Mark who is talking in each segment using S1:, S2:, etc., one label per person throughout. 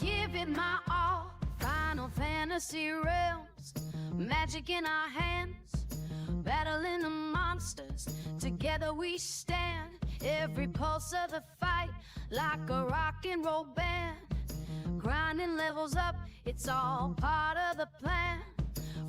S1: give it my all. Final Fantasy realms, magic in our hands, battling the monsters. Together we stand. Every pulse of the fight, like a rock and roll band. Grinding levels up, it's all part of the plan.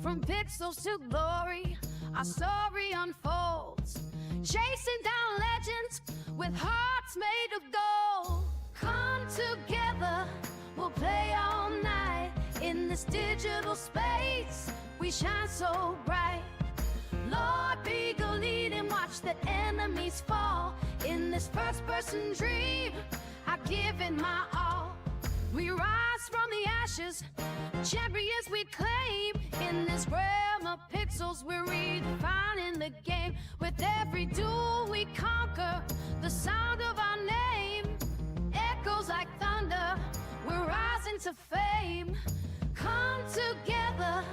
S1: From pixels to glory, our story unfolds. Chasing down legends with hearts made of gold. Come together, we'll play all night. In this digital space, we shine so bright. Lord, be the lead and watch the enemies fall. In this first-person dream, I give it my all. We rise from the ashes, champions we claim. In this realm of pixels, we're redefining the game. With every duel we conquer, the sound of our name echoes like thunder. We're rising to fame. Come together,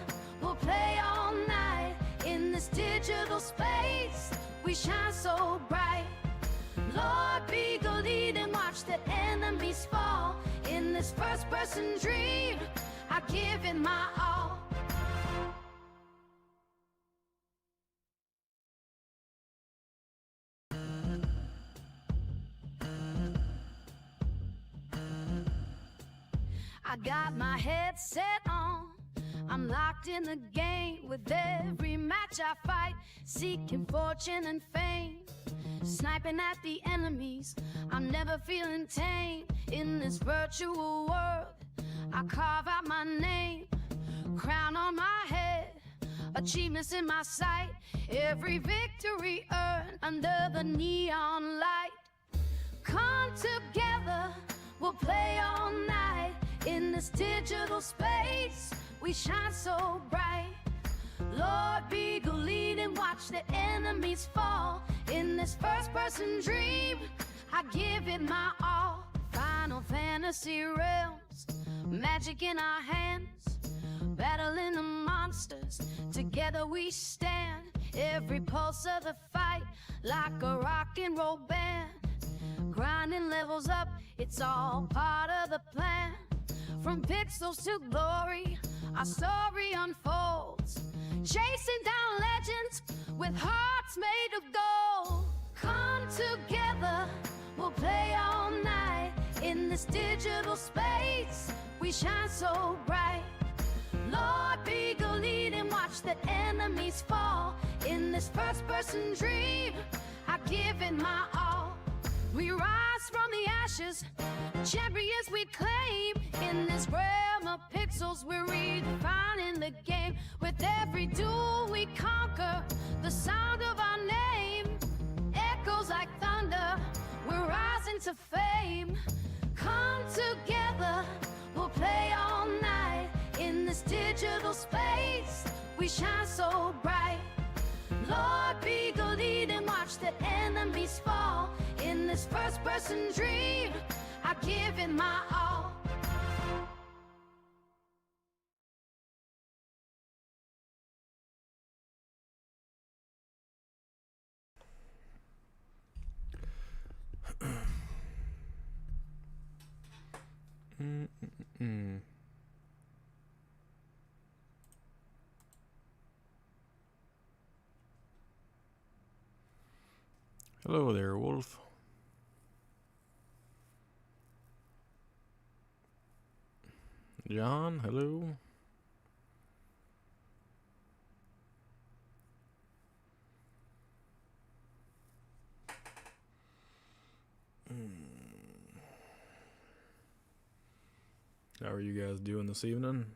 S1: we'll play all night. In this digital space, we shine so bright. Lord, be the lead and watch the enemies fall. In this first-person dream, I give it my all. I got my headset on, I'm locked in the game. With every match I fight, seeking fortune and fame. Sniping at the enemies, I'm never feeling tame. In this virtual world, I carve out my name. Crown on my head, achievements in my sight. Every victory earned under the neon light. Come together, we'll play all night. In this digital space, we shine so bright. Lord, be the lead and watch the enemies fall. In this first-person dream, I give it my all. Final Fantasy realms, magic in our hands, battling the monsters. Together we stand. Every pulse of the fight, like a rock and roll band. Grinding levels up, it's all part of the plan. From pixels to glory, our story unfolds. Chasing down legends with hearts made of gold. Come together, we'll play all night. In this digital space, we shine so bright. Lord, be the lead and watch the enemies fall. In this first-person dream, I give it my all. We rise from the ashes, champions we claim. In this realm of pixels, we're redefining the game. With every duel we conquer, the sound of our name echoes like thunder. We're rising to fame. Come together, we'll play all night. In this digital space, we shine so bright. Lord, be the lead and watch the enemies fall. In this first-person dream, I give it my all.
S2: Hello there, Wolf. John, hello. How are you guys doing this evening?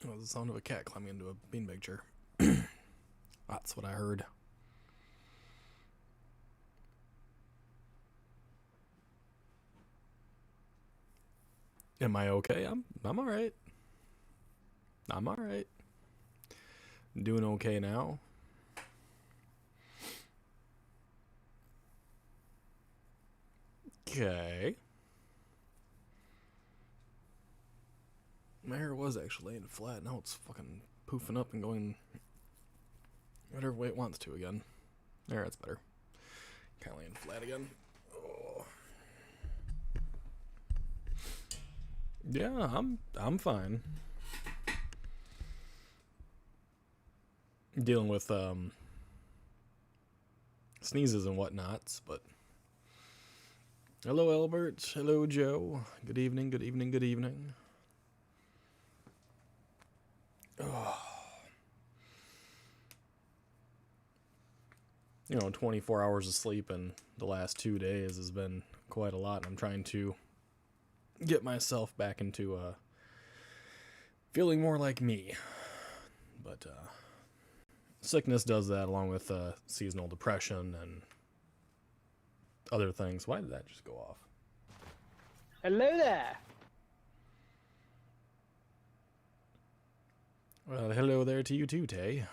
S2: Well, the sound of a cat climbing into a beanbag chair. That's what I heard. Am I okay? I'm all right. I'm all right. Doing okay now. Okay. My hair was actually laying flat. Now it's fucking poofing up and going whatever way it wants to again. There, that's better. Kind of laying flat again. Oh. Yeah, I'm fine. Dealing with sneezes and whatnots, but hello Albert, hello Joe. Good evening, good evening, good evening. Oh. 24 hours of sleep in the last 2 days has been quite a lot. I'm trying to get myself back into feeling more like me. But sickness does that, along with seasonal depression and other things. Why did that just go off?
S3: Hello there.
S2: Well, hello there to you too, Tay.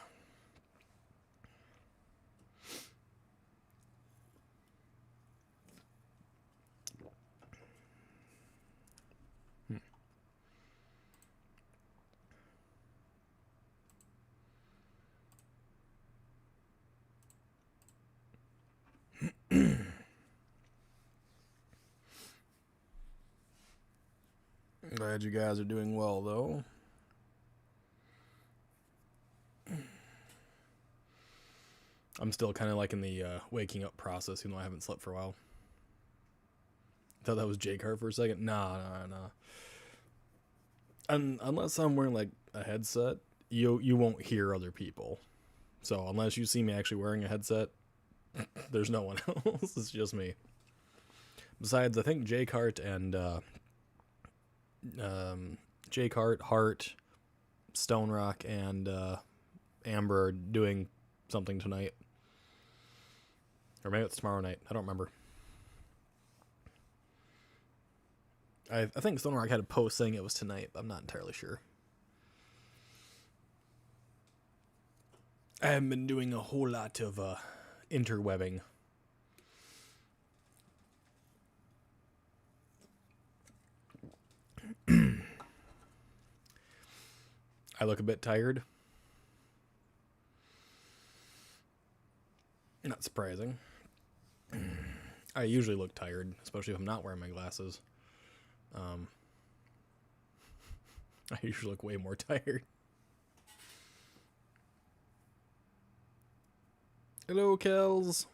S2: Glad you guys are doing well, though. I'm still kind of like in the waking up process, even though I haven't slept for a while. Thought that was Jake Hart for a second. Nah. Unless I'm wearing like a headset, you won't hear other people. So unless you see me actually wearing a headset, there's no one else. It's just me. Besides, I think Jake Hart and Jake Hart, Stone Rock, and Amber are doing something tonight. Or maybe it's tomorrow night. I don't remember. I think Stone Rock had a post saying it was tonight, but I'm not entirely sure. I haven't been doing a whole lot of interwebbing. I look a bit tired. Not surprising. I usually look tired, especially if I'm not wearing my glasses. I usually look way more tired. Hello, Kels.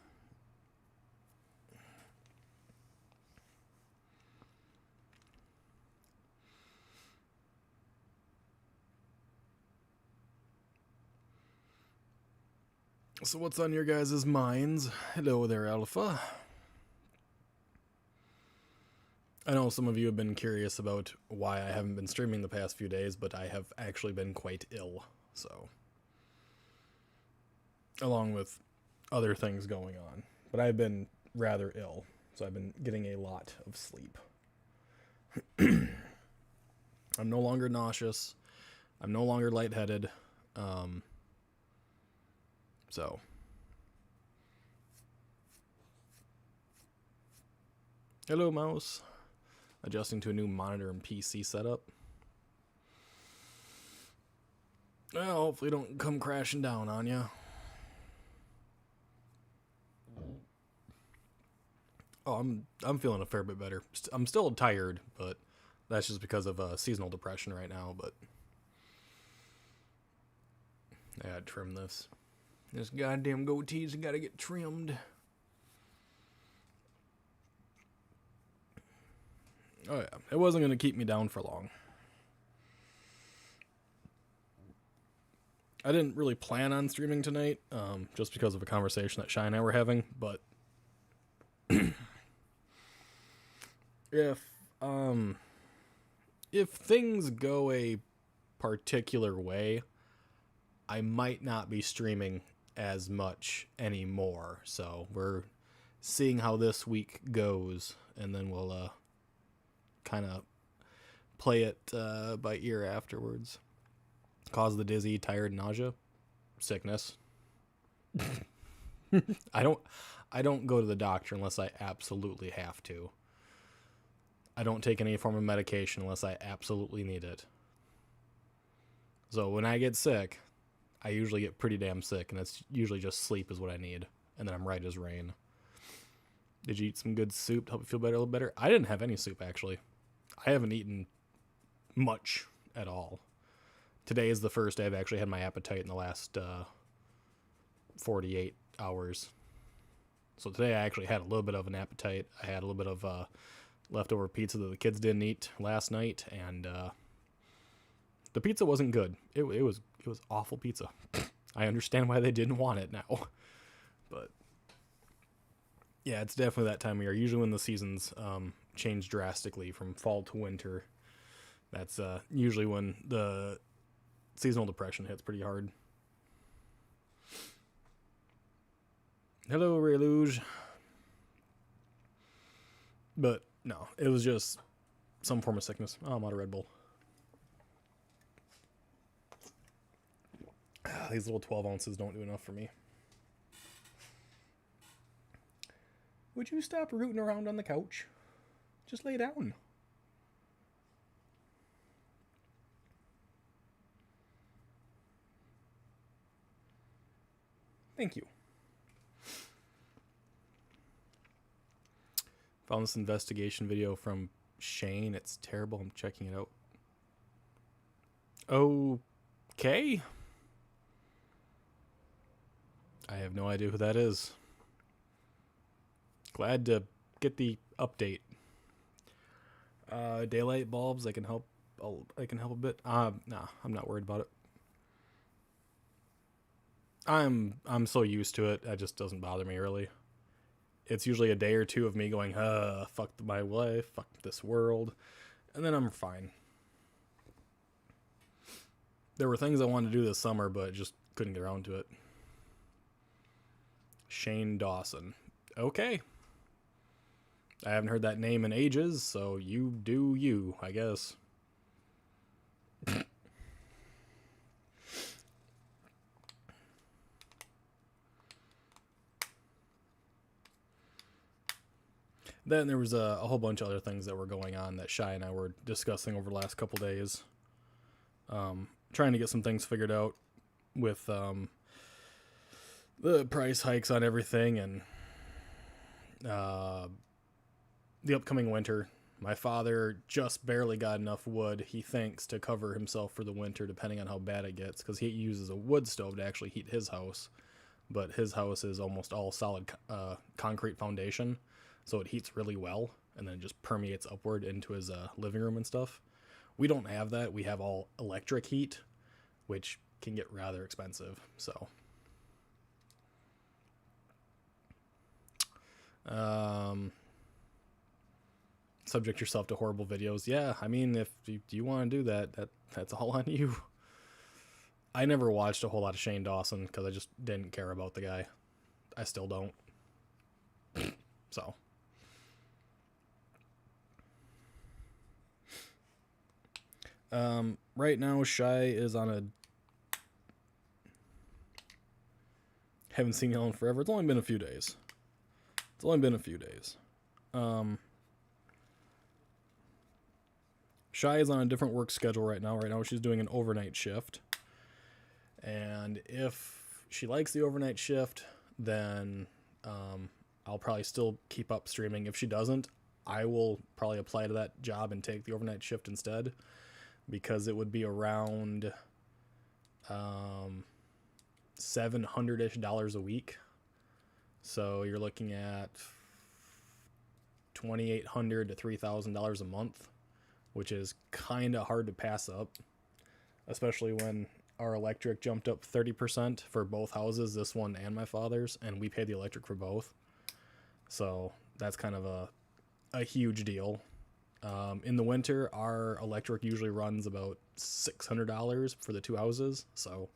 S2: So what's on your guys' minds? Hello there, Alpha. I know some of you have been curious about why I haven't been streaming the past few days, but I have actually been quite ill, so. Along with other things going on. But I've been rather ill, so I've been getting a lot of sleep. I'm no longer nauseous. I'm no longer lightheaded. So. Hello, mouse. Adjusting to a new monitor and PC setup. Well, hopefully don't come crashing down on you. Oh, I'm feeling a fair bit better. I'm still tired, but that's just because of seasonal depression right now, but I gotta trim this. This goddamn goatee's gotta get trimmed. Oh yeah, it wasn't gonna keep me down for long. I didn't really plan on streaming tonight, just because of a conversation that Shy and I were having, but if things go a particular way, I might not be streaming as much anymore. So we're seeing how this week goes, and then we'll kind of play it by ear afterwards. Cause the dizzy, tired, nausea, sickness. I don't go to the doctor unless I absolutely have to. I don't take any form of medication unless I absolutely need it. So when I get sick, I usually get pretty damn sick, and it's usually just sleep is what I need, and then I'm right as rain. Did you eat some good soup to help you feel better, a little better? I didn't have any soup, actually. I haven't eaten much at all. Today is the first day I've actually had my appetite in the last 48 hours. So today I actually had a little bit of an appetite. I had a little bit of leftover pizza that the kids didn't eat last night, and the pizza wasn't good. It was awful pizza. I understand why they didn't want it now, but yeah, it's definitely that time of year. Usually when the seasons change drastically from fall to winter, that's usually when the seasonal depression hits pretty hard. Hello, Ray Luge. But no, it was just some form of sickness. Oh, I'm out of Red Bull. These little 12 ounces don't do enough for me. Would you stop rooting around on the couch? Just lay down. Thank you. Found this investigation video from Shane. It's terrible. I'm checking it out. Okay. I have no idea who that is. Glad to get the update. Daylight bulbs, I can help a bit. Nah, I'm not worried about it. I'm so used to it. It just doesn't bother me really. It's usually a day or two of me going, fuck my life, fuck this world, and then I'm fine. There were things I wanted to do this summer, but just couldn't get around to it. Shane Dawson. Okay. I haven't heard that name in ages, so you do you, I guess. Then there was a whole bunch of other things that were going on that Shy and I were discussing over the last couple days. Trying to get some things figured out with the price hikes on everything and the upcoming winter. My father just barely got enough wood, he thinks, to cover himself for the winter, depending on how bad it gets, because he uses a wood stove to actually heat his house. But his house is almost all solid concrete foundation, so it heats really well, and then it just permeates upward into his living room and stuff. We don't have that. We have all electric heat, which can get rather expensive, so. Subject yourself to horrible videos. Yeah, I mean, if you want to do that, that's all on you. I never watched a whole lot of Shane Dawson because I just didn't care about the guy. I still don't. So. Right now, Shy is on a... Haven't seen Helen forever. It's only been a few days. Shy is on a different work schedule right now. Right now, she's doing an overnight shift. And if she likes the overnight shift, then I'll probably still keep up streaming. If she doesn't, I will probably apply to that job and take the overnight shift instead, because it would be around $700-ish a week. So you're looking at $2,800 to $3,000 a month, which is kind of hard to pass up, especially when our electric jumped up 30% for both houses, this one and my father's, and we paid the electric for both. So that's kind of a huge deal. In the winter, our electric usually runs about $600 for the two houses, so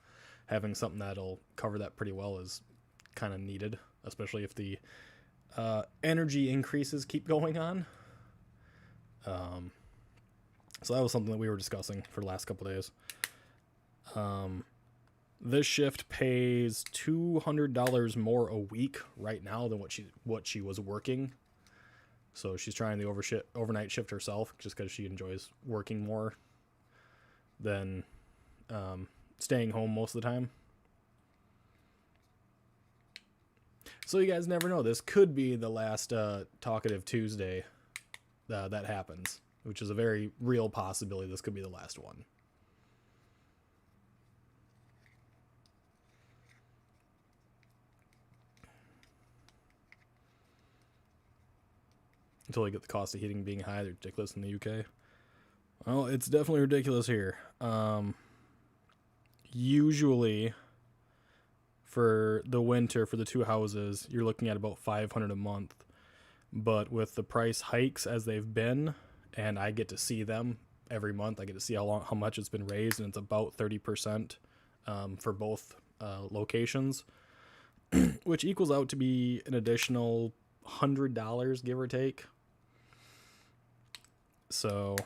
S2: having something that'll cover that pretty well is kind of needed, especially if the energy increases keep going on. So that was something that we were discussing for the last couple of days. This shift pays $200 more a week right now than what she was working. So she's trying the overnight shift herself just because she enjoys working more than staying home most of the time. So you guys never know. This could be the last Talkative Tuesday that happens, which is a very real possibility. This could be the last one. Until we get the cost of heating being high, they're ridiculous in the UK. Well, it's definitely ridiculous here. Usually, for the winter, for the two houses, you're looking at about $500 a month. But with the price hikes as they've been, and I get to see them every month, I get to see how much it's been raised, and it's about 30% for both locations, which equals out to be an additional $100, give or take. So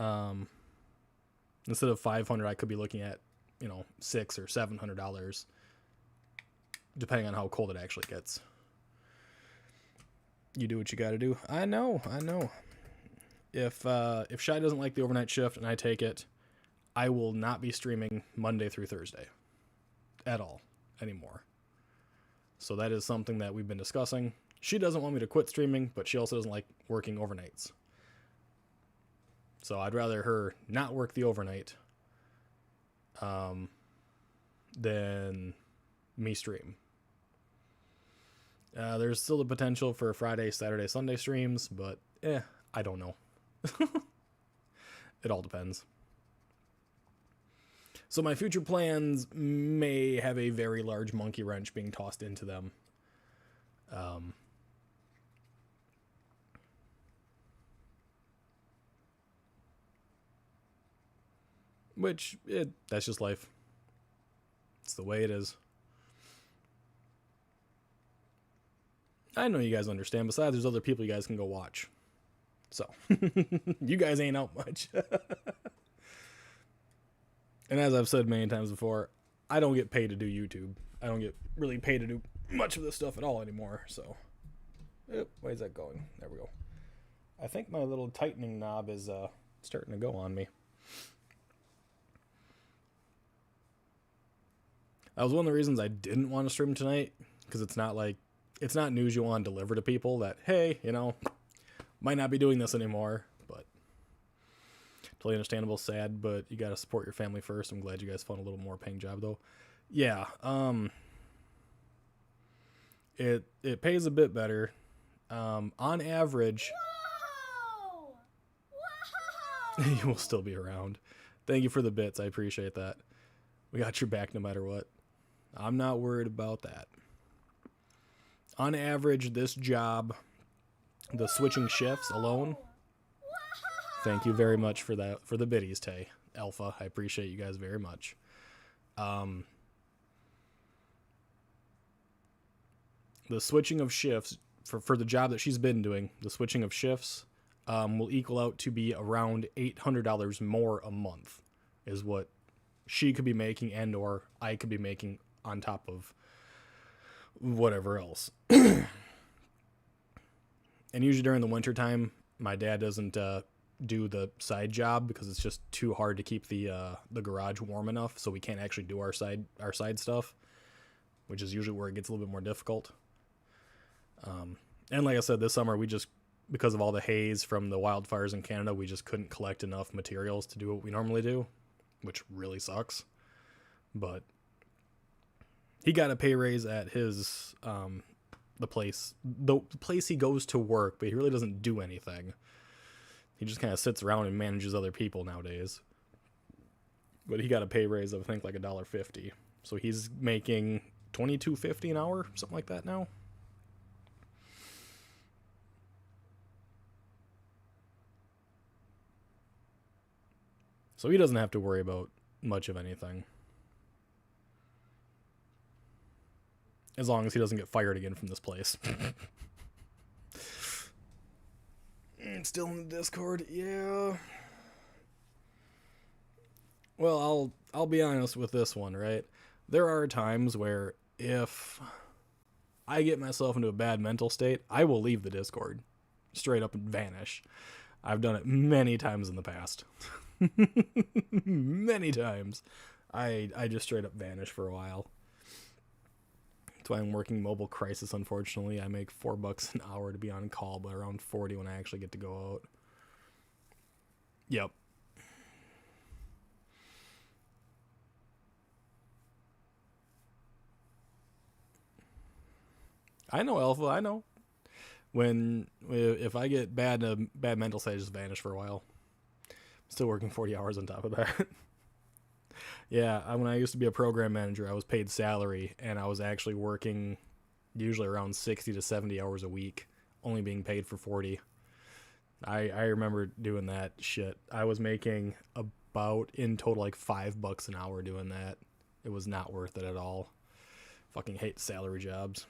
S2: instead of $500, I could be looking at, $600 or $700, depending on how cold it actually gets. You do what you got to do. I know. If Shy doesn't like the overnight shift and I take it, I will not be streaming Monday through Thursday at all anymore. So that is something that we've been discussing. She doesn't want me to quit streaming, but she also doesn't like working overnights. So I'd rather her not work the overnight than me stream. There's still the potential for Friday, Saturday, Sunday streams, but I don't know. It all depends. So my future plans may have a very large monkey wrench being tossed into them. That's just life. It's the way it is. I know you guys understand. Besides, there's other people you guys can go watch. So, you guys ain't out much. And as I've said many times before, I don't get paid to do YouTube. I don't get really paid to do much of this stuff at all anymore. So, where's that going? There we go. I think my little tightening knob is starting to go on me. That was one of the reasons I didn't want to stream tonight, because it's not news you want to deliver to people that, hey, might not be doing this anymore, but totally understandable, sad, but you got to support your family first. I'm glad you guys found a little more paying job though. Yeah. It pays a bit better. On average,
S1: Whoa!
S2: you will still be around. Thank you for the bits. I appreciate that. We got your back no matter what. I'm not worried about that. On average, this job, the switching shifts alone. Thank you very much for that, for the biddies, Tay. Alpha, I appreciate you guys very much. The switching of shifts, for the job that she's been doing, the switching of shifts will equal out to be around $800 more a month, is what she could be making and or I could be making on top of whatever else. And usually during the winter time, my dad doesn't do the side job because it's just too hard to keep the garage warm enough, so we can't actually do our side stuff, which is usually where it gets a little bit more difficult. And like I said, this summer because of all the haze from the wildfires in Canada, we just couldn't collect enough materials to do what we normally do, which really sucks. But he got a pay raise at his the place he goes to work, but he really doesn't do anything. He just kind of sits around and manages other people nowadays. But he got a pay raise of I think like $1.50. So he's making $22.50 an hour, something like that now. So he doesn't have to worry about much of anything. As long as he doesn't get fired again from this place. Still in the Discord, yeah. Well, I'll be honest with this one, right? There are times where if I get myself into a bad mental state, I will leave the Discord. straight up vanish. I've done it many times in the past. Many times. I just straight up vanish for a while. That's why I'm working Mobile Crisis, unfortunately. I make $4 an hour to be on call, but around 40 when I actually get to go out. Yep. I know, Alpha, I know. If I get bad mental state, I just vanish for a while. Still working 40 hours on top of that. Yeah, when I used to be a program manager, I was paid salary, and I was actually working usually around 60 to 70 hours a week, only being paid for 40. I remember doing that shit. I was making about, in total, like $5 an hour doing that. It was not worth it at all. Fucking hate salary jobs.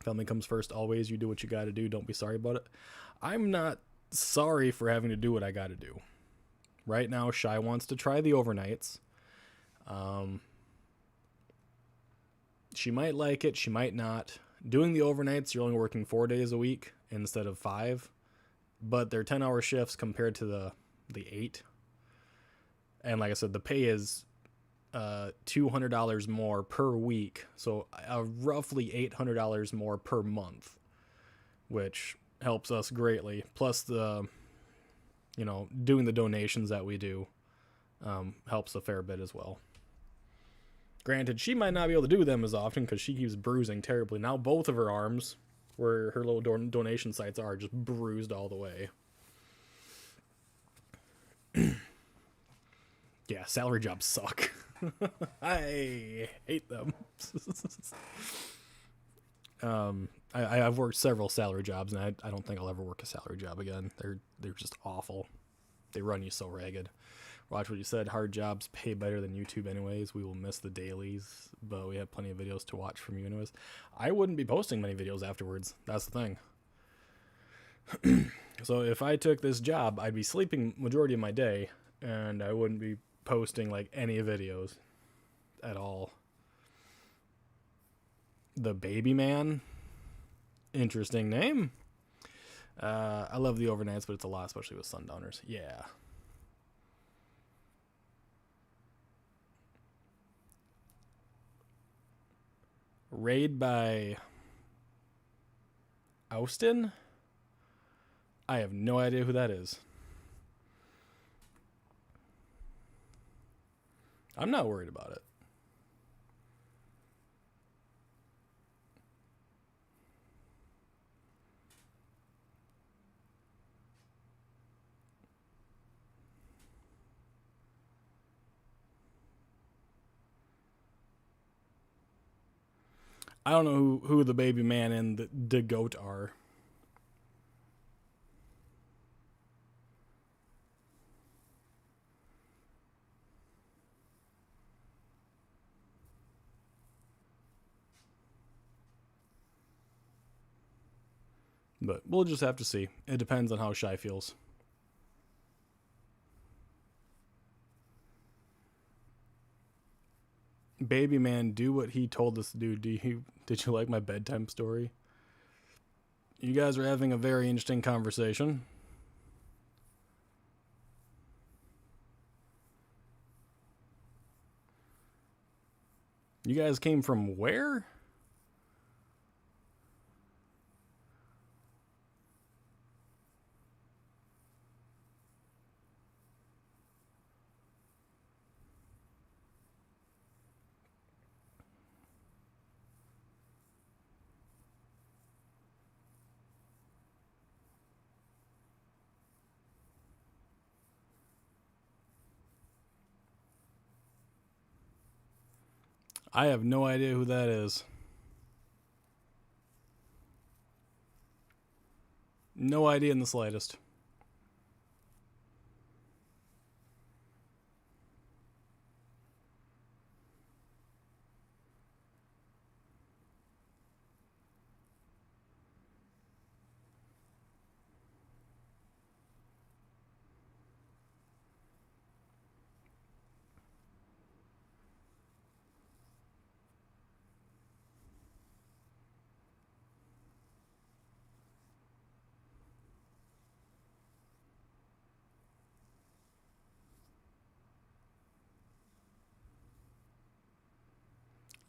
S2: Family comes first always. You do what you gotta do. Don't be sorry about it. I'm not sorry for having to do what I gotta do. Right now, Shy wants to try the overnights. She might like it, she might not. Doing the overnights, you're only working 4 days a week instead of 5, but they're 10-hour shifts compared to the 8. And like I said, the pay is $200 more per week, so roughly $800 more per month, which helps us greatly. Plus the, doing the donations that we do helps a fair bit as well. Granted, she might not be able to do them as often because she keeps bruising terribly. Now both of her arms, where her little donation sites are, just bruised all the way. Yeah, salary jobs suck. I hate them. I've worked several salary jobs, and I don't think I'll ever work a salary job again. They're just awful. They run you so ragged. Watch what you said. Hard jobs pay better than YouTube anyways. We will miss the dailies, but we have plenty of videos to watch from you anyways. I wouldn't be posting many videos afterwards. That's the thing. So if I took this job, I'd be sleeping majority of my day, and I wouldn't be posting like any videos at all. The Baby Man. Interesting name. I love the overnights, but it's a lot, especially with sundowners. Yeah. Raid by Austin? I have no idea who that is. I'm not worried about it. I don't know who the Baby Man and the goat are. But we'll just have to see. It depends on how Shy feels. Baby Man, do what he told us to do. Did you like my bedtime story? You guys are having a very interesting conversation. You guys came from where? I have no idea who that is. No idea in the slightest.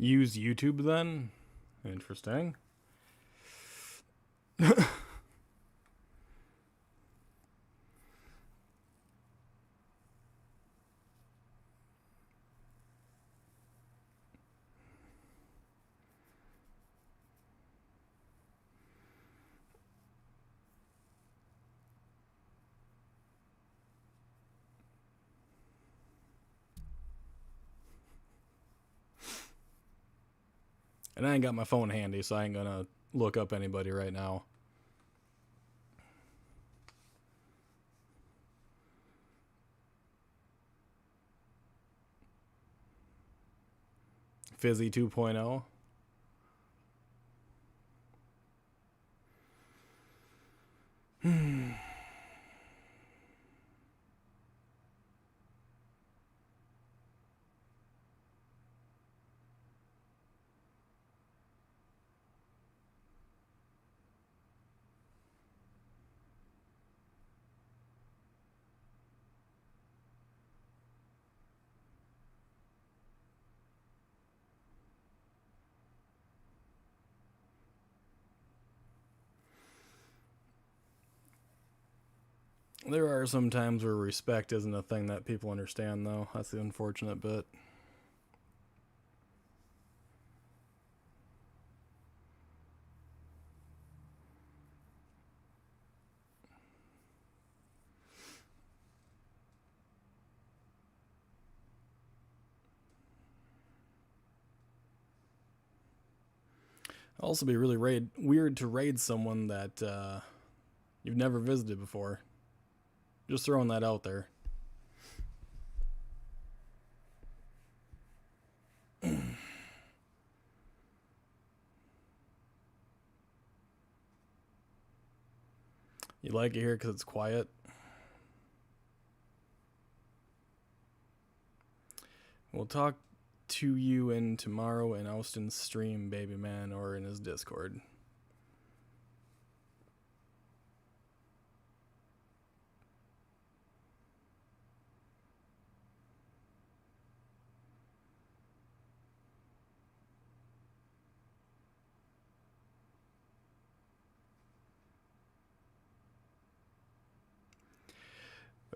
S2: use YouTube then? Interesting. And I ain't got my phone handy, so I ain't gonna look up anybody right now. Fizzy 2.0. There are some times where respect isn't a thing that people understand, though. That's the unfortunate bit. It'll also be really weird to raid someone that you've never visited before. Just throwing that out there. You like it here because it's quiet? We'll talk to you in tomorrow in Austin's stream, baby man, or in his Discord.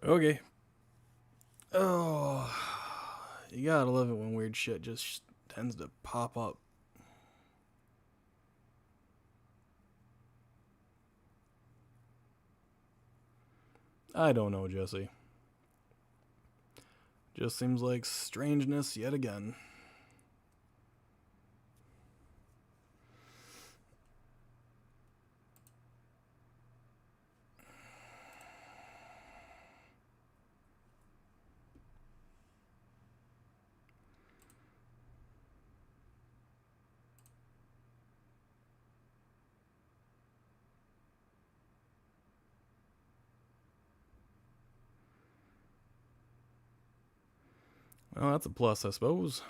S2: Okay. Oh, you gotta love it when weird shit just tends to pop up. I don't know, Jesse. Just seems like strangeness yet again. Well, that's a plus, I suppose.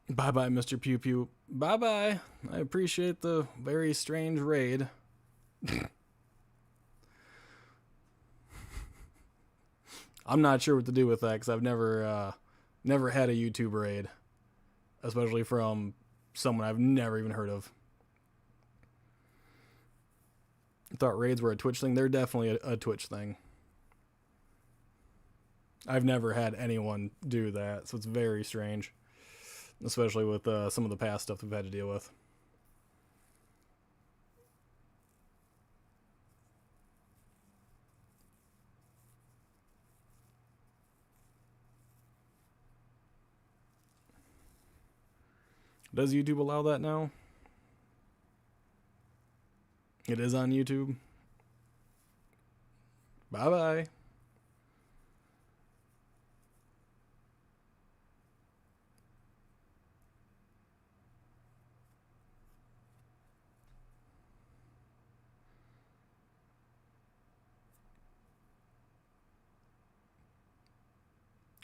S2: Bye-bye, Mr. Pew Pew. Bye-bye. I appreciate the very strange raid. I'm not sure what to do with that because I've never had a YouTube raid, especially from someone I've never even heard of. I thought raids were a Twitch thing. They're definitely a Twitch thing. I've never had anyone do that, so it's very strange, especially with some of the past stuff we've had to deal with. Does YouTube allow that now? It is on YouTube. Bye-bye.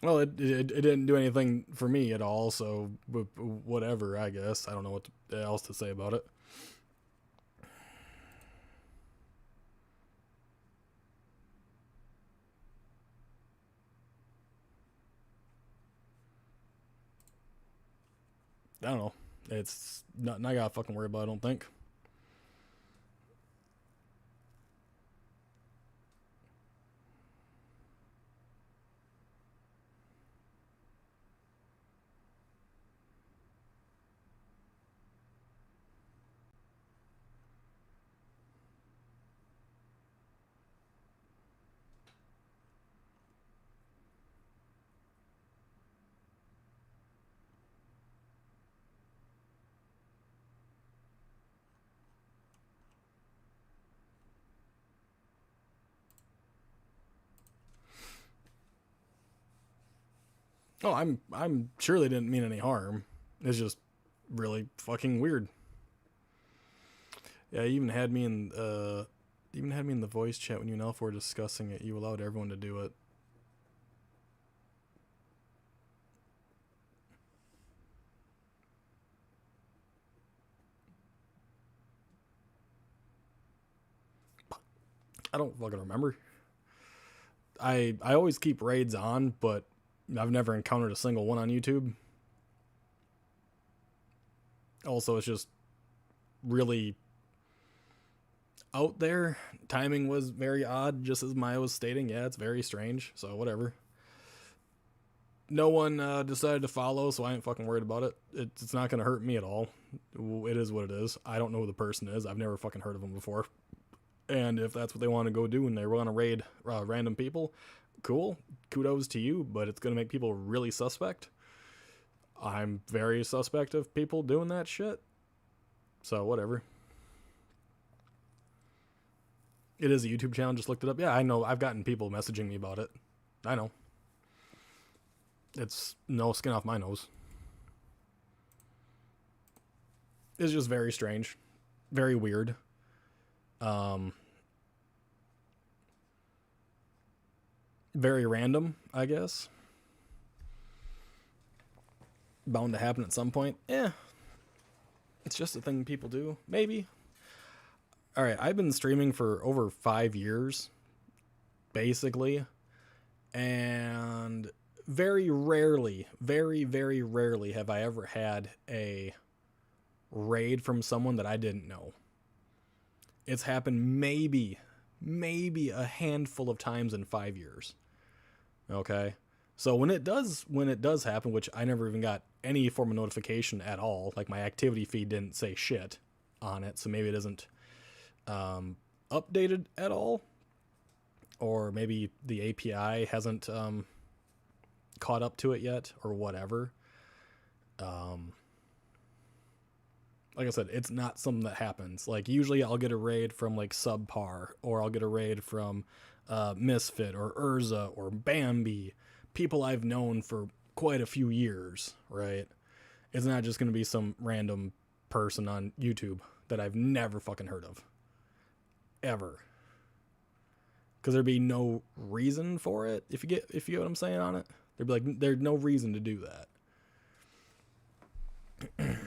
S2: Well, it didn't do anything for me at all, so whatever, I guess. I don't know what else to say about it. I don't know. It's nothing I gotta fucking worry about, I don't think. Oh, I'm sure they didn't mean any harm. It's just really fucking weird. Yeah, you even had me in the voice chat when you and Elf were discussing it. You allowed everyone to do it. I don't fucking remember. I always keep raids on, but I've never encountered a single one on YouTube. Also, it's just really out there. Timing was very odd, just as Maya was stating. Yeah, it's very strange, so whatever. No one decided to follow, so I ain't fucking worried about it. It's not going to hurt me at all. It is what it is. I don't know who the person is. I've never fucking heard of them before. And if that's what they want to go do and they want to raid random people, cool. Kudos to you, but it's going to make people really suspect. I'm very suspect of people doing that shit. So, whatever. It is a YouTube channel, just looked it up. Yeah, I know. I've gotten people messaging me about it. I know. It's no skin off my nose. It's just very strange. Very weird. Very random, I guess. Bound to happen at some point. Yeah. It's just a thing people do. Maybe. Alright, I've been streaming for over 5 years. Basically. And very rarely, very, very rarely have I ever had a raid from someone that I didn't know. It's happened maybe a handful of times in 5 years. Okay? So when it does happen, which I never even got any form of notification at all, like my activity feed didn't say shit on it, so maybe it isn't updated at all, or maybe the API hasn't caught up to it yet, or whatever. Like I said, it's not something that happens. Like, usually I'll get a raid from, like, Subpar, or I'll get a raid from Misfit, or Urza, or Bambi, people I've known for quite a few years, right? It's not just going to be some random person on YouTube that I've never fucking heard of. Ever. Because there'd be no reason for it, if you get what I'm saying on it. There'd be like, there's no reason to do that.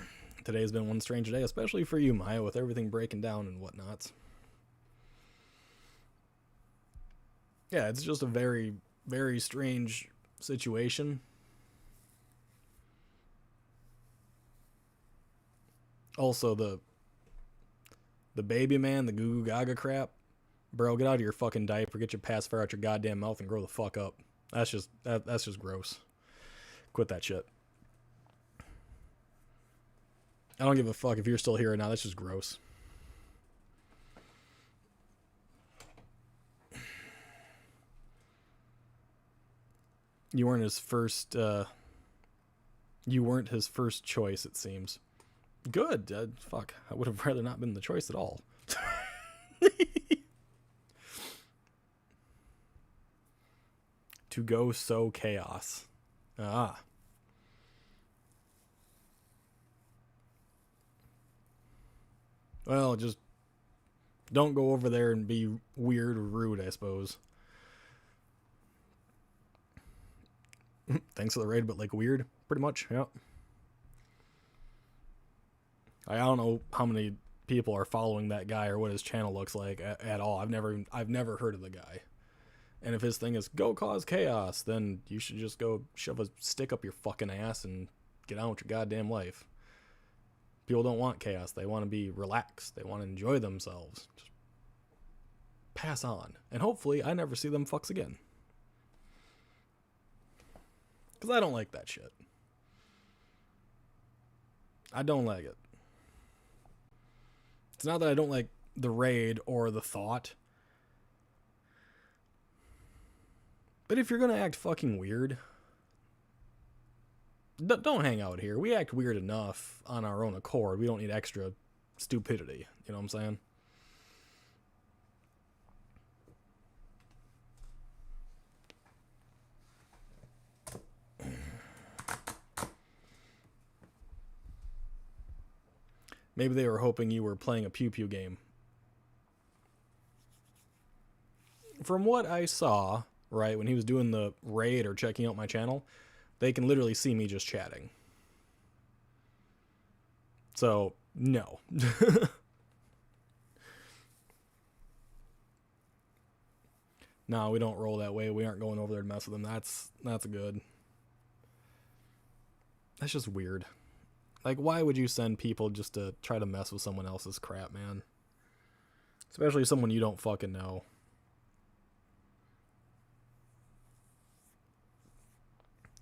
S2: Today's been one strange day, especially for you, Maya, with everything breaking down and whatnots. Yeah, it's just a very, very strange situation. Also, the baby man, the goo goo gaga crap. Bro, get out of your fucking diaper, get your pacifier out your goddamn mouth and grow the fuck up. That's just gross. Quit that shit. I don't give a fuck if you're still here or not. That's just gross. You weren't his first choice, it seems. Good. Fuck. I would have rather not been the choice at all. To go sow chaos. Ah. Well, just don't go over there and be weird or rude, I suppose. Thanks for the raid, but like weird, pretty much. Yep. I don't know how many people are following that guy or what his channel looks like at all. I've never heard of the guy. And if his thing is go cause chaos, then you should just go shove a stick up your fucking ass and get on with your goddamn life. People don't want chaos. They want to be relaxed. They want to enjoy themselves. Just pass on. And hopefully I never see them fucks again. Because I don't like that shit. I don't like it. It's not that I don't like the raid or the thought. But if you're going to act fucking weird, don't hang out here. We act weird enough on our own accord. We don't need extra stupidity. You know what I'm saying? Maybe they were hoping you were playing a Pew Pew game. From what I saw, right, when he was doing the raid or checking out my channel, they can literally see me just chatting. So, no. No, we don't roll that way. We aren't going over there to mess with them. That's good. That's just weird. Like, why would you send people just to try to mess with someone else's crap, man? Especially someone you don't fucking know.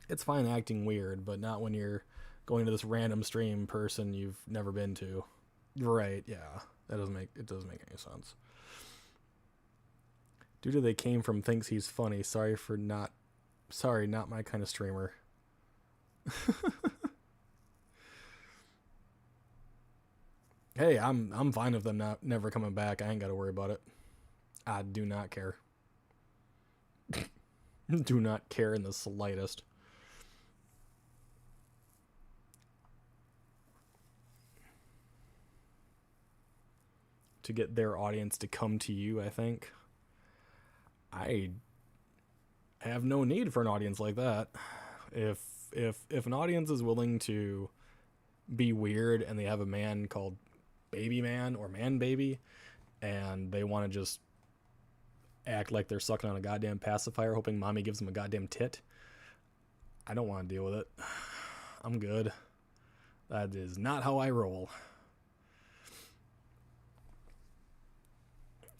S2: It's fine acting weird, but not when you're going to this random stream person you've never been to. Right, yeah. It doesn't make any sense. Due to they came from thinks he's funny. Sorry, not my kind of streamer. Hey, I'm fine with them never coming back. I ain't got to worry about it. I do not care. Do not care in the slightest. To get their audience to come to you, I think. I have no need for an audience like that. If an audience is willing to be weird and they have a man called Baby Man or Man Baby and they want to just act like they're sucking on a goddamn pacifier hoping mommy gives them a goddamn tit, I don't want to deal with it. I'm good. That is not how I roll.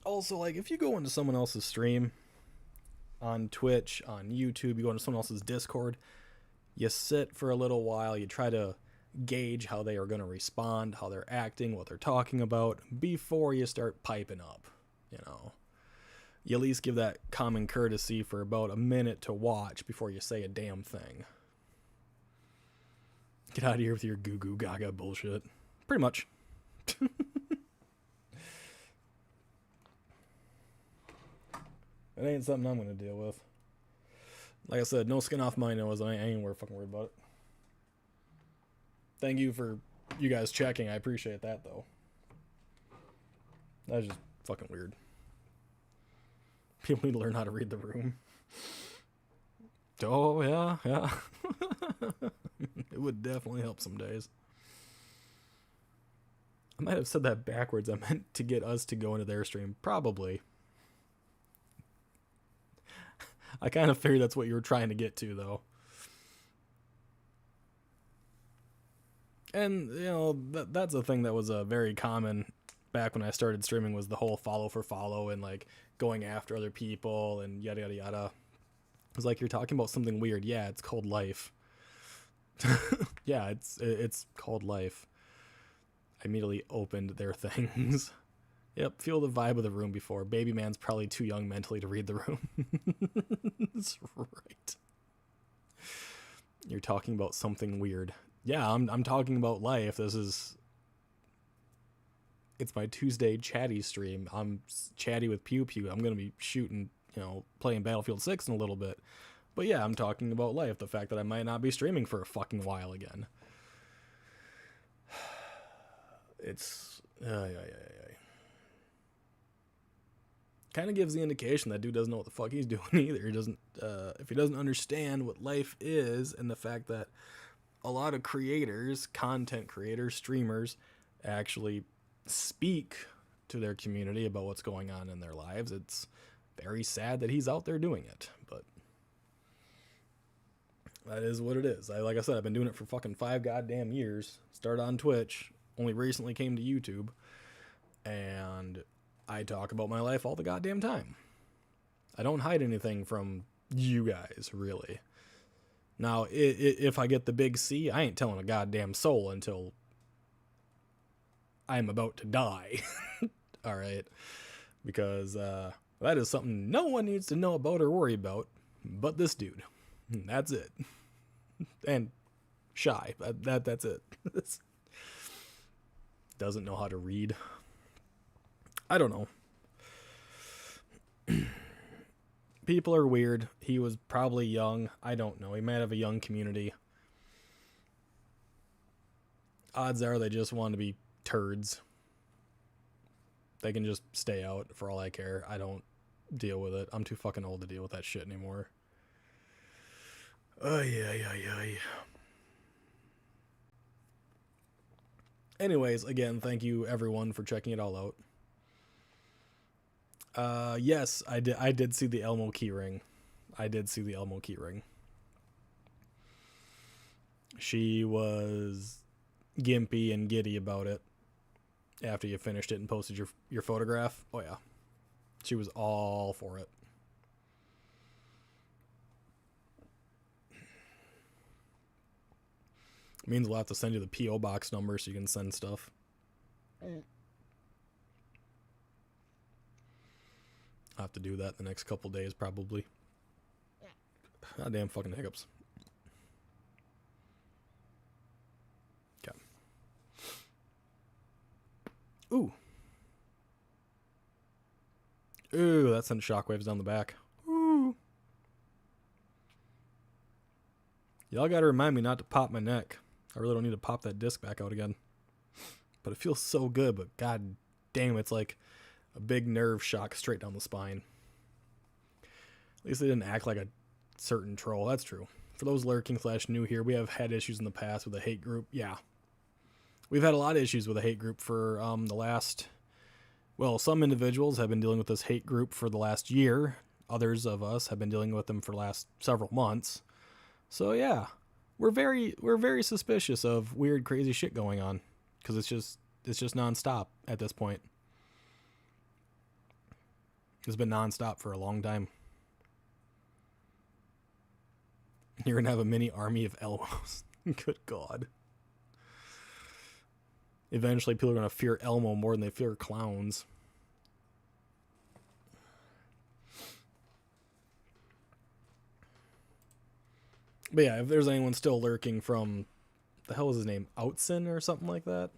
S2: Also, like, if you go into someone else's stream on Twitch, on YouTube, you go into someone else's Discord, you sit for a little while, you try to gauge how they are going to respond, how they're acting, what they're talking about, before you start piping up, you know. You at least give that common courtesy for about a minute to watch before you say a damn thing. Get out of here with your goo goo gaga bullshit. Pretty much. It ain't something I'm going to deal with. Like I said, no skin off my nose. I ain't fucking worried about it. Thank you for you guys checking. I appreciate that, though. That's just fucking weird. People need to learn how to read the room. Oh, yeah. It would definitely help some days. I might have said that backwards. I meant to get us to go into their stream. Probably. I kind of figured that's what you were trying to get to, though. And, you know, that's a thing that was very common back when I started streaming, was the whole follow for follow and, like, going after other people and yada, yada, yada. It was like, you're talking about something weird. Yeah, it's called life. Yeah, it's called life. I immediately opened their things. Yep, feel the vibe of the room before. Baby Man's probably too young mentally to read the room. That's right. You're talking about something weird. Yeah, I'm talking about life. It's my Tuesday chatty stream. I'm chatty with Pew Pew. I'm going to be shooting, you know, playing Battlefield 6 in a little bit. But yeah, I'm talking about life. The fact that I might not be streaming for a fucking while again. It's... Kind of gives the indication that dude doesn't know what the fuck he's doing either. He doesn't, if he doesn't understand what life is, and the fact that a lot of creators, content creators, streamers, actually speak to their community about what's going on in their lives, it's very sad that he's out there doing it. But that is what it is. Like I said, I've been doing it for fucking 5 goddamn years. Started on Twitch only recently came to YouTube, and I talk about my life all the goddamn time. I don't hide anything from you guys, really. Now, if I get the big C, I ain't telling a goddamn soul until I'm about to die. All right? Because that is something no one needs to know about or worry about but this dude. That's it. And shy. That's it. Doesn't know how to read. I don't know. People are weird. He was probably young. I don't know. He might have a young community. Odds are they just want to be turds. They can just stay out for all I care. I don't deal with it. I'm too fucking old to deal with that shit anymore. Yeah. Anyways, again, thank you everyone for checking it all out. Yes, I did see the Elmo keyring. She was gimpy and giddy about it after you finished it and posted your photograph. Oh yeah. She was all for it. Means we'll have to send you the P.O. box number so you can send stuff. I'll have to do that the next couple days, probably. Goddamn fucking hiccups. Okay. Ooh, that sent shockwaves down the back. Ooh. Y'all gotta remind me not to pop my neck. I really don't need to pop that disc back out again. But it feels so good, but god damn, it's like a big nerve shock straight down the spine. At least they didn't act like a certain troll. That's true. For those lurking / new here, we have had issues in the past with a hate group. Yeah. We've had a lot of issues with a hate group for the last... Well, some individuals have been dealing with this hate group for the last year. Others of us have been dealing with them for the last several months. So yeah, we're very suspicious of weird, crazy shit going on, because it's just nonstop at this point. It's been nonstop for a long time. You're gonna have a mini army of Elmos. Good God. Eventually, people are gonna fear Elmo more than they fear clowns. But yeah, if there's anyone still lurking from, the hell is his name, Outson or something like that?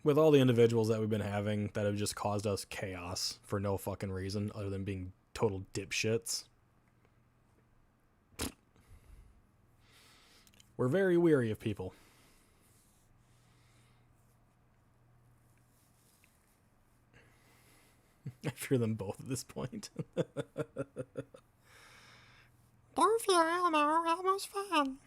S2: With all the individuals that we've been having that have just caused us chaos for no fucking reason other than being total dipshits. We're very weary of people. I fear them both at this point. Don't fear Elmo, Elmo's fun.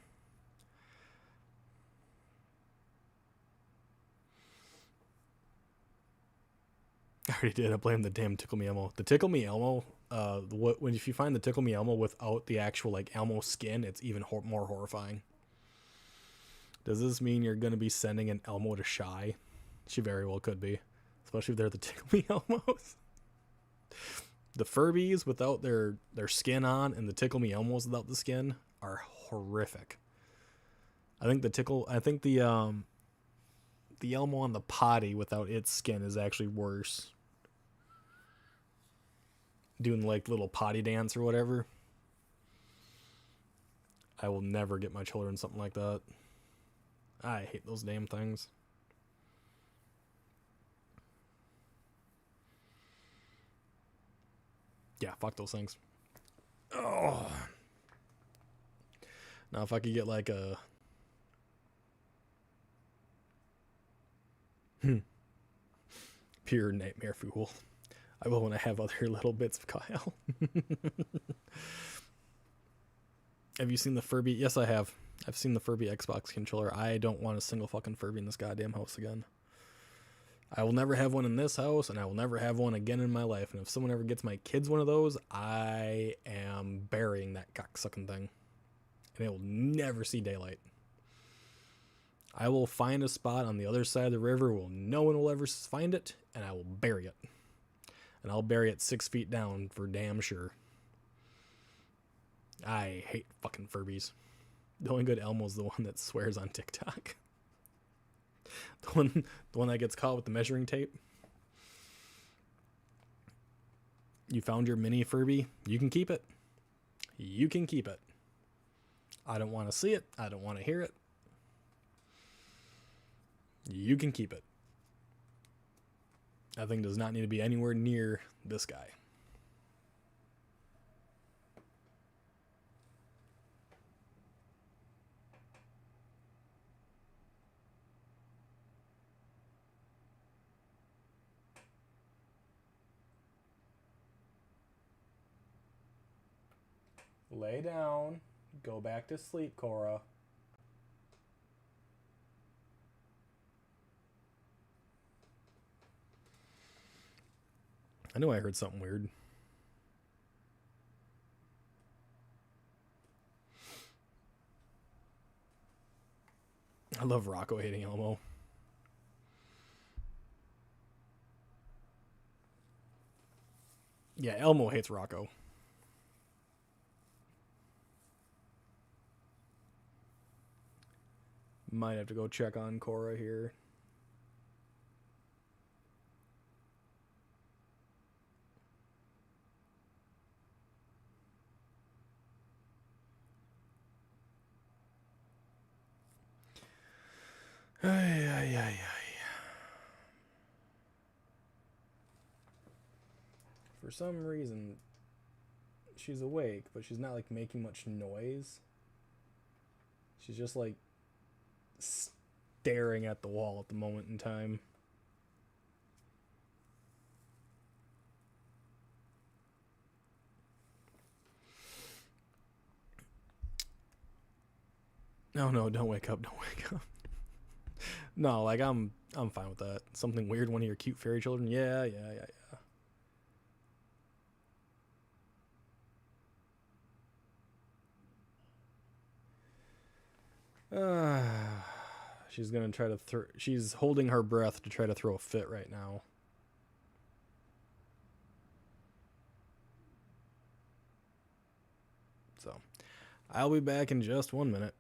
S2: I already did. I blame the damn Tickle Me Elmo. The Tickle Me Elmo, if you find the Tickle Me Elmo without the actual like Elmo skin, it's even more horrifying. Does this mean you're going to be sending an Elmo to Shy? She very well could be. Especially if they're the Tickle Me Elmos. The Furbies without their skin on and the Tickle Me Elmos without the skin are horrific. I think the Elmo on the potty without its skin is actually worse. Doing like little potty dance or whatever. I will never get my children something like that. I hate those damn things. Yeah, fuck those things. Oh. Now if I could get like a... pure nightmare fuel, I will want to have other little bits of Kyle. Have you seen the Furby? Yes, I have. I've seen the Furby Xbox controller. I don't want a single fucking Furby in this goddamn house again. I will never have one in this house, and I will never have one again in my life. And if someone ever gets my kids one of those, I am burying that cocksucking thing. And it will never see daylight. I will find a spot on the other side of the river where no one will ever find it, and I will bury it. And I'll bury it 6 feet down for damn sure. I hate fucking Furbies. The only good Elmo's the one that swears on TikTok. The one that gets caught with the measuring tape. You found your mini Furby. You can keep it. You can keep it. I don't want to see it. I don't want to hear it. You can keep it. That thing does not need to be anywhere near this guy. Lay down. Go back to sleep, Cora. I knew I heard something weird. I love Rocco hating Elmo. Yeah, Elmo hates Rocco. Might have to go check on Cora here. Ay. For some reason, she's awake, but she's not like making much noise. She's just like staring at the wall at the moment in time. No, don't wake up, don't wake up. No, like I'm fine with that. Something weird, one of your cute fairy children. Yeah. She's gonna try to she's holding her breath to try to throw a fit right now. So, I'll be back in just 1 minute.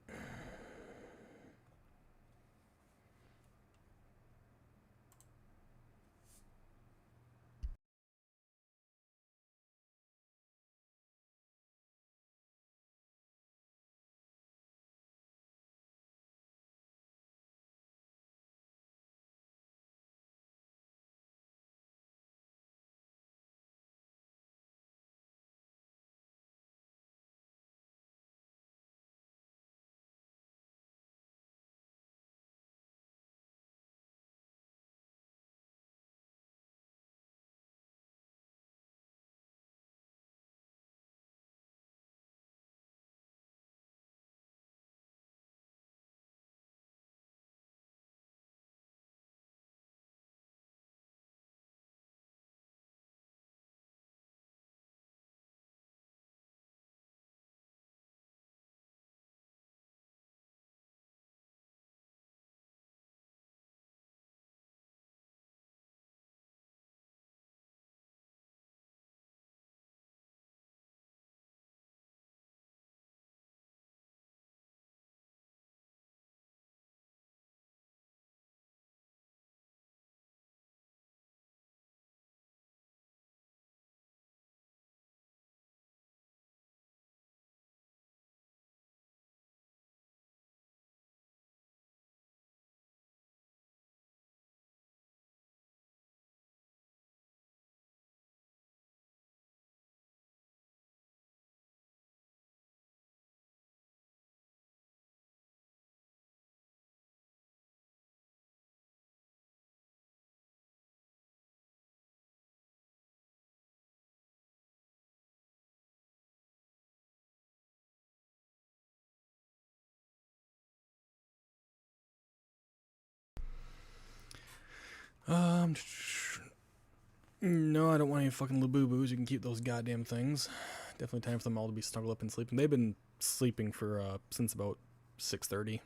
S2: No, I don't want any fucking Labubu's. You can keep those goddamn things. Definitely time for them all to be snuggled up and sleeping. They've been sleeping for since about 6:30.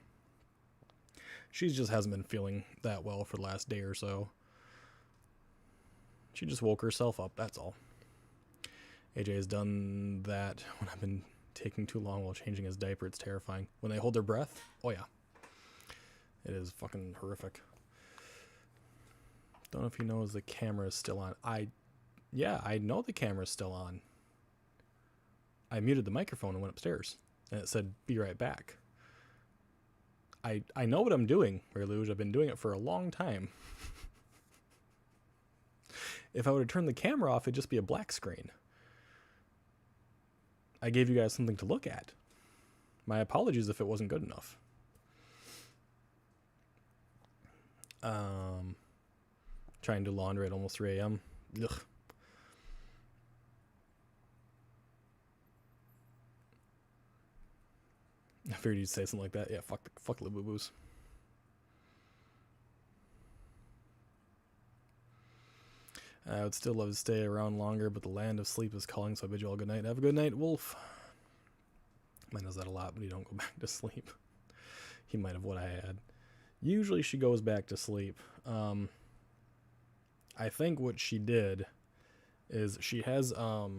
S2: She just hasn't been feeling that well for the last day or so. She just woke herself up, that's all. AJ has done that when I've been taking too long while changing his diaper. It's terrifying. When they hold their breath, oh yeah. It is fucking horrific. Don't know if he knows the camera is still on. Yeah, I know the camera's still on. I muted the microphone and went upstairs. And it said, be right back. I know what I'm doing, Reluge. I've been doing it for a long time. If I would have turned the camera off, it'd just be a black screen. I gave you guys something to look at. My apologies if it wasn't good enough. Trying to do laundry at almost 3 a.m. Ugh. I figured you'd say something like that. Yeah, fuck the boo-boos. I would still love to stay around longer, but the land of sleep is calling, so I bid you all good night. Have a good night, Wolf. Mine does that a lot, but he don't go back to sleep. He might have what I had. Usually she goes back to sleep. I think what she did is she has a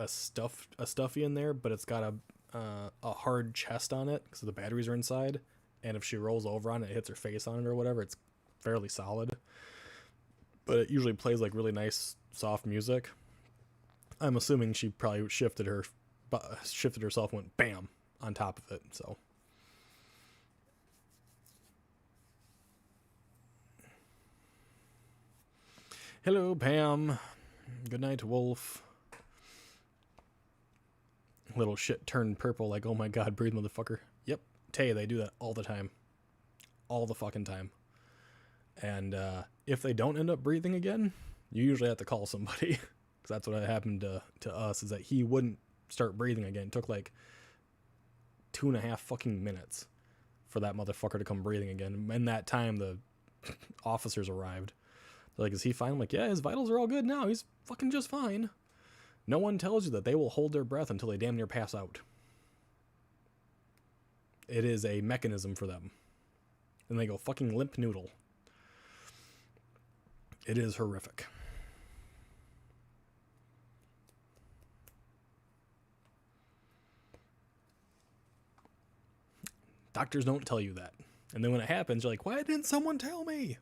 S2: stuffy in there, but it's got a hard chest on it because the batteries are inside, and if she rolls over on it, hits her face on it or whatever, it's fairly solid. But it usually plays like really nice soft music. I'm assuming she probably shifted herself and went bam on top of it. So hello, Pam. Good night, Wolf. Little shit turned purple like, oh my god, breathe, motherfucker. Yep. Tay, they do that all the time. All the fucking time. And if they don't end up breathing again, you usually have to call somebody. Because that's what happened to us, is that he wouldn't start breathing again. It took like 2.5 fucking minutes for that motherfucker to come breathing again. In that time, the officers arrived. They're like, is he fine? I'm like, yeah, his vitals are all good now. He's fucking just fine. No one tells you that they will hold their breath until they damn near pass out. It is a mechanism for them. And they go fucking limp noodle. It is horrific. Doctors don't tell you that. And then when it happens, you're like, why didn't someone tell me?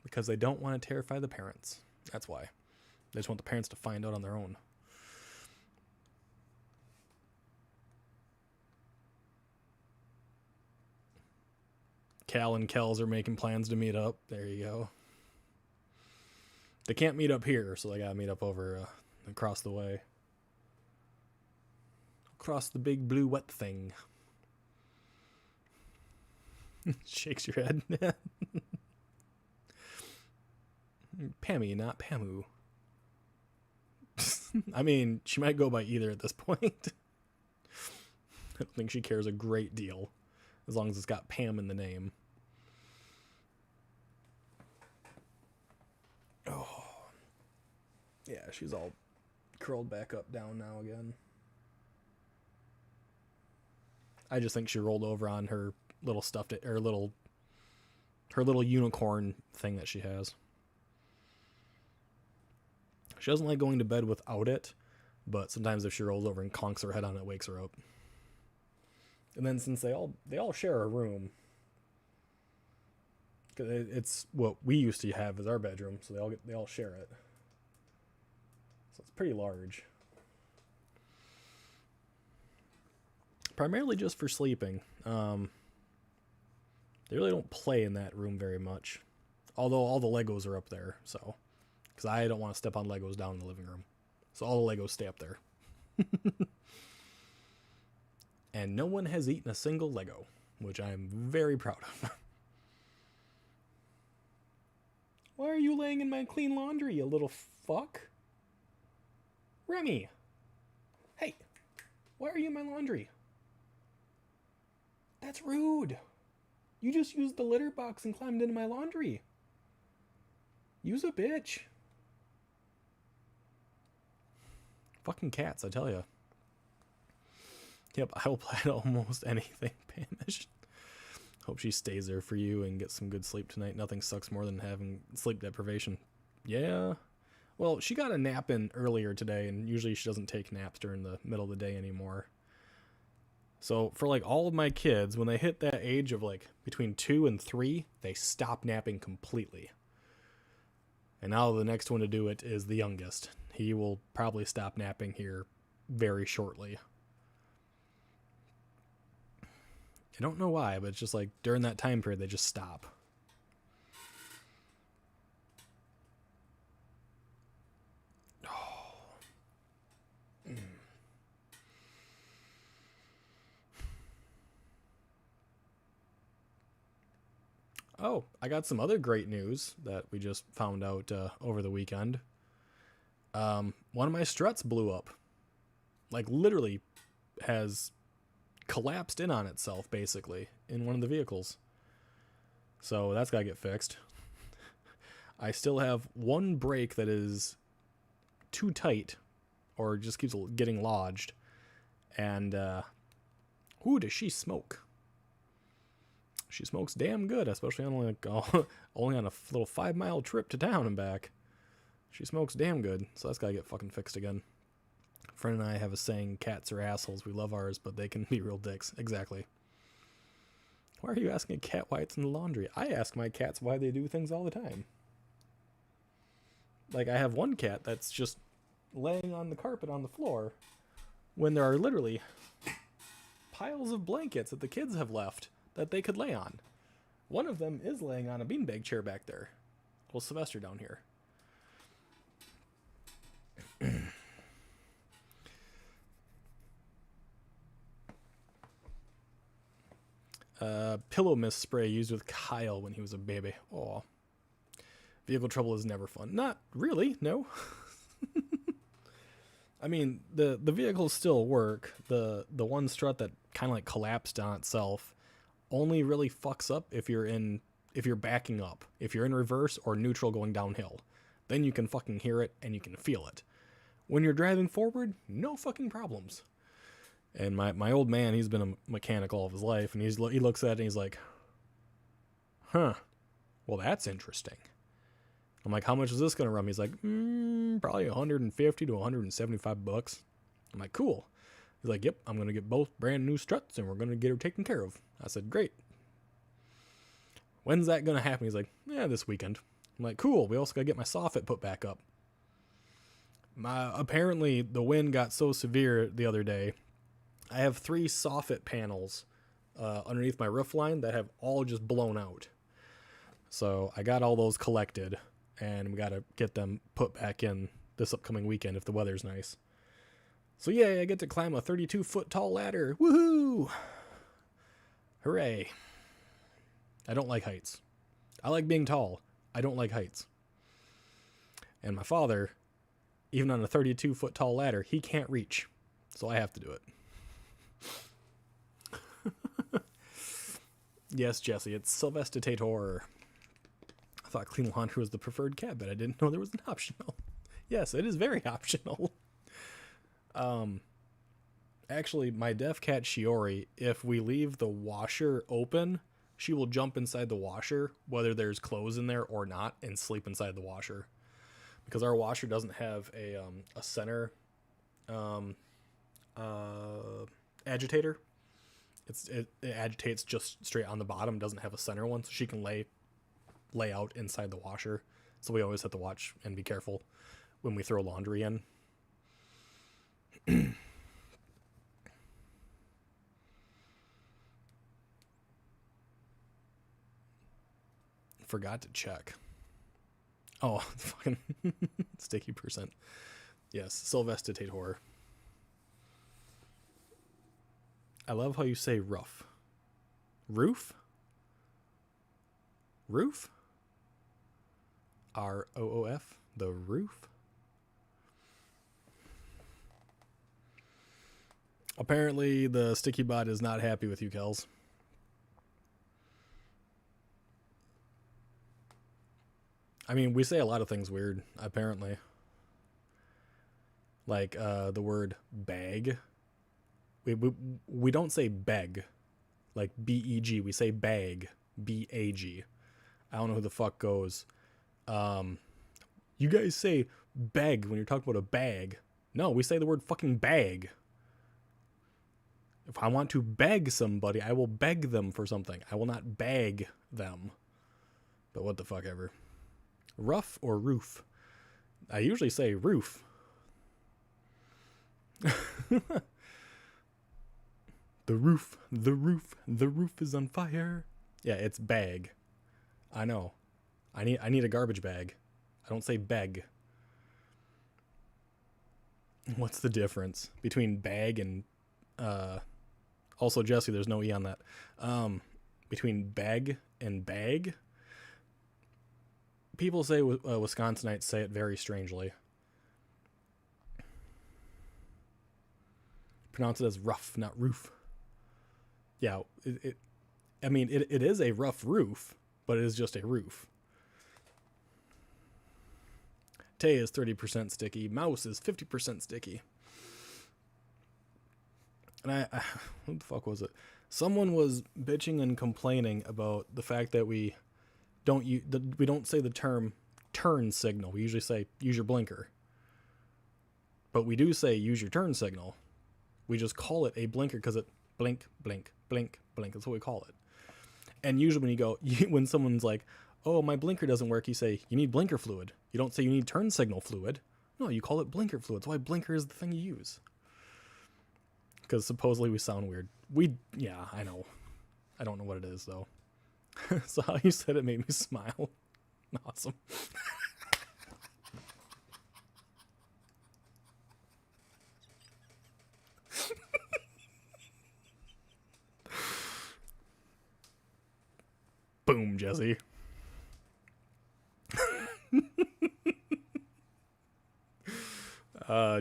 S2: Because they don't want to terrify the parents. That's why. They just want the parents to find out on their own. Cal and Kells are making plans to meet up. There you go. They can't meet up here, so they gotta meet up over across the way. Across the big blue wet thing. Shakes your head. Pammy, not Pamu. I mean, she might go by either at this point. I don't think she cares a great deal, as long as it's got Pam in the name. Oh. Yeah, she's all curled back up down now again. I just think she rolled over on her little stuffed, or her little unicorn thing that she has. She doesn't like going to bed without it, but sometimes if she rolls over and conks her head on it, wakes her up. And then since they all share a room, cause it's what we used to have as our bedroom, so they all share it. So it's pretty large. Primarily just for sleeping. They really don't play in that room very much, although all the Legos are up there, so. Because I don't want to step on Legos down in the living room. So all the Legos stay up there. And no one has eaten a single Lego, which I am very proud of. Why are you laying in my clean laundry, you little fuck? Remy! Hey! Why are you in my laundry? That's rude! You just used the litter box and climbed into my laundry. Use a bitch. Fucking cats, I tell ya. Yep, I will play almost anything, Bamish. Hope she stays there for you and gets some good sleep tonight. Nothing sucks more than having sleep deprivation. Yeah. Well, she got a nap in earlier today, and usually she doesn't take naps during the middle of the day anymore. So for like all of my kids, when they hit that age of like between 2 and 3, they stop napping completely. And now the next one to do it is the youngest. He will probably stop napping here very shortly. I don't know why, but it's just like during that time period, they just stop. Oh, I got some other great news that we just found out over the weekend. One of my struts blew up. Like, literally has collapsed in on itself, basically, in one of the vehicles. So that's got to get fixed. I still have one brake that is too tight, or just keeps getting lodged. And, ooh, does she smoke? She smokes damn good, especially on like only on a little 5-mile trip to town and back. She smokes damn good, so that's gotta get fucking fixed again. Friend and I have a saying, cats are assholes. We love ours, but they can be real dicks. Exactly. Why are you asking a cat why it's in the laundry? I ask my cats why they do things all the time. Like, I have one cat that's just laying on the carpet on the floor when there are literally piles of blankets that the kids have left that they could lay on. One of them is laying on a beanbag chair back there. Well, Sylvester down here. Pillow mist spray used with Kyle when he was a baby. Aw. Vehicle trouble is never fun. Not really, no. I mean, the vehicles still work. The one strut that kind of like collapsed on itself only really fucks up if you're backing up. If you're in reverse or neutral going downhill. Then you can fucking hear it and you can feel it. When you're driving forward, no fucking problems. And my old man, he's been a mechanic all of his life, and he looks at it and he's like, huh, well, that's interesting. I'm like, how much is this going to run? He's like, probably 150 to 175 bucks. I'm like, cool. He's like, yep, I'm going to get both brand new struts and we're going to get her taken care of. I said, great. When's that going to happen? He's like, yeah, this weekend. I'm like, cool. We also got to get my soffit put back up. Apparently the wind got so severe the other day. I have 3 soffit panels underneath my roof line that have all just blown out. So I got all those collected, and we got to get them put back in this upcoming weekend if the weather's nice. So yeah, I get to climb a 32-foot tall ladder. Woohoo! Hooray. I don't like heights. I like being tall. I don't like heights. And my father, even on a 32-foot tall ladder, he can't reach. So I have to do it. Yes, Jesse, it's Sylvester Tator. I thought clean laundry was the preferred cat, but I didn't know there was an optional. Yes, it is very optional. Actually, my deaf cat Shiori, if we leave the washer open, she will jump inside the washer, whether there's clothes in there or not, and sleep inside the washer. Because our washer doesn't have a center agitator. It agitates just straight on the bottom, doesn't have a center one, so she can lay out inside the washer. So we always have to watch and be careful when we throw laundry in. Forgot to check. Oh, fucking sticky percent. Yes, Sylvester Tator. I love how you say rough. Roof? Roof? R-O-O-F? The roof? Apparently, the sticky bot is not happy with you, Kels. I mean, we say a lot of things weird, apparently. Like, the word bag. we don't say beg, like B-E-G. We say bag, B-A-G. I don't know who the fuck goes, you guys say beg when you're talking about a bag. No, we say the word fucking bag. If I want to beg somebody, I will beg them for something. I will not beg them. But what the fuck ever. Rough or roof? I usually say roof. The roof is on fire. Yeah, it's bag. I know. I need a garbage bag. I don't say beg. What's the difference between bag and also Jesse, there's no E on that. Between bag and bag. People say Wisconsinites say it very strangely. Pronounce it as rough, not roof. Yeah, it is a rough roof, but it is just a roof. Tay is 30% sticky. Mouse is 50% sticky. And I what the fuck was it? Someone was bitching and complaining about the fact that we don't say the term turn signal. We usually say use your blinker. But we do say use your turn signal. We just call it a blinker because it blink, blink, blink, blink. That's what we call it. And usually when someone's like, oh, my blinker doesn't work, you say, you need blinker fluid. You don't say you need turn signal fluid. No, you call it blinker fluid. That's why blinker is the thing you use. Because supposedly we sound weird. Yeah, I know. I don't know what it is, though. So how you said it made me smile. Awesome. Boom, Jesse.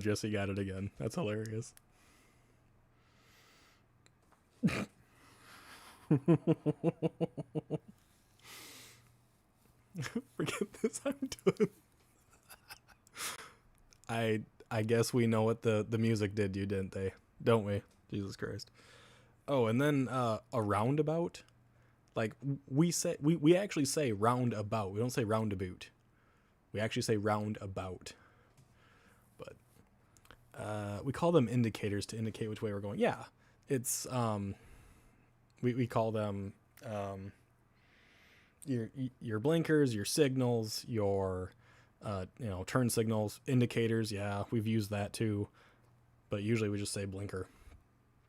S2: Jesse got it again. That's hilarious. Forget this. I'm doing. I guess we know what the music did to you, didn't they? Don't we? Jesus Christ. Oh, and then a roundabout. Like we actually say roundabout. We don't say roundabout. We actually say roundabout. But we call them indicators to indicate which way we're going. Yeah, it's we call them your blinkers, your signals, your turn signals, indicators. Yeah, we've used that too, but usually we just say blinker.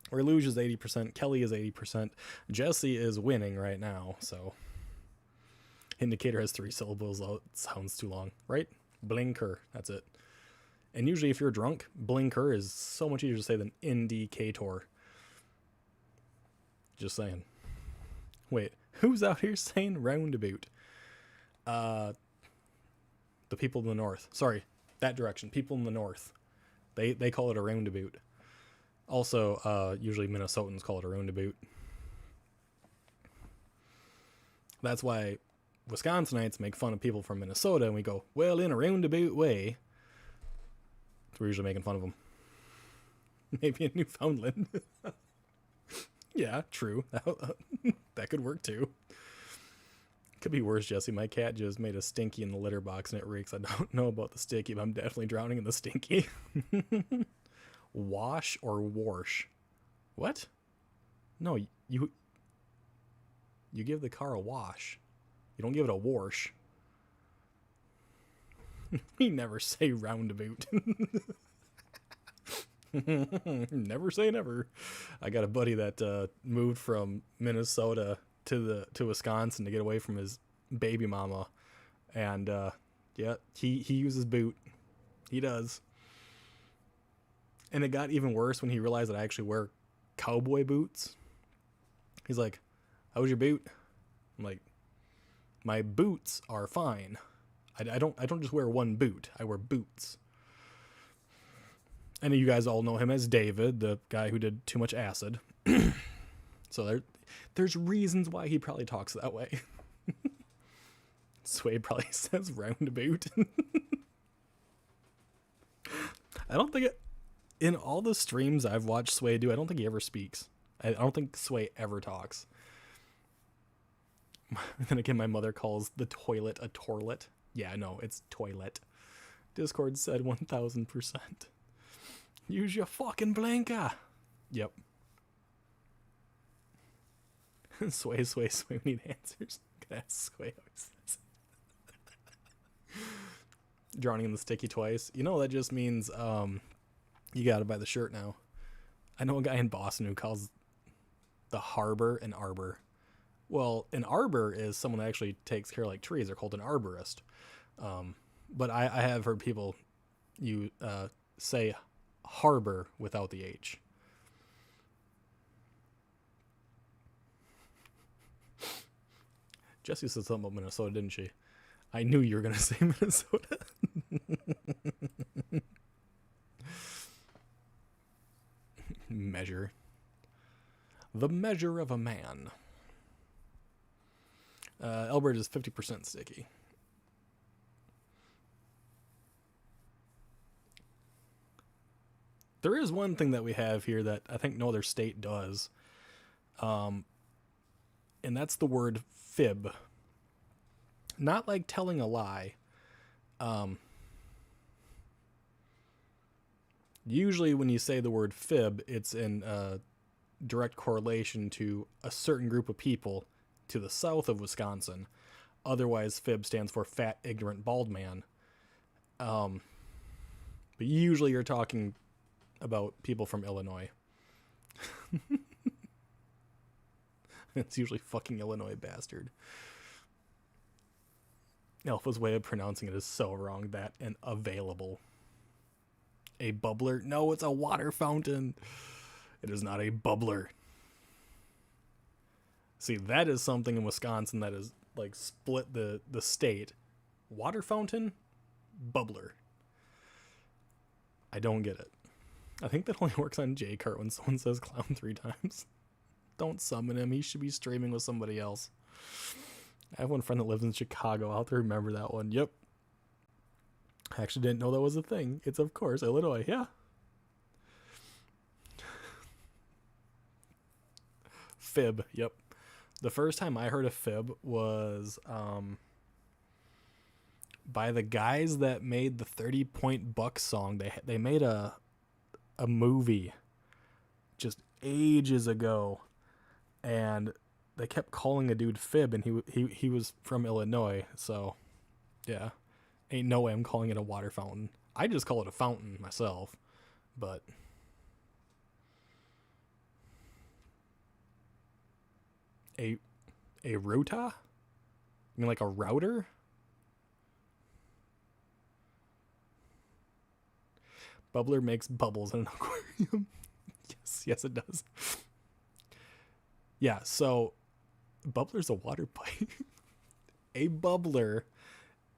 S2: Reluge is 80%, Kelly is 80%, Jesse is winning right now, so indicator has 3 syllables. Oh, it sounds too long, right? Blinker, that's it. And usually if you're drunk, blinker is so much easier to say than indicator. Just saying. Wait, who's out here saying roundabout? The people in the north. Sorry, that direction. People in the north. They call it a roundabout. Also, usually Minnesotans call it a roundabout. That's why Wisconsinites make fun of people from Minnesota, and we go, well, in a roundabout way. So we're usually making fun of them. Maybe in Newfoundland. Yeah, true. That could work too. Could be worse, Jesse. My cat just made a stinky in the litter box and it reeks. I don't know about the stinky, but I'm definitely drowning in the stinky. Wash or wash? What? No, you give the car a wash. You don't give it a wash. We never say roundabout. Never say never. I got a buddy that moved from Minnesota to Wisconsin to get away from his baby mama, and yeah, he uses boot. He does. And it got even worse when he realized that I actually wear cowboy boots. He's like, "How was your boot?" I'm like, "My boots are fine. I don't just wear one boot. I wear boots." And you guys all know him as David, the guy who did too much acid. So there's reasons why he probably talks that way. Sway probably says roundabout. I don't think In all the streams I've watched Sway do, I don't think he ever speaks. I don't think Sway ever talks. Then again, my mother calls the toilet a torlet. Yeah, no, it's toilet. Discord said 1000%. Use your fucking blanket. Yep. Sway, we need answers. Can I ask Sway how he says it? Drowning in the sticky twice. You know, that just means you gotta buy the shirt now. I know a guy in Boston who calls the harbor an arbor. Well, an arbor is someone that actually takes care of like trees. They're called an arborist. But I have heard people say harbor without the H. Jessie said something about Minnesota, didn't she? I knew you were going to say Minnesota. Measure. The measure of a man. Albert is 50% sticky. There is one thing that we have here that I think no other state does. And that's the word fib. Not like telling a lie. Usually when you say the word fib, it's in direct correlation to a certain group of people to the south of Wisconsin. Otherwise, fib stands for fat, ignorant, bald man. But usually you're talking about people from Illinois. It's usually fucking Illinois bastard. Alpha's way of pronouncing it is so wrong. That and available. A bubbler? No, it's a water fountain. It is not a bubbler. See, that is something in Wisconsin that is like split the state. Water fountain? Bubbler. I don't get it. I think that only works on J-Cart when someone says clown 3 times. Don't summon him. He should be streaming with somebody else. I have one friend that lives in Chicago. I'll have to remember that one. Yep. I actually didn't know that was a thing. It's, of course, Illinois. Yeah. Fib. Yep. The first time I heard of fib was by the guys that made the 30 Point Buck song. They made a movie just ages ago, and they kept calling a dude fib, and he was from Illinois, so yeah, ain't no way I'm calling it a water fountain. I just call it a fountain myself, but a ruta? You mean like a router? Bubbler makes bubbles in an aquarium. Yes, it does. Yeah, so bubbler's a water pipe. A bubbler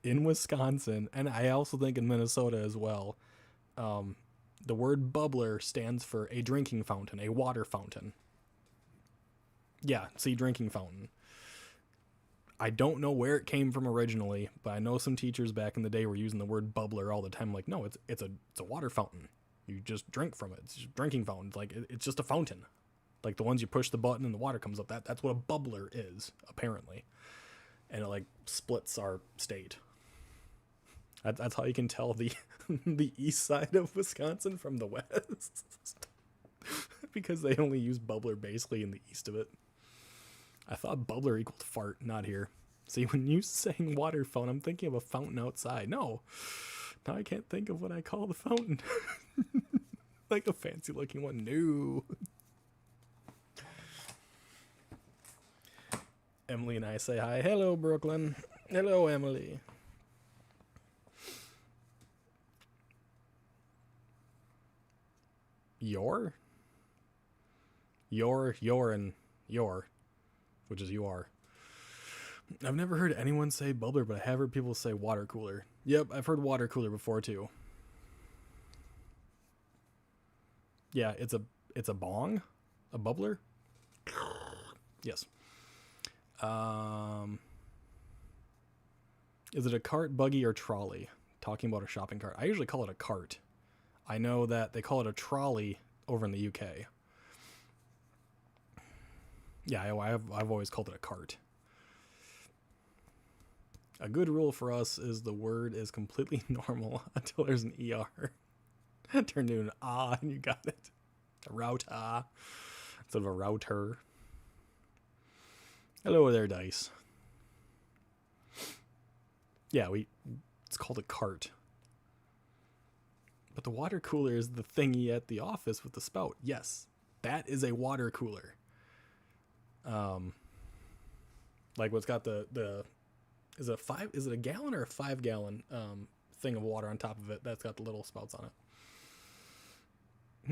S2: in Wisconsin, and I also think in Minnesota as well. The word bubbler stands for a drinking fountain, a water fountain. Yeah, see, drinking fountain. I don't know where it came from originally, but I know some teachers back in the day were using the word bubbler all the time. Like, no, it's a water fountain. You just drink from it. It's just a drinking fountain. It's like it's just a fountain. Like the ones you push the button and the water comes up. That's what a bubbler is, apparently. And it like splits our state. That's how you can tell the the east side of Wisconsin from the west. Because they only use bubbler basically in the east of it. I thought bubbler equaled fart, not here. See, when you saying water fountain, I'm thinking of a fountain outside. No. Now I can't think of what I call the fountain. Like a fancy looking one. No. Emily and I say hi. Hello, Brooklyn. Hello, Emily. Your, and your, which is you are. I've never heard anyone say bubbler, but I have heard people say water cooler. Yep, I've heard water cooler before too. Yeah, it's a bong? A bubbler? Yes. Is it a cart, buggy, or trolley? Talking about a shopping cart. I usually call it a cart. I know that they call it a trolley over in the UK. Yeah, I've always called it a cart. A good rule for us is the word is completely normal until there's an ER. Turn to an ah and you got it. A router instead of a router. Hello there, Dice. Yeah, it's called a cart. But the water cooler is the thingy at the office with the spout. Yes, that is a water cooler. Like what's got the is it a gallon or a 5 gallon thing of water on top of it that's got the little spouts on it?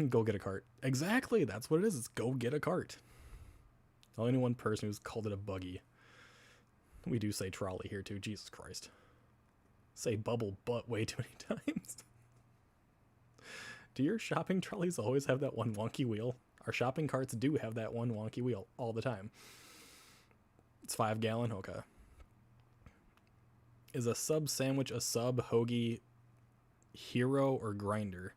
S2: Go get a cart. Exactly, that's what it is. It's go get a cart. Only one person who's called it a buggy. We do say trolley here too. Jesus Christ. Say bubble butt way too many times. Do your shopping trolleys always have that one wonky wheel? Our shopping carts do have that one wonky wheel all the time. It's 5 gallon? Okay. Is a sub sandwich a sub, hoagie, hero, or grinder?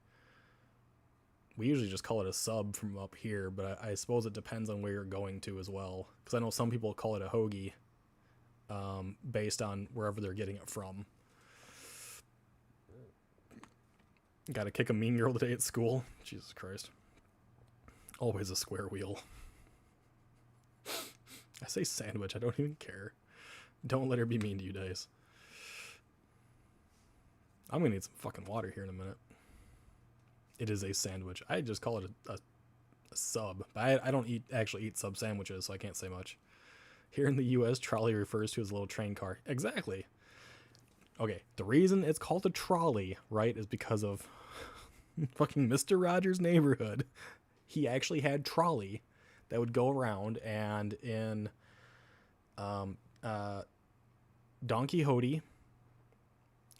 S2: We usually just call it a sub from up here, but I suppose it depends on where you're going to as well. Because I know some people call it a hoagie based on wherever they're getting it from. Got to kick a mean girl today at school. Jesus Christ. Always a square wheel. I say sandwich. I don't even care. Don't let her be mean to you, Dice. I'm going to need some fucking water here in a minute. It is a sandwich. I just call it a sub. But I don't actually eat sub sandwiches, so I can't say much. Here in the U.S., trolley refers to as a little train car. Exactly. Okay, the reason it's called a trolley, right, is because of fucking Mr. Rogers' Neighborhood. He actually had trolley that would go around, and in Don Quixote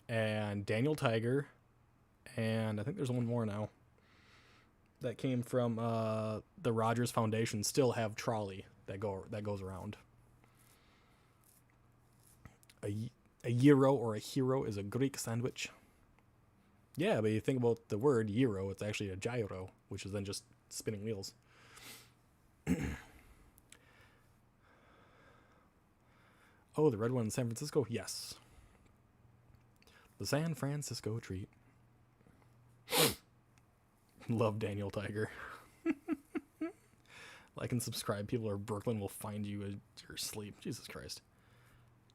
S2: and Daniel Tiger, and I think there's one more now that came from the Rogers Foundation, still have trolley that goes around. A gyro or a hero is a Greek sandwich. Yeah, but you think about the word gyro, it's actually a gyro, which is then just spinning wheels. Oh, the red one in San Francisco? Yes. The San Francisco treat. Love Daniel Tiger. Like and subscribe. People or Brooklyn will find you at your sleep. Jesus Christ.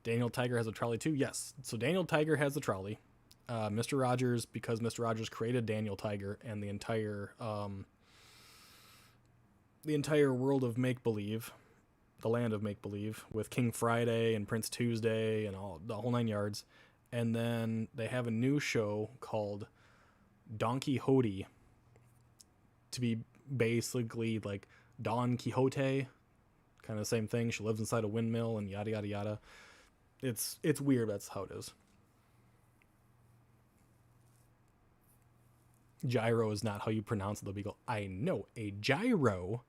S2: Daniel Tiger has a trolley too? Yes. So Daniel Tiger has the trolley. Mr. Rogers, because Mr. Rogers created Daniel Tiger and the entire world of make-believe, the land of make-believe, with King Friday and Prince Tuesday and all the whole 9 yards. And then they have a new show called Don Quixote to be basically like Don Quixote, kind of the same thing. She lives inside a windmill and yada yada yada. It's weird. That's how it is. Gyro is not how you pronounce the beagle. I know a gyro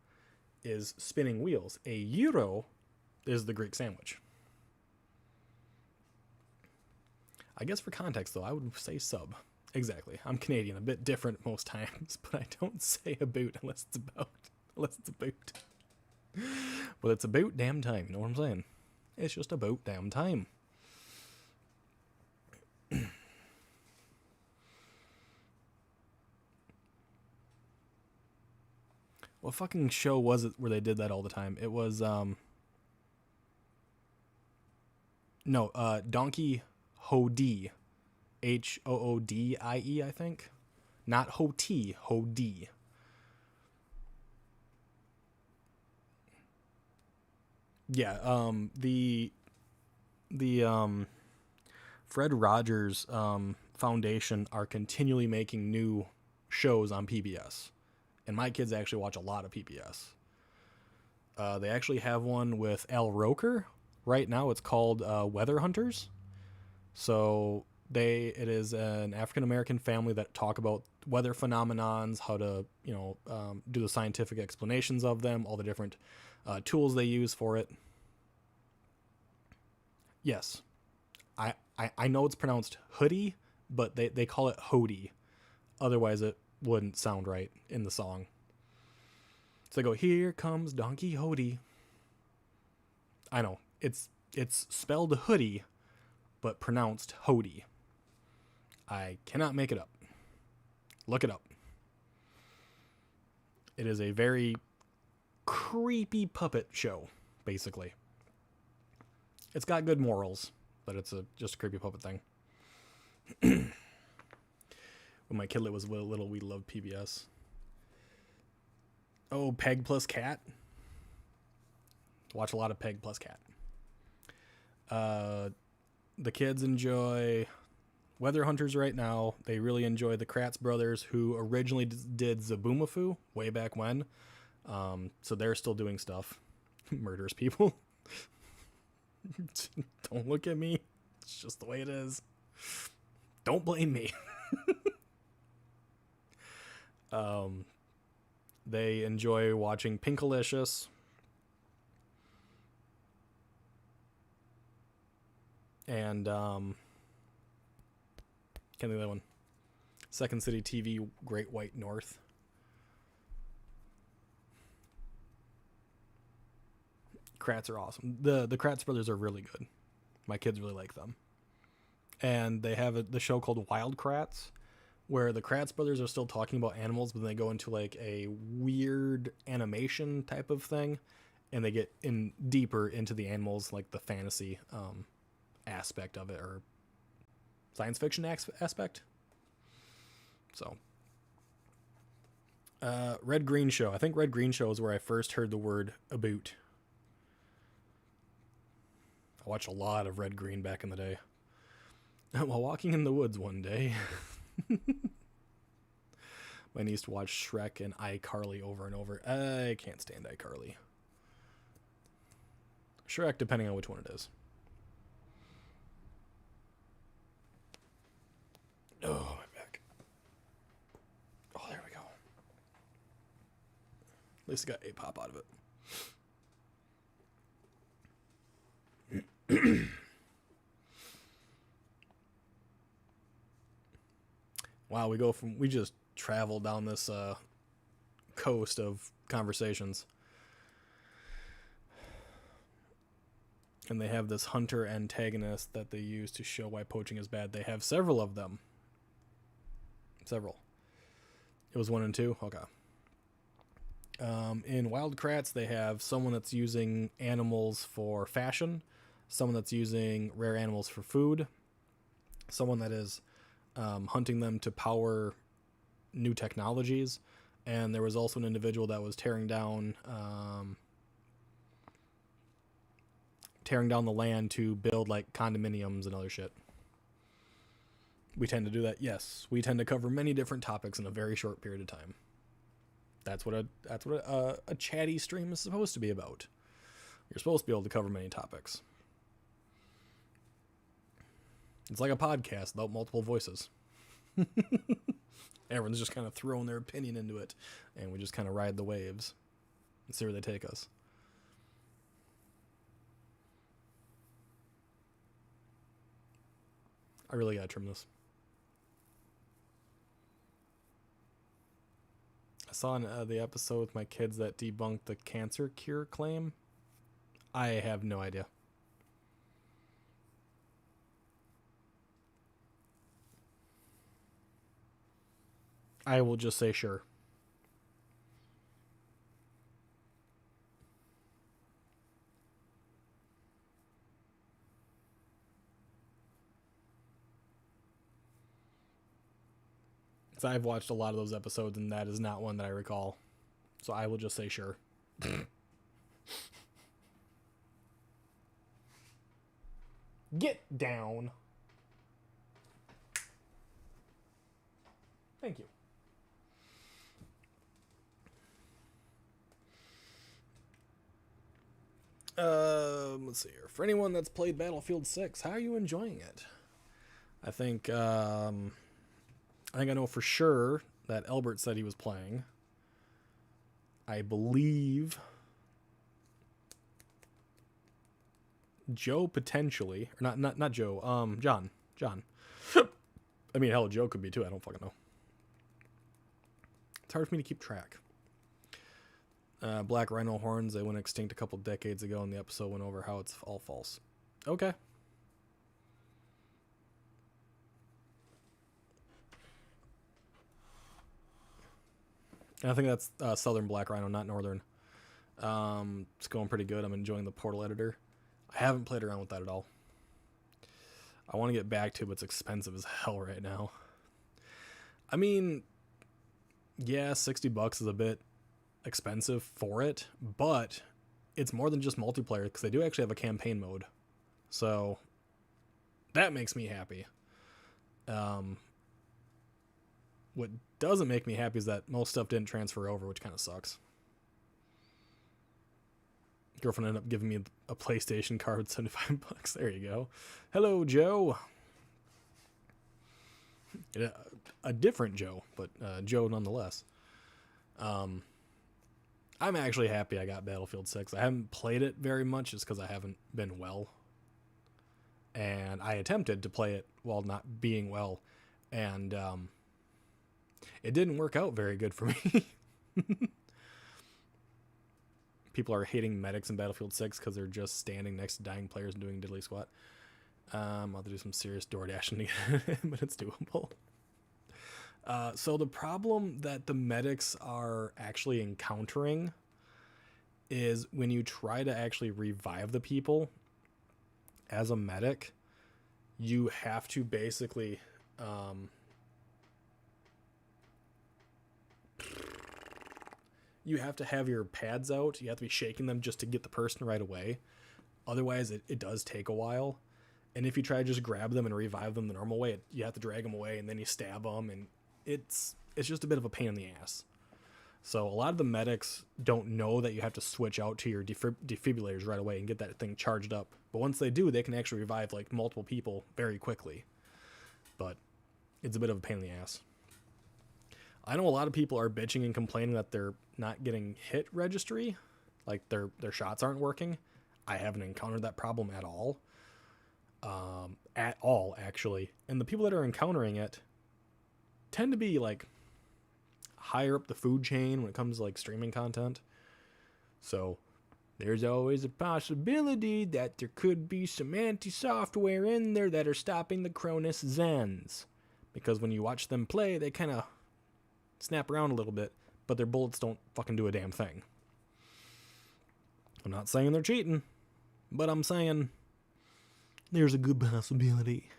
S2: is spinning wheels. A gyro is the Greek sandwich. I guess for context, though, I would say sub. Exactly. I'm Canadian, a bit different most times, but I don't say a boot unless it's a boot. Well, it's about damn time. You know what I'm saying? It's just about damn time. What fucking show was it where they did that all the time? It was Donkey Hodie. Hoodie, I think. Not Hoti, Hodie. Yeah, the Fred Rogers Foundation are continually making new shows on PBS. And my kids actually watch a lot of PBS. They actually have one with Al Roker. Right now it's called Weather Hunters. So it is an African-American family that talk about weather phenomenons, how to, do the scientific explanations of them, all the different tools they use for it. Yes. I know it's pronounced hoodie, but they call it Hodie. Otherwise, wouldn't sound right in the song. So they go, here comes Don Quixote. I know, it's spelled hoodie, but pronounced Hody. I cannot make it up. Look it up. It is a very creepy puppet show, basically. It's got good morals, but it's just a creepy puppet thing. When my kidlet was little, we loved PBS. Oh, Peg plus Cat. Watch a lot of Peg plus Cat. The kids enjoy Weather Hunters right now. They really enjoy the Kratz brothers, who originally did Zaboomafoo way back when. So they're still doing stuff. Murders people. Don't look at me. It's just the way it is. Don't blame me. They enjoy watching Pinkalicious. And can't think of that one. Second City TV, Great White North. Kratz are awesome. The Kratz brothers are really good. My kids really like them. And they have the show called Wild Kratz, where the Kratz brothers are still talking about animals, but they go into like a weird animation type of thing, and they get in deeper into the animals, like the fantasy aspect of it, or science fiction aspect. So Red Green Show. I think Red Green Show is where I first heard the word about. I watched a lot of Red Green back in the day. While walking in the woods one day, my niece used to watch Shrek and iCarly over and over. I can't stand iCarly. Shrek, depending on which one it is. Oh, my back. Oh, there we go. At least I got a pop out of it. Wow, we just traveled down this coast of conversations. And they have this hunter antagonist that they use to show why poaching is bad. They have several of them. Several. It was 1 and 2? Okay. In Wild Kratts, they have someone that's using animals for fashion, someone that's using rare animals for food, someone that is hunting them to power new technologies, and there was also an individual that was tearing down the land to build like condominiums and other shit. We tend to do that. Yes, we tend to cover many different topics in a very short period of time. That's what a chatty stream is supposed to be about. You're supposed to be able to cover many topics. It's like a podcast without multiple voices. Everyone's just kind of throwing their opinion into it, and we just kind of ride the waves and see where they take us. I really gotta trim this. I saw in the episode with my kids that debunked the cancer cure claim. I have no idea. I will just say sure. So I've watched a lot of those episodes, and that is not one that I recall. So I will just say sure. Get down. Thank you. Let's see here. For anyone that's played Battlefield 6, how are you enjoying it? I think I know for sure that Albert said he was playing. I believe Joe potentially, or not Joe. John. I mean, hell, Joe could be too. I don't fucking know. It's hard for me to keep track. Black rhino horns, they went extinct a couple decades ago, and the episode went over how it's all false. Okay. And I think that's southern black rhino, not northern. It's going pretty good. I'm enjoying the portal editor. I haven't played around with that at all. I want to get back to it, but it's expensive as hell right now. I mean, yeah, $60 is a bit expensive for it, but it's more than just multiplayer because they do actually have a campaign mode. So that makes me happy. What doesn't make me happy is that most stuff didn't transfer over, which kind of sucks. Girlfriend ended up giving me a PlayStation card with $75. There you go. Hello, Joe. A different Joe, but Joe nonetheless. I'm actually happy I got Battlefield 6. I haven't played it very much just because I haven't been well. And I attempted to play it while not being well. And it didn't work out very good for me. People are hating medics in Battlefield 6 because they're just standing next to dying players and doing diddly squat. I'll have to do some serious door dashing to get it, but it's doable. So the problem that the medics are actually encountering is when you try to actually revive the people as a medic, you have to basically you have to have your pads out. You have to be shaking them just to get the person right away. Otherwise, it does take a while. And if you try to just grab them and revive them the normal way, you have to drag them away and then you stab them. And it's just a bit of a pain in the ass. So a lot of the medics don't know that you have to switch out to your defibrillators right away and get that thing charged up. But once they do, they can actually revive like multiple people very quickly. But it's a bit of a pain in the ass. I know a lot of people are bitching and complaining that they're not getting hit registry, like their shots aren't working. I haven't encountered that problem at all. Actually. And the people that are encountering it tend to be like higher up the food chain when it comes to like streaming content. So there's always a possibility that there could be some anti-software in there that are stopping the Cronus Zens. Because when you watch them play, they kind of snap around a little bit, but their bullets don't fucking do a damn thing. I'm not saying they're cheating, but I'm saying there's a good possibility.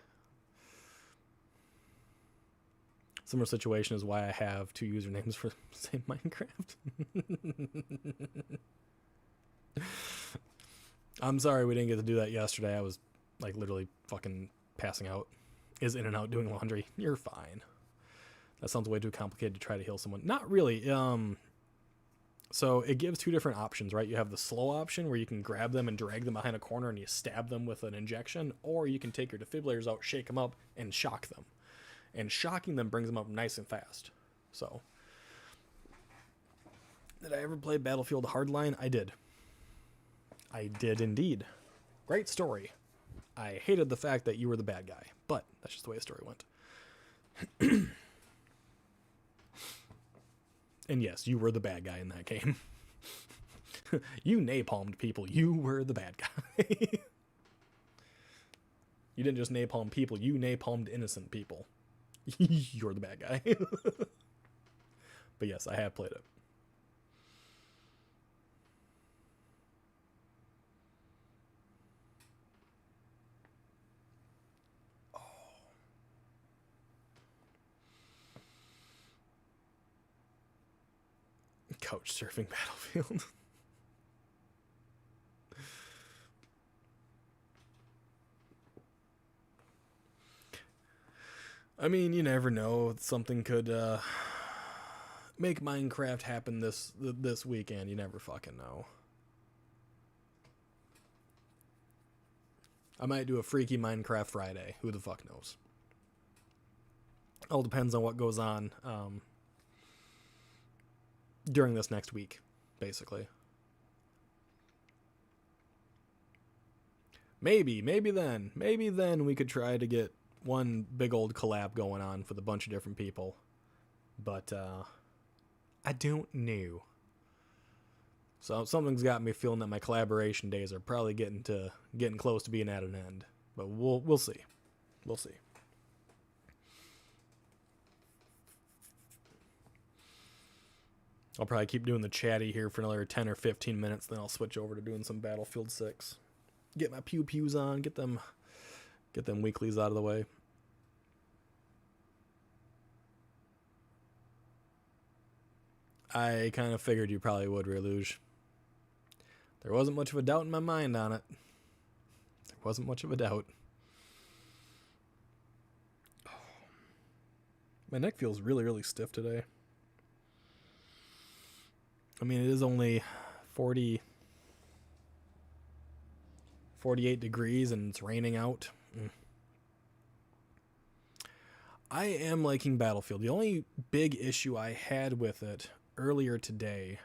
S2: Similar situation is why I have 2 usernames for the same Minecraft. I'm sorry we didn't get to do that yesterday. I was like literally fucking passing out. Is in and out doing laundry. You're fine. That sounds way too complicated to try to heal someone. Not really. So it gives 2 different options, right? You have the slow option where you can grab them and drag them behind a corner and you stab them with an injection, or you can take your defibrillators out, shake them up, and shock them. And shocking them brings them up nice and fast. So, did I ever play Battlefield Hardline? I did. I did indeed. Great story. I hated the fact that you were the bad guy, but that's just the way the story went. And yes, you were the bad guy in that game. You napalmed people. You were the bad guy. You didn't just napalm people. You napalmed innocent people. You're the bad guy. But yes, I have played it. Oh. Couch surfing Battlefield. I mean, you never know. Something could make Minecraft happen this weekend. You never fucking know. I might do a freaky Minecraft Friday. Who the fuck knows? All depends on what goes on during this next week, basically. Maybe then we could try to get one big old collab going on with a bunch of different people. But I don't know. So something's got me feeling that my collaboration days are probably getting close to being at an end. But we'll see. We'll see. I'll probably keep doing the chatty here for another 10 or 15 minutes, then I'll switch over to doing some Battlefield 6. Get my pew pews on, get them weeklies out of the way. I kind of figured you probably would, Reluge. There wasn't much of a doubt in my mind on it. There wasn't much of a doubt. My neck feels really, really stiff today. I mean, it is only 48 degrees and it's raining out. I am liking Battlefield. The only big issue I had with it earlier today,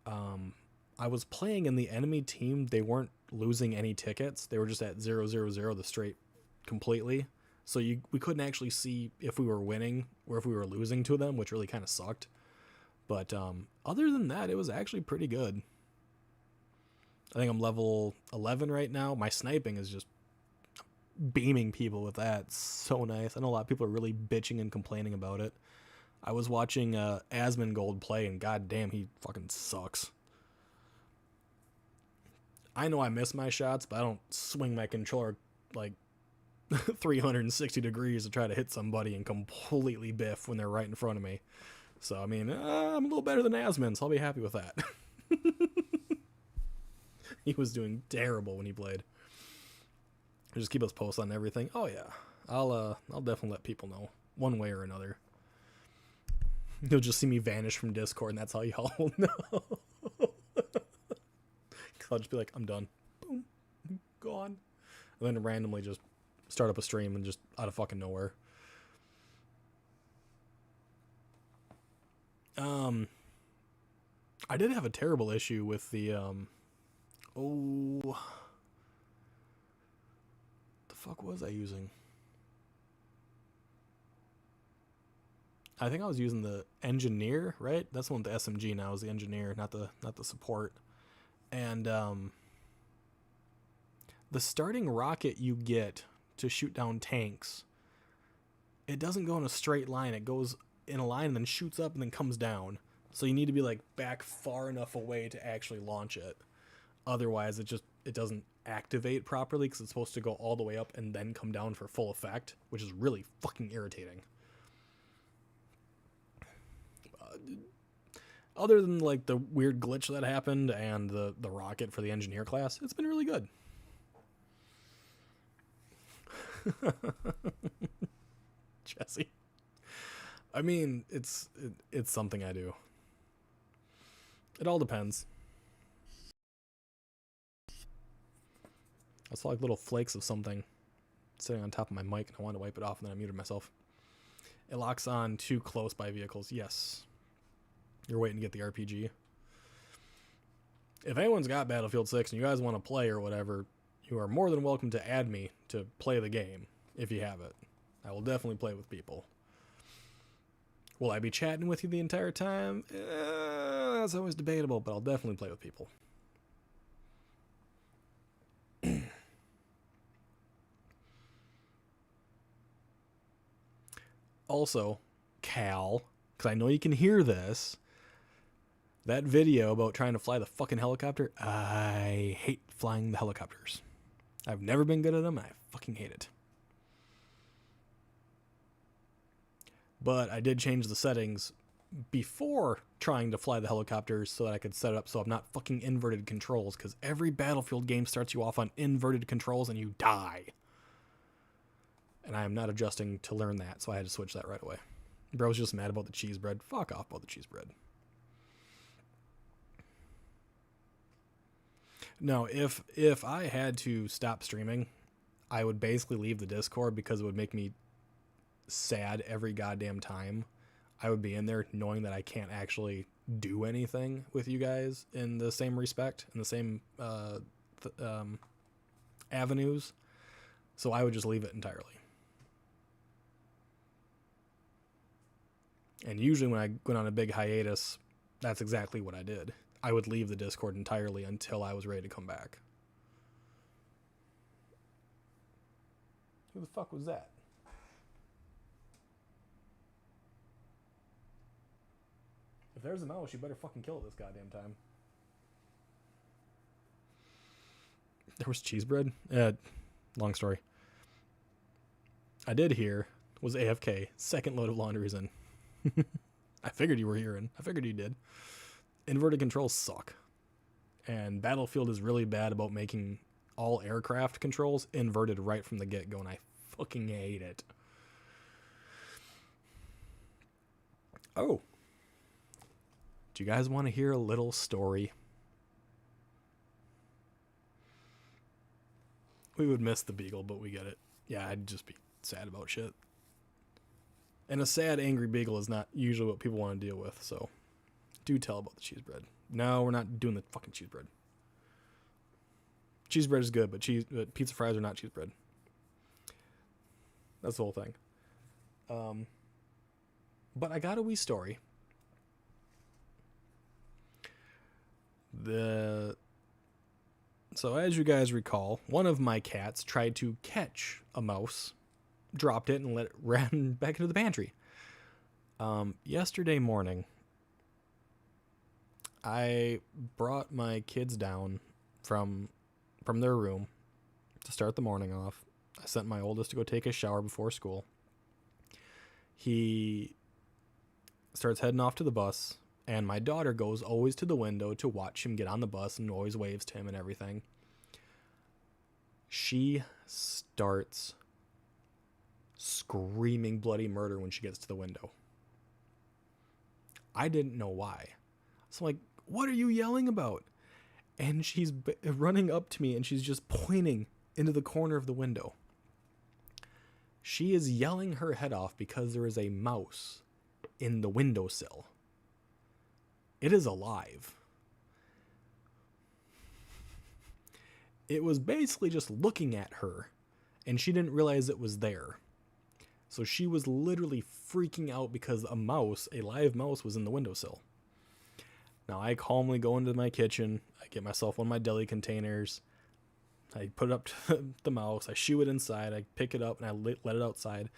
S2: I was playing in the enemy team. They weren't losing any tickets. They were just at 0-0-0 the straight completely. So we couldn't actually see if we were winning or if we were losing to them, which really kind of sucked. But other than that, it was actually pretty good. I think I'm level 11 right now. My sniping is just beaming people with that. It's so nice. I know a lot of people are really bitching and complaining about it. I was watching Asmongold play, and goddamn, he fucking sucks. I know I miss my shots, but I don't swing my controller like 360 degrees to try to hit somebody and completely biff when they're right in front of me. So, I mean, I'm a little better than Asmon, so I'll be happy with that. He was doing terrible when he played. Just keep us posted on everything. Oh, yeah. I'll definitely let people know, one way or another. You'll just see me vanish from Discord, and that's how y'all will know. I'll just be like, I'm done. Boom. Gone. And then randomly just start up a stream and just out of fucking nowhere. I did have a terrible issue with the, the fuck was I using? I think I was using the engineer, right? That's the one with the SMG now, is the engineer, not the support. And the starting rocket you get to shoot down tanks, it doesn't go in a straight line. It goes in a line and then shoots up and then comes down. So you need to be like back far enough away to actually launch it. Otherwise, it doesn't activate properly because it's supposed to go all the way up and then come down for full effect, which is really fucking irritating. Other than like the weird glitch that happened and the rocket for the engineer class, it's been really good. Jesse. I mean, it's something I do. It all depends. I saw like little flakes of something sitting on top of my mic, and I wanted to wipe it off, and then I muted myself. It locks on too close by vehicles. Yes. You're waiting to get the RPG. If anyone's got Battlefield 6 and you guys want to play or whatever, you are more than welcome to add me to play the game if you have it. I will definitely play with people. Will I be chatting with you the entire time? That's always debatable, but I'll definitely play with people. Also, Cal, because I know you can hear this, that video about trying to fly the fucking helicopter, I hate flying the helicopters. I've never been good at them, and I fucking hate it. But I did change the settings before trying to fly the helicopters so that I could set it up so I'm not fucking inverted controls, because every Battlefield game starts you off on inverted controls and you die. And I am not adjusting to learn that, so I had to switch that right away. Bro's just mad about the cheese bread. Fuck off about the cheese bread. No, if I had to stop streaming, I would basically leave the Discord because it would make me sad every goddamn time. I would be in there knowing that I can't actually do anything with you guys in the same respect, in the same avenues. So I would just leave it entirely. And usually when I went on a big hiatus, that's exactly what I did. I would leave the Discord entirely until I was ready to come back. Who the fuck was that? If there's a mouse, you better fucking kill it this goddamn time. There was cheese bread? Long story. I did hear was AFK. Second load of laundry is in. I figured you were hearing. I figured you did. Inverted controls suck. And Battlefield is really bad about making all aircraft controls inverted right from the get-go, and I fucking hate it. Oh. Do you guys want to hear a little story? We would miss the beagle, but we get it. Yeah, I'd just be sad about shit. And a sad, angry beagle is not usually what people want to deal with, so do tell about the cheese bread. No, we're not doing the fucking cheese bread. Cheese bread is good, but pizza fries are not cheese bread. That's the whole thing. But I got a wee story. So as you guys recall, one of my cats tried to catch a mouse, dropped it, and let it run back into the pantry. Yesterday morning, I brought my kids down from their room to start the morning off. I sent my oldest to go take a shower before school. He starts heading off to the bus, and my daughter goes always to the window to watch him get on the bus and always waves to him and everything. She starts screaming bloody murder when she gets to the window. I didn't know why. So I'm like, what are you yelling about? And she's running up to me and she's just pointing into the corner of the window. She is yelling her head off because there is a mouse in the windowsill. It is alive. It was basically just looking at her, and she didn't realize it was there. So she was literally freaking out because a live mouse was in the windowsill. Now I calmly go into my kitchen, I get myself one of my deli containers, I put it up to the mouse, I shoo it inside, I pick it up and I let it outside,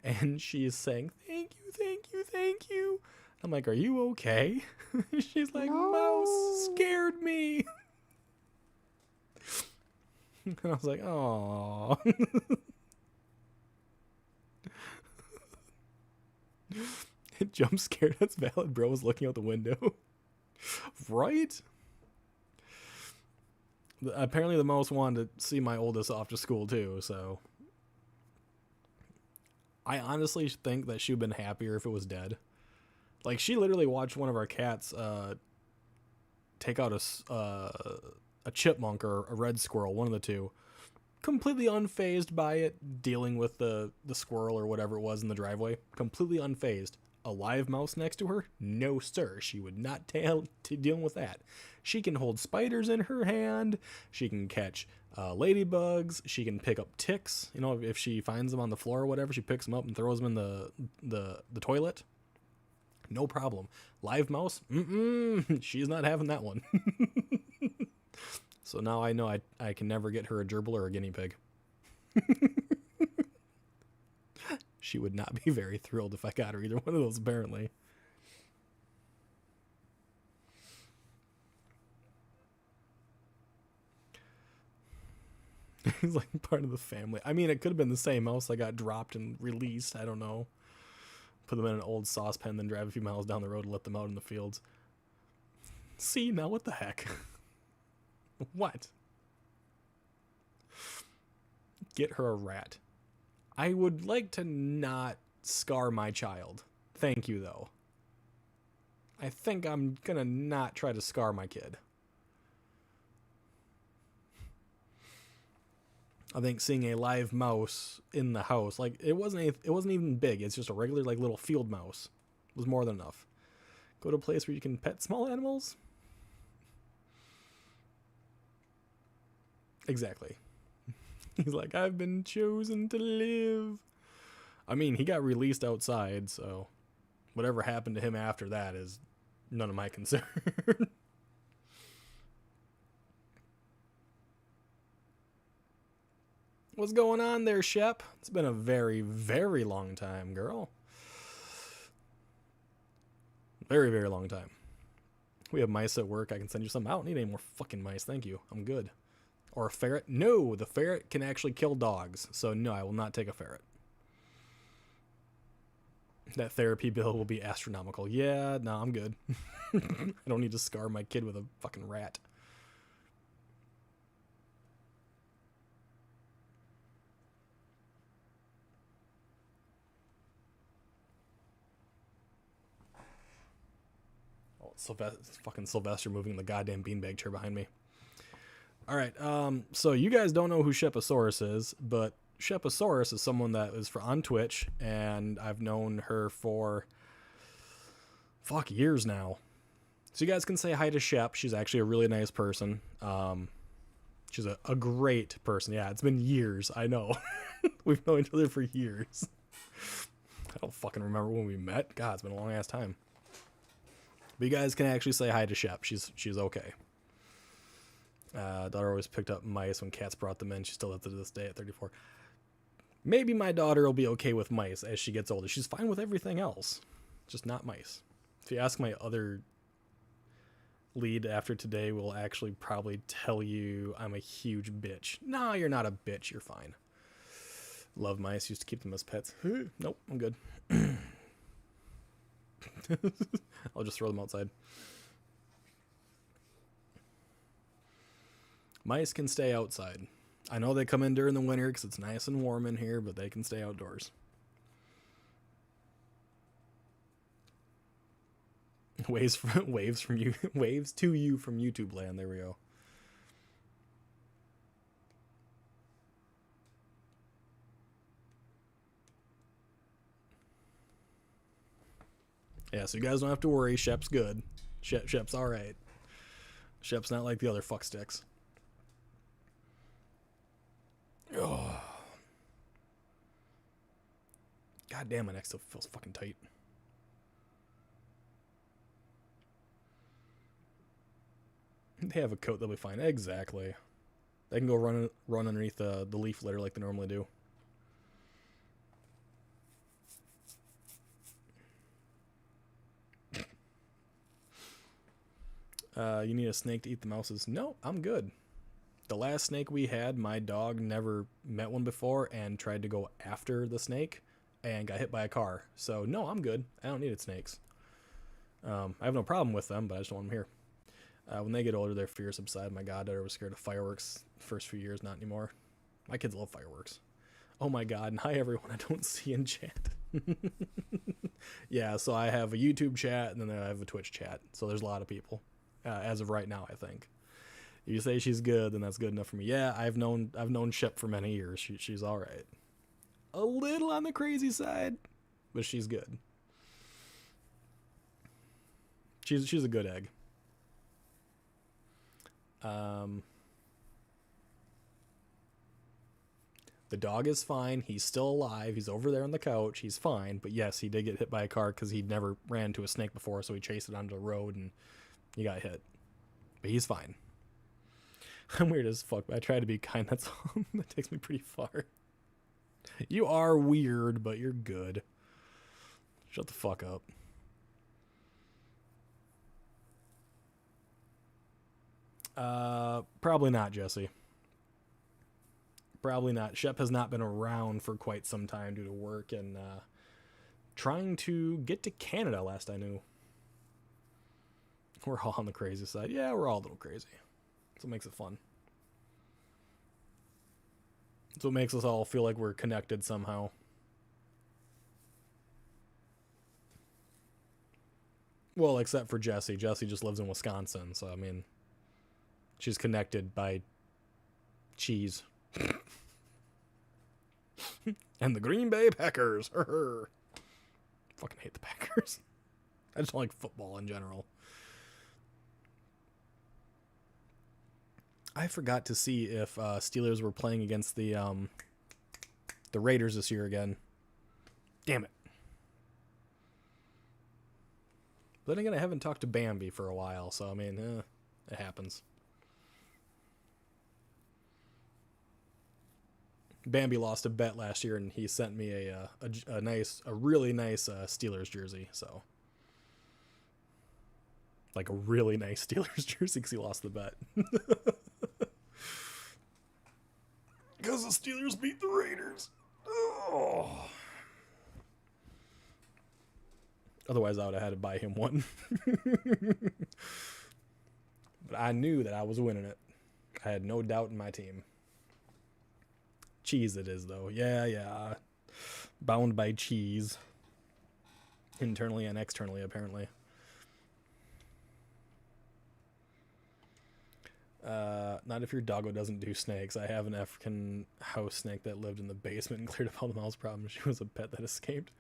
S2: and she is saying, "Thank you, thank you, thank you." I'm like, "Are you okay?" She's like,
S4: No.
S2: "Mouse scared me." And I was like, "Aw." Jump scared, that's valid. Bro was looking out the window. Right? Apparently the mouse wanted to see my oldest off to school too, so I honestly think that she'd been happier if it was dead. Like, she literally watched one of our cats take out a chipmunk or a red squirrel, one of the two, completely unfazed by it, dealing with the squirrel or whatever it was in the driveway, completely unfazed. A live mouse next to her? No, sir. She would not deal with that. She can hold spiders in her hand. She can catch ladybugs. She can pick up ticks. You know, if she finds them on the floor or whatever, she picks them up and throws them in the toilet. No problem. Live mouse? She's not having that one. So now I know I can never get her a gerbil or a guinea pig. She would not be very thrilled if I got her either one of those, apparently. He's like part of the family. I mean, it could have been the same mouse that got dropped and released. I don't know. Put them in an old saucepan, then drive a few miles down the road and let them out in the fields. See, now what the heck? What? Get her a rat. I would like to not scar my child. Thank you, though. I think I'm gonna not try to scar my kid. I think seeing a live mouse in the house, like, it wasn't even big. It's just a regular, like, little field mouse. It was more than enough. Go to a place where you can pet small animals. Exactly. He's like, I've been chosen to live. I mean, he got released outside, so Whatever happened to him after that is none of my concern. What's going on there, Shep? It's been a very, very long time, girl. Very, very long time. We have mice at work. I can send you some. I don't need any more fucking mice. Thank you. I'm good. Or a ferret? No, the ferret can actually kill dogs. So no, I will not take a ferret. That therapy bill will be astronomical. Yeah, no, I'm good. I don't need to scar my kid with a fucking rat. Fucking Sylvester moving the goddamn beanbag chair behind me. All right, so you guys don't know who Sheposaurus is, but Sheposaurus is someone that is on Twitch, and I've known her for years now. So you guys can say hi to Shep. She's actually a really nice person. She's a great person. Yeah, it's been years. I know. We've known each other for years. I don't fucking remember when we met. God, it's been a long ass time. But you guys can actually say hi to Shep. She's okay. Daughter always picked up mice when cats brought them in. She still does it to this day at 34. Maybe my daughter will be okay with mice as she gets older. She's fine with everything else, just not mice. If you ask my other lead after today, will actually probably tell you I'm a huge bitch. No, you're not a bitch. You're fine. Love mice. Used to keep them as pets. Nope, I'm good. I'll just throw them outside. Mice can stay outside. I know they come in during the winter because it's nice and warm in here, but they can stay outdoors. Waves to you from YouTube land. There we go. Yeah, so you guys don't have to worry. Shep's good. Shep's all right. Shep's not like the other fucksticks. Oh. God damn, my neck still feels fucking tight. They have a coat, they'll be fine. Exactly. They can go run underneath the leaf litter like they normally do. You need a snake to eat the mouses. No, I'm good. The last snake we had, my dog never met one before and tried to go after the snake and got hit by a car. So no, I'm good. I don't need snakes. I have no problem with them, but I just don't want them here. When they get older, their fear subside. My goddaughter was scared of fireworks the first few years, not anymore. My kids love fireworks. Oh my god, and hi everyone I don't see in chat. Yeah, so I have a YouTube chat and then I have a Twitch chat. So there's a lot of people. As of right now, I think. If you say she's good, then that's good enough for me. Yeah, I've known Shep for many years. She's all right. A little on the crazy side, but she's good. She's a good egg. The dog is fine. He's still alive. He's over there on the couch. He's fine. But yes, he did get hit by a car because he'd never ran into a snake before, so he chased it onto the road and he got hit. But he's fine. I'm weird as fuck, but I try to be kind. That's all. That takes me pretty far. You are weird, but you're good. Shut the fuck up. Probably not, Jesse. Probably not. Shep has not been around for quite some time due to work and trying to get to Canada last I knew. We're all on the crazy side. Yeah, we're all a little crazy. That's what makes it fun. That's what makes us all feel like we're connected somehow. Well, except for Jessie. Jessie just lives in Wisconsin, so I mean, she's connected by cheese. And the Green Bay Packers. Fucking hate the Packers. I just don't like football in general. I forgot to see if Steelers were playing against the Raiders this year again. Damn it. But then again, I haven't talked to Bambi for a while, so I mean, it happens. Bambi lost a bet last year, and he sent me a really nice Steelers jersey. So, like a really nice Steelers jersey, because he lost the bet. Because the Steelers beat the Raiders. Oh. Otherwise, I would have had to buy him one. But I knew that I was winning it. I had no doubt in my team. Cheese it is, though. Yeah. Bound by cheese. Internally and externally, apparently. Not if your doggo doesn't do snakes. I have an African house snake that lived in the basement and cleared up all the mouse problems. She was a pet that escaped.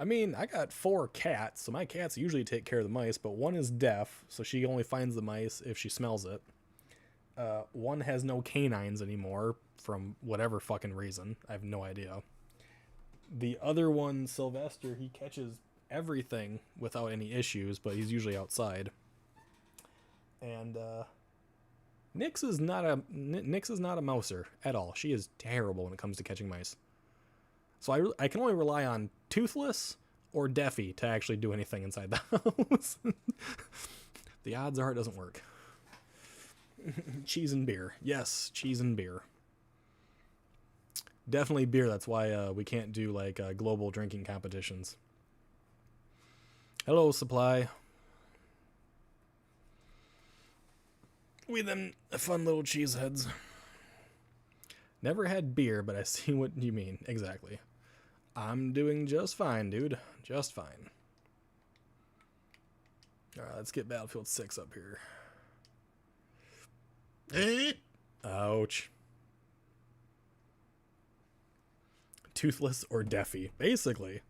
S2: I mean, I got 4 cats, so my cats usually take care of the mice, but one is deaf, so she only finds the mice if she smells it. One has no canines anymore, from whatever fucking reason. I have no idea. The other one, Sylvester, he catches everything without any issues, but he's usually outside. And, Nix is not a mouser at all. She is terrible when it comes to catching mice. So I can only rely on Toothless or Deafy to actually do anything inside the house. The odds are it doesn't work. Cheese and beer. Yes, cheese and beer. Definitely beer. That's why we can't do like global drinking competitions. Hello, Supply. We them fun little cheeseheads. Never had beer, but I see what you mean. Exactly. I'm doing just fine, dude. Just fine. Alright, let's get Battlefield 6 up here. Ouch. Toothless or Deafy. Basically.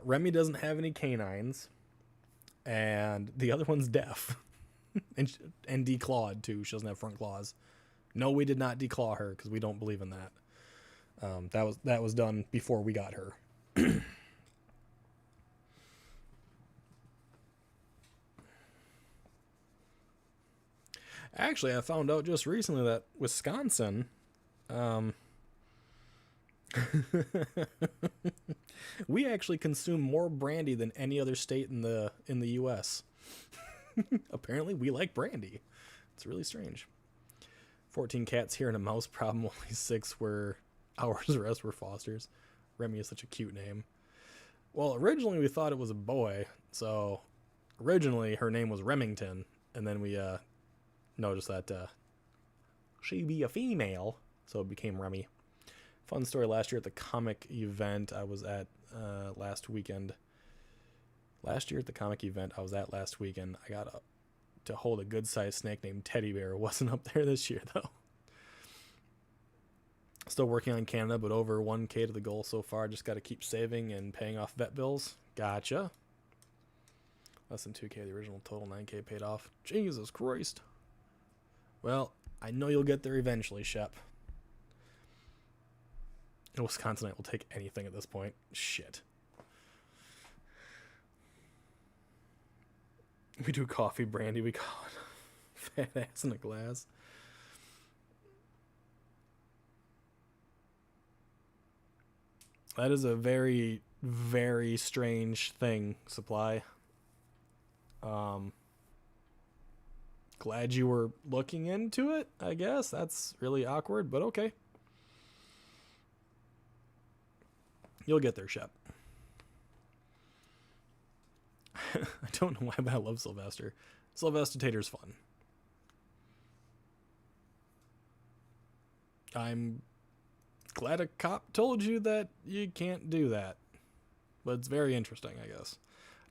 S2: Remy doesn't have any canines. And the other one's deaf. and declawed, too. She doesn't have front claws. No, we did not declaw her, because we don't believe in that. That was done before we got her. Actually, I found out just recently that Wisconsin, we actually consume more brandy than any other state in the U.S. Apparently, we like brandy. It's really strange. 14 cats here and a mouse problem. Only 6 were ours. The rest were Foster's. Remy is such a cute name. Well, originally we thought it was a boy. So originally her name was Remington. And then we noticed that she'd be a female. So it became Remy. Fun story last year at the comic event I was at last weekend. Last year at the comic event I was at last weekend, I got to hold a good-sized snake named Teddy Bear. Wasn't up there this year, though. Still working on Canada, but over 1K to the goal so far. Just got to keep saving and paying off vet bills. Gotcha. Less than 2K, the original total 9K paid off. Jesus Christ. Well, I know you'll get there eventually, Shep. In Wisconsinite will take anything at this point. Shit. We do coffee brandy. We call it fat ass in a glass. That is a very, very strange thing, Supply. Glad you were looking into it, I guess. That's really awkward, but okay. You'll get there, Shep. I don't know why, but I love Sylvester. Sylvester Tater's fun. I'm glad a cop told you that you can't do that. But it's very interesting, I guess.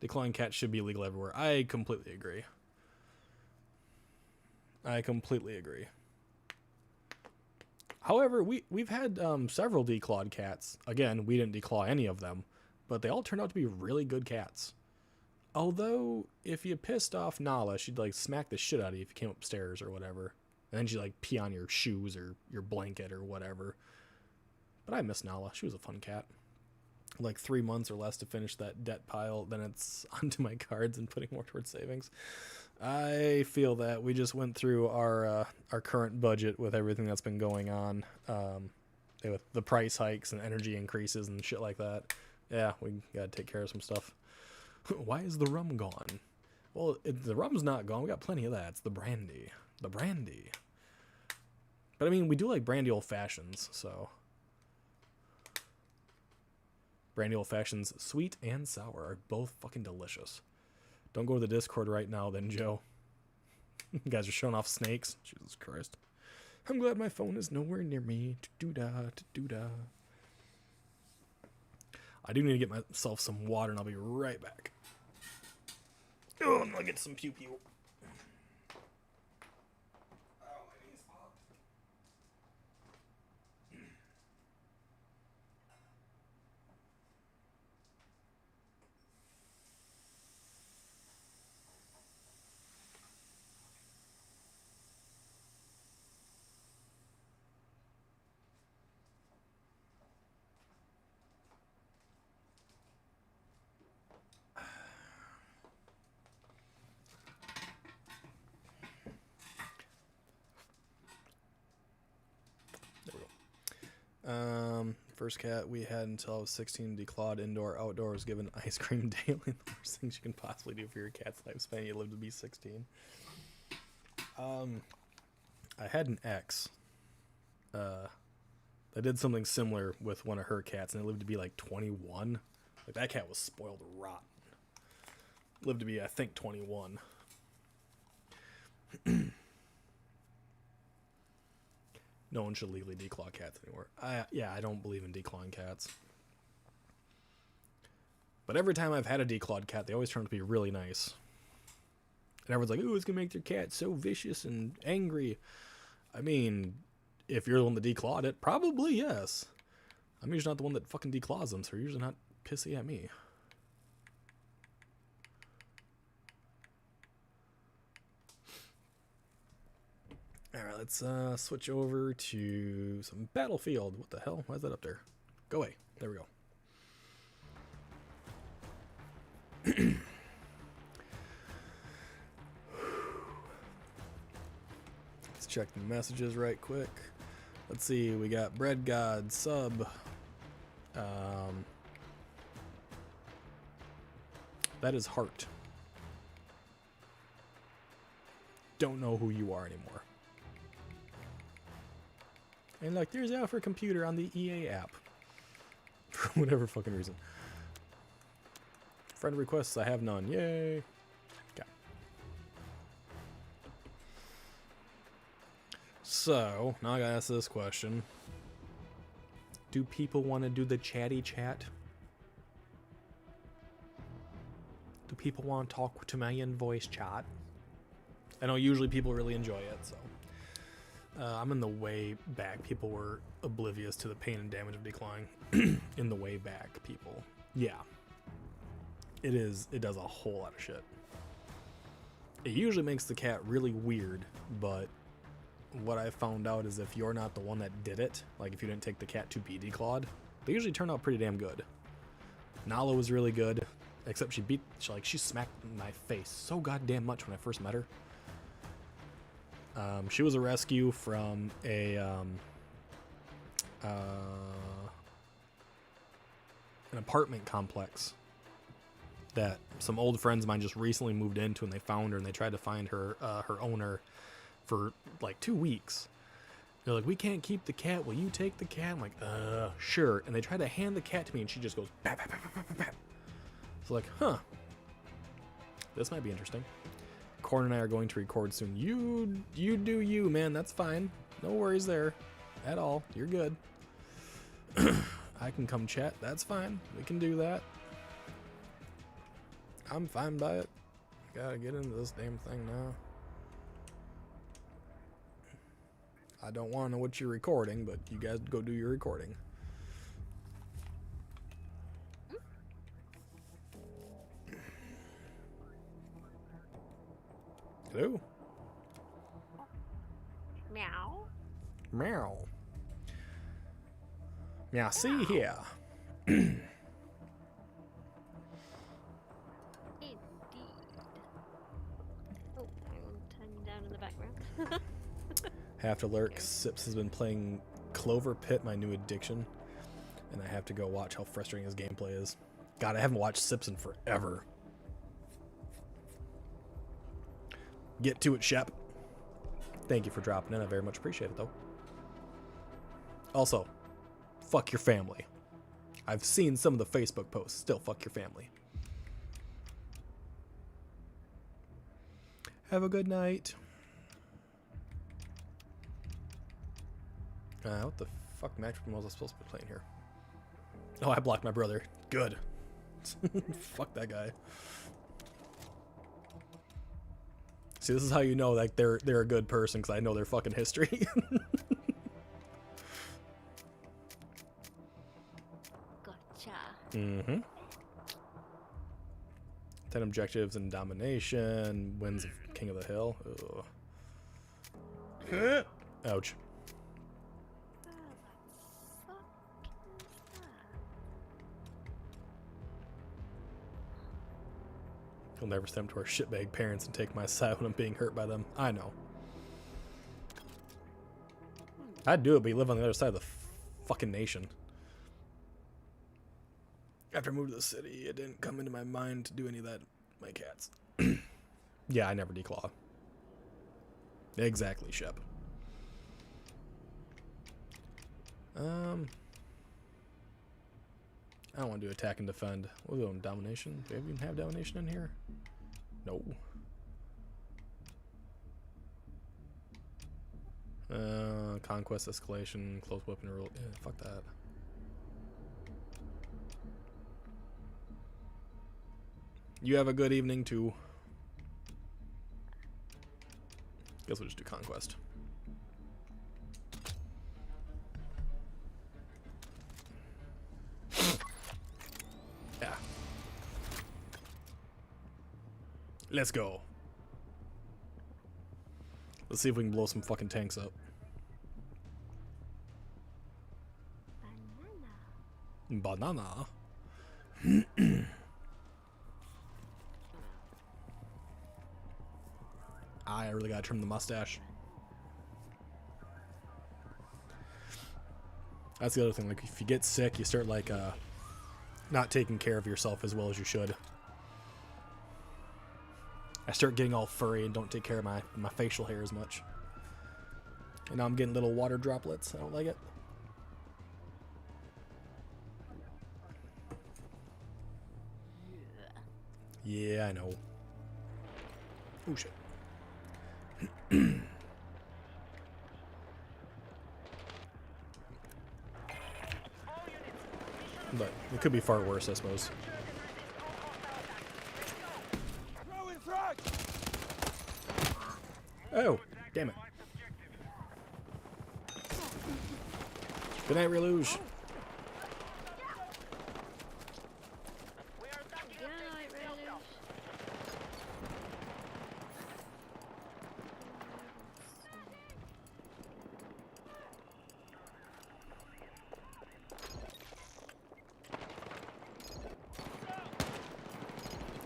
S2: Declawing cats should be legal everywhere. I completely agree. However, we've had several declawed cats. Again, we didn't declaw any of them, but they all turned out to be really good cats. Although, if you pissed off Nala, she'd like smack the shit out of you if you came upstairs or whatever. And then she'd like pee on your shoes or your blanket or whatever. But I miss Nala. She was a fun cat. like 3 months or less to finish that debt pile, then it's onto my cards and putting more towards savings. I feel that we just went through our current budget with everything that's been going on, with the price hikes and energy increases and shit like that. Yeah, we gotta take care of some stuff. Why is the rum gone? Well, the rum's not gone. We got plenty of that. It's the brandy. The brandy. But I mean, we do like brandy old fashions, so. Brandy old fashions, sweet and sour, are both fucking delicious. Don't go to the Discord right now, then, Joe. You guys are showing off snakes. Jesus Christ. I'm glad my phone is nowhere near me. Do-da, do-da. I do need to get myself some water, and I'll be right back. Oh, I'm gonna get some pew pew. First cat we had until I was 16, declawed indoor, outdoors, given ice cream daily. The worst things you can possibly do for your cat's lifespan. You live to be 16. I had an ex that did something similar with one of her cats, and it lived to be like 21. Like, that cat was spoiled rotten. Lived to be, I think, 21. No one should legally declaw cats anymore. I don't believe in declawing cats. But every time I've had a declawed cat, they always turn out to be really nice. And everyone's like, ooh, it's going to make their cat so vicious and angry. I mean, if you're the one that declawed it, probably yes. I'm usually not the one that fucking declaws them, so you're usually not pissy at me. Alright, let's switch over to some Battlefield. What the hell? Why is that up there? Go away. There we go. Let's check the messages right quick. Let's see, we got Bread God, sub. That is Heart. Don't know who you are anymore. And like, there's Alpha Computer on the EA app. For whatever fucking reason. Friend requests, I have none. Yay. Okay. So, now I gotta ask this question. Do people want to do the chatty chat? Do people want to talk to me in voice chat? I know usually people really enjoy it, so. I'm in the way back. People were oblivious to the pain and damage of declawing. In the way back, people. Yeah. It does a whole lot of shit. It usually makes the cat really weird, but what I found out is if you're not the one that did it, like if you didn't take the cat to be declawed, they usually turn out pretty damn good. Nala was really good, except she smacked my face so goddamn much when I first met her. She was a rescue from an apartment complex that some old friends of mine just recently moved into, and they found her, and they tried to find her owner for like 2 weeks. They're like, we can't keep the cat. Will you take the cat? I'm like, sure. And they tried to hand the cat to me, and she just goes, bap, bap, bap, bap, bap, bap. So like, huh. This might be interesting. Corn and I are going to record soon. You do you, man. That's fine. No worries there at all. You're good. I can come chat. That's fine. We can do that. I'm fine by it. Gotta get into this damn thing now. I don't want to know what you're recording, but you guys go do your recording. Hello?
S4: Meow.
S2: Meow. Meow, see here. Have to lurk. Sips has been playing Clover Pit, my new addiction. And I have to go watch how frustrating his gameplay is. God, I haven't watched Sips in forever. Get to it, Shep. Thank you for dropping in. I very much appreciate it, though. Also, fuck your family. I've seen some of the Facebook posts. Still, fuck your family. Have a good night. What the fuck match was I supposed to be playing here? Oh, I blocked my brother. Good. Fuck that guy. See, this is how you know like they're a good person, because I know their fucking history.
S4: Gotcha.
S2: Mm-hmm. 10 objectives in domination. Wins of King of the Hill. Ugh. Ouch. He'll never step to our shitbag parents and take my side when I'm being hurt by them. I know. I'd do it, but you live on the other side of the fucking nation. After I moved to the city, it didn't come into my mind to do any of that. My cats. Yeah, I never declaw. Exactly, Shep. I don't want to do attack and defend. We'll go on domination. Do we even have domination in here? No. Conquest, escalation, close weapon rule. Yeah, fuck that. You have a good evening too. Guess we'll just do conquest. Yeah. Let's go. Let's see if we can blow some fucking tanks up. Banana. I really gotta trim the mustache. That's the other thing. Like, if you get sick, you start like not taking care of yourself as well as you should. I start getting all furry and don't take care of my facial hair as much. And now I'm getting little water droplets. I don't like it. Yeah, I know. Oh shit. But it could be far worse, I suppose. Oh, damn it. Good night, Reluge.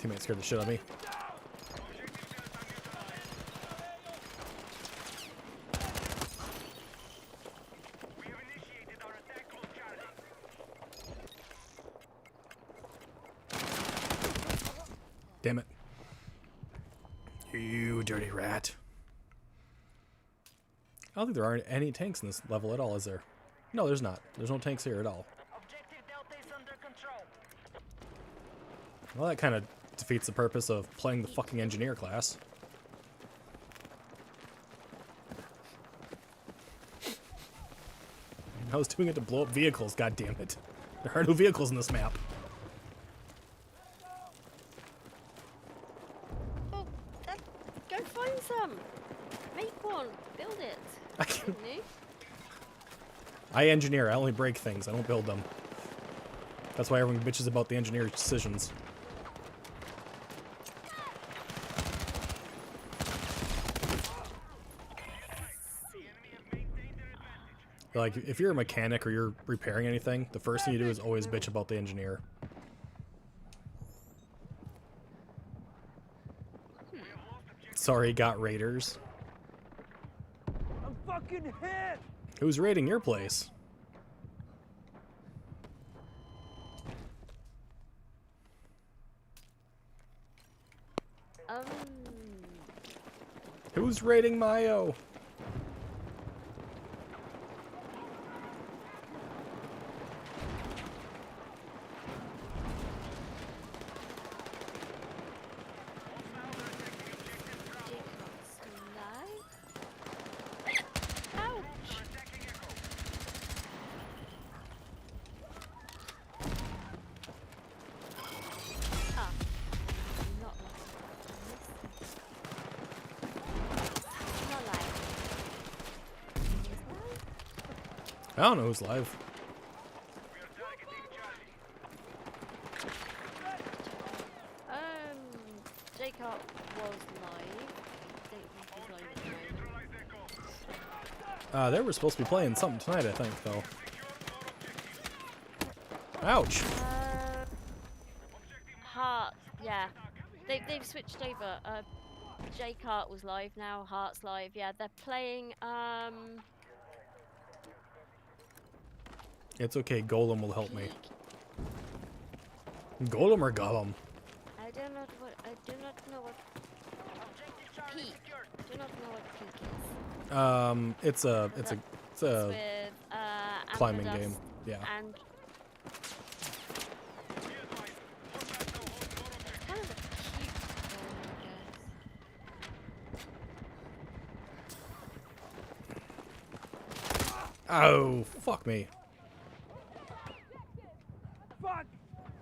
S2: Teammate scared the shit out of me. Damn it. You dirty rat. I don't think there are any tanks in this level at all, is there? No, there's not. There's no tanks here at all. Well, that kind of defeats the purpose of playing the fucking engineer class. I was doing it to blow up vehicles, god damn it. There are no vehicles in this map.
S4: Oh, go find some. Make one. Build it.
S2: I can't.
S4: Didn't you?
S2: I engineer, I only break things, I don't build them. That's why everyone bitches about the engineer's decisions. Like, if you're a mechanic or you're repairing anything, the first thing you do is always bitch about the engineer. Sorry, got raiders.
S3: fucking hit!
S2: Who's raiding your place?
S4: Um.
S2: Who's raiding Mayo?
S4: Jacob's alive. Ouch! Ah, not not alive.
S2: I don't know who's live.
S4: Jacob was live. I don't think he's live at the moment.
S2: They were supposed to be playing something tonight, I think, though. Ouch.
S4: Heart, yeah. They've switched over. Jake Hart was live now. Heart's live. Yeah, they're playing.
S2: It's okay, Golem will help me.
S4: Peak.
S2: Golem or Gollum?
S4: I do not know what peak. I do not know what peak is.
S2: It's a
S4: It's with
S2: climbing
S4: Amethyst
S2: game. Yeah.
S4: And kind of a cute game, I guess.
S2: Oh, fuck me.
S3: Fuck!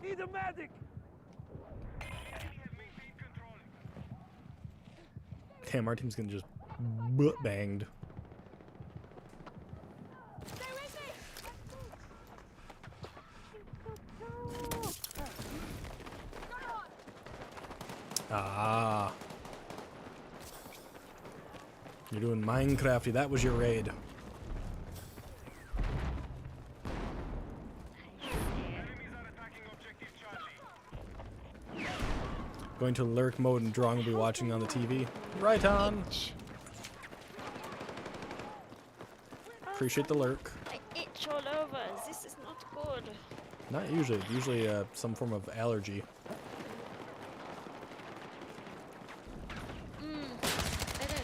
S3: Need a medic!
S2: Damn, our team's getting just butt banged. Ah. You're doing Minecrafty. That was your raid. Going to lurk mode and drawing will be watching on the TV. Right on.
S4: Itch.
S2: Appreciate the lurk.
S4: I itch all over. This is not good.
S2: Not usually. Usually some form of allergy.
S4: I don't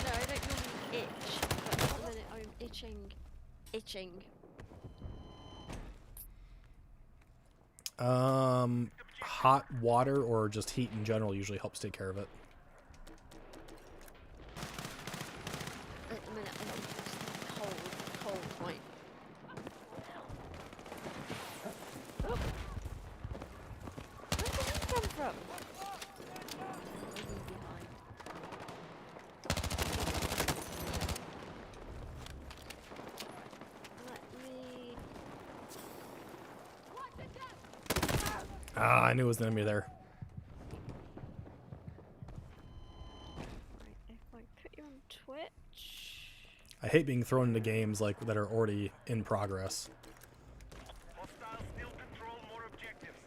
S4: know. I don't normally itch, but at the minute I'm itching.
S2: Hot water or just heat in general usually helps take care of it.
S4: At the minute I think it's cold point. Oh. Where did he come from? Leaving behind. Let me.
S2: Ah, I knew it was an enemy there.
S4: Right, if I put you on Twitch.
S2: I hate being thrown into games like that are already in progress.
S5: Hostiles still control more objectives.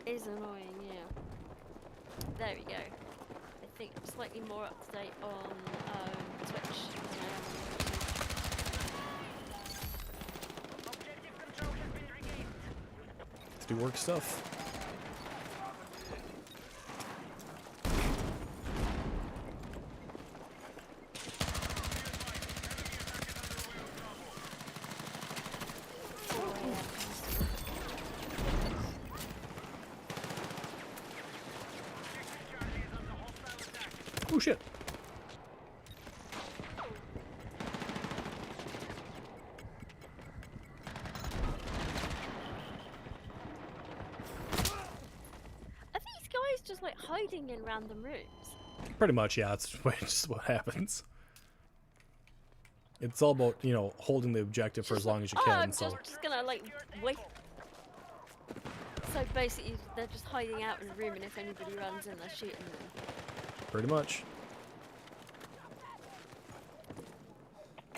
S4: Is annoying, yeah. There we go. I think I'm slightly more up to date on Twitch than I am on YouTube.
S5: Objective control has been regained.
S2: Let's do work stuff. Oh shit.
S4: Are these guys just like hiding in random rooms?
S2: Pretty much, yeah, that's just what happens. It's all about, you know, holding the objective for as long as you can,
S4: I'm
S2: so...
S4: just gonna like wait. So basically, they're just hiding out in the room, and if anybody runs in, they're shooting them.
S2: Pretty much.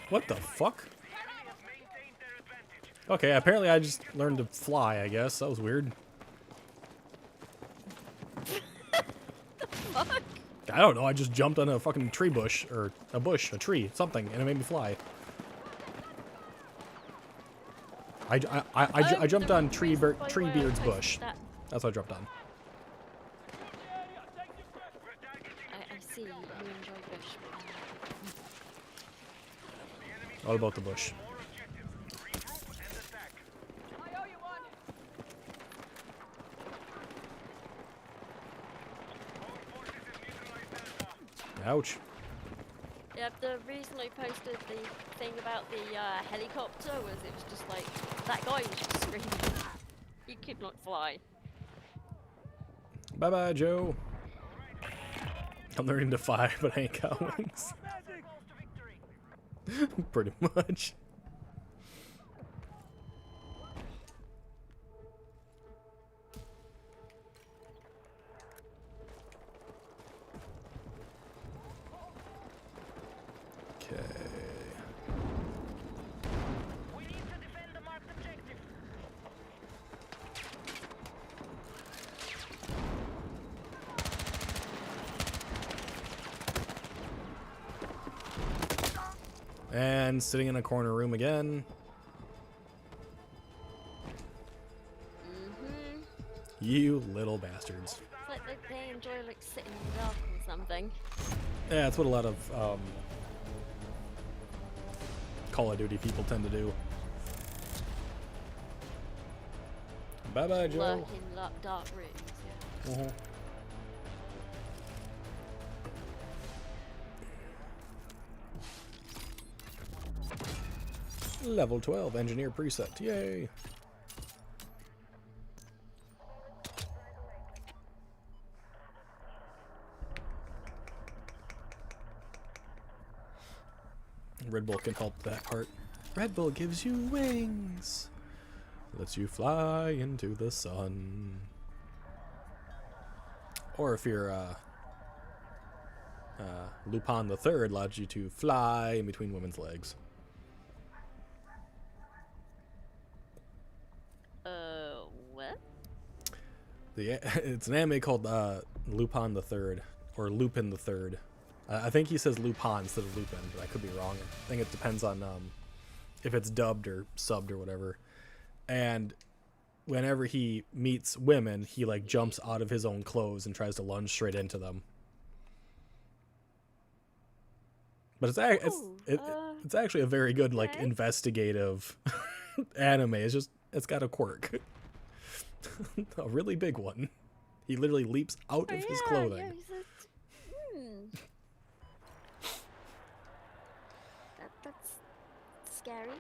S2: What the fuck?
S5: Maintain their advantage.
S2: Okay, apparently I just learned to fly, I guess. That was weird.
S4: Fuck.
S2: I don't know. I just jumped on a fucking tree bush, or a bush, a tree, something, and it made me fly. I jumped on Treebeard's bush. That's what I jumped on.
S4: I see you enjoy bush.
S2: All about the bush.
S5: More objectives. Regroup and attack. All forces have neutralized Delta.
S2: Ouch.
S4: Yeah, the reason I posted the thing about the helicopter was it was just like, that guy was just screaming. He could not fly.
S2: Bye bye, Joe. I'm learning to fly, but I ain't got wings. Pretty much. Okay.
S5: We need to defend the marked objective.
S2: And sitting in a corner room again.
S4: Mm-hmm.
S2: You little bastards.
S4: It's like they enjoy like sitting in the dark or something.
S2: Yeah, that's what a lot of Call of Duty people tend to do. Bye bye, Joe.
S4: Lurk in dark rooms, yeah.
S2: Mhm. Level 12 engineer preset. Yay. Red Bull can help that part. Red Bull gives you wings. Lets you fly into the sun. Or if you're Lupin the Third, allows you to fly in between women's legs.
S4: What?
S2: It's an anime called Lupin the Third, or Lupin the Third. I think he says Lupin instead of Lupin, but I could be wrong. I think it depends on if it's dubbed or subbed or whatever. And whenever he meets women, he like jumps out of his own clothes and tries to lunge straight into them. But it's actually a very good like
S4: okay.
S2: investigative anime. It's got a quirk. A really big one. He literally leaps out of his clothing.
S4: Yeah, that's scary.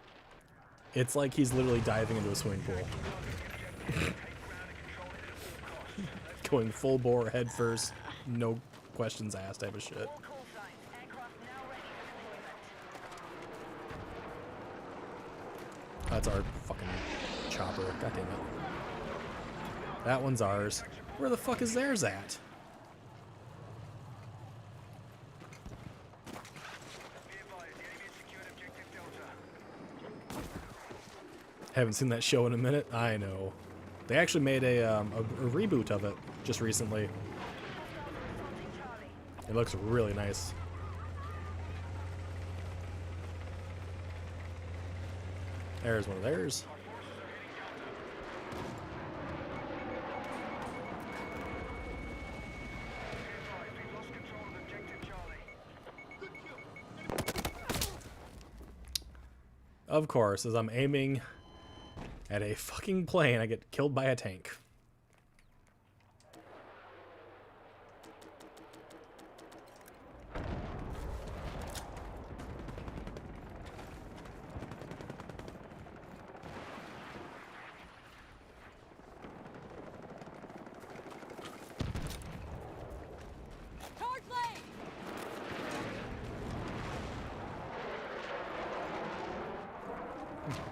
S2: It's like he's literally diving into a swimming pool. Going full bore head first, no questions asked type of shit.
S5: All call signs. Aircraft now ready for deployment.
S2: That's our fucking chopper. God damn it. That one's ours. Where the fuck is theirs at?
S5: Be advised, the enemy has secured objective Delta.
S2: Haven't seen that show in a minute. I know. They actually made a reboot of it just recently. It looks really nice. There's one of theirs.
S5: We've lost control of objective Charlie.
S2: Of course, as I'm aiming at a fucking plane, I get killed by a tank.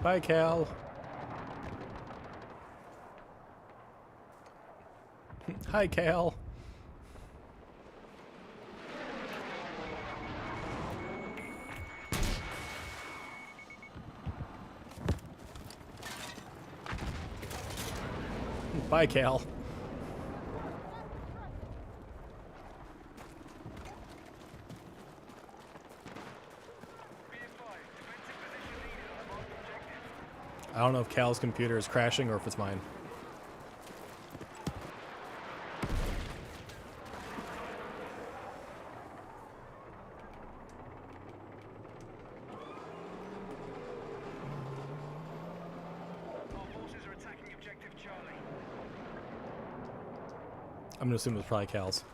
S2: Bye, Cal. Hi, Cal. Bye, Cal. I don't know if Cal's computer is crashing or if it's mine.
S5: Our forces are attacking objective Charlie.
S2: I'm gonna assume it's probably Cal's.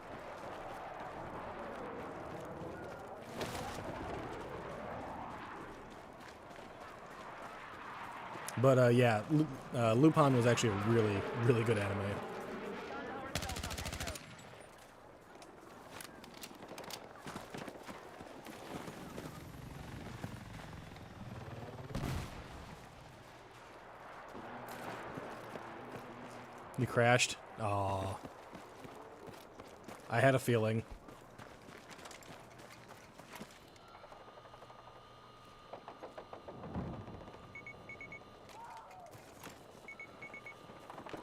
S2: But yeah, Lupin was actually a really, really good anime. You crashed? Aw. I had a feeling.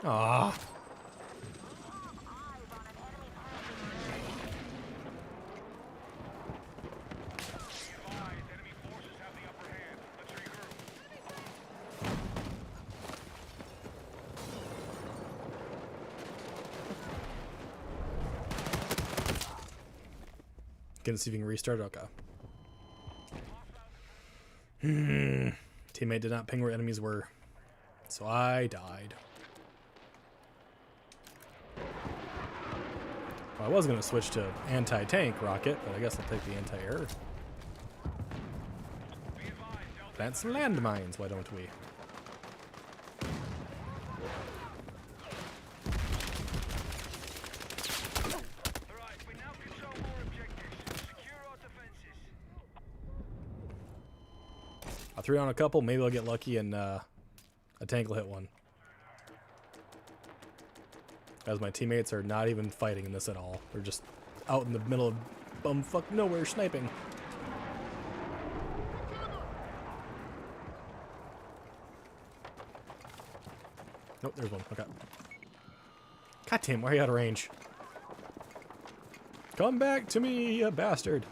S2: Ah.
S5: Enemy forces have the upper hand. Let's regroup.
S2: Gonna see if you can restart. Okay. Teammate did not ping where enemies were, so I died. Well, I was gonna switch to anti-tank rocket, but I guess I'll take the anti-air. Plant some landmines, why don't we?
S5: Alright, we now control more objectives. Secure our defenses.
S2: I'll throw on a couple, maybe I'll get lucky and a tank will hit one. As my teammates are not even fighting in this at all. They're just out in the middle of bumfuck nowhere sniping. Nope, there's one. Okay. God damn, why are you out of range? Come back to me, you bastard.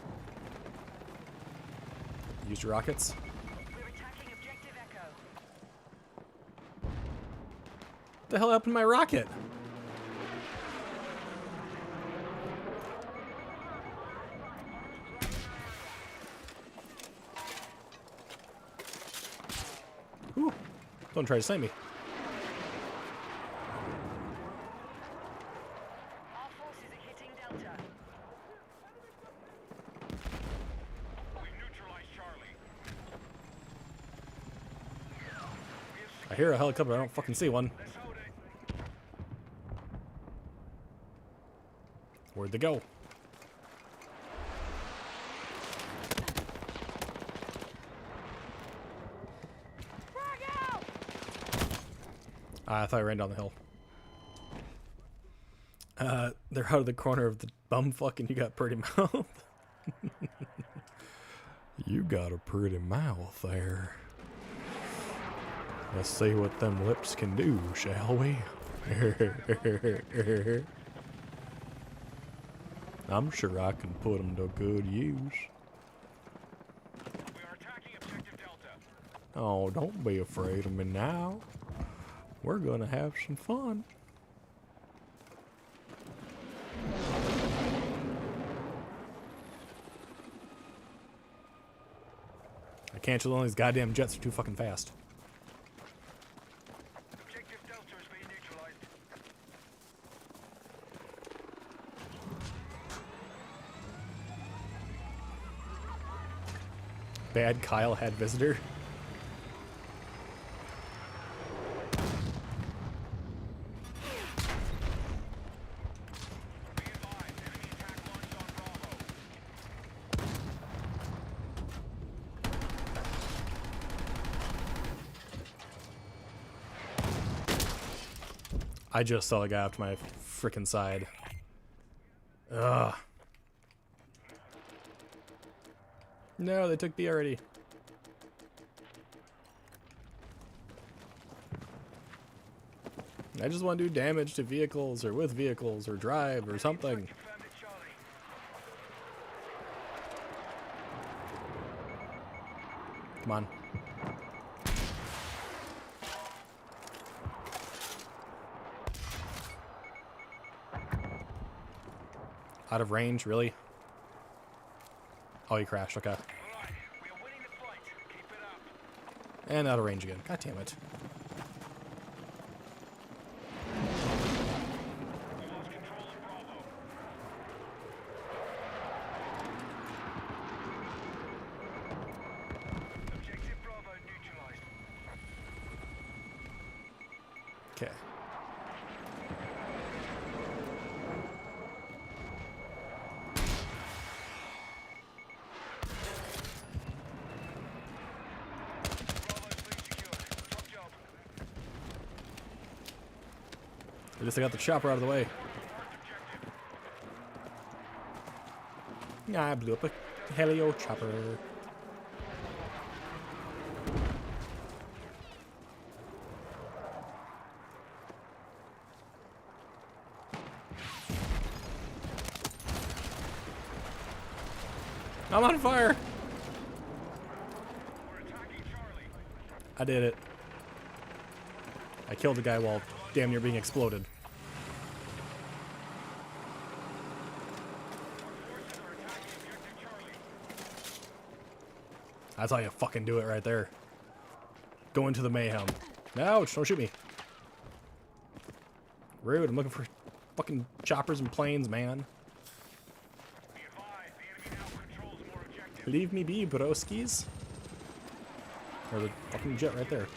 S2: Used your rockets.
S5: We're attacking objective Echo.
S2: What the hell happened to my rocket? Whew. Don't try to snipe me.
S5: Our forces are hitting Delta. We've neutralized Charlie.
S2: I hear a helicopter, I don't fucking see one.
S5: Let's hold it.
S2: Where'd they go? I thought I ran down the hill. They're out of the corner of the bumfuck and you got pretty mouth. You got a pretty mouth there. Let's see what them lips can do, shall we? I'm sure I can put them to good use.
S5: We are attacking objective Delta.
S2: Oh, don't be afraid of me now. We're gonna have some fun. I can't chill on these goddamn jets, are too fucking fast.
S5: Objective Delta is being neutralized.
S2: Bad Kyle had visitor.
S5: Be advised, enemy attack launched on Bravo.
S2: I just saw a guy up to my frickin' side. Ugh. No, they took B already. I just want to do damage to vehicles or with vehicles or drive or something.
S5: Confirmed at Charlie.
S2: Come on. Out of range, really? Oh, he crashed. Okay.
S5: All right, we are winning the fight. Keep it up.
S2: And out of range again. God damn it.
S5: We lost control of Bravo. Objective Bravo neutralized.
S2: Okay.
S5: Bravo's been secured. Top job.
S2: At least I got the chopper out of the way. Nah, I blew up a helio chopper. I'm on fire!
S5: We're attacking Charlie.
S2: I did it. I killed the guy while damn near being exploded.
S5: Forces are attacking objective Charlie.
S2: That's how you fucking do it right there. Go into the mayhem. Ouch, don't shoot me. Rude, I'm looking for fucking choppers and planes, man.
S5: Be advised, the enemy now controls more objectives.
S2: Leave me be, broskies. Or the fucking jet right there.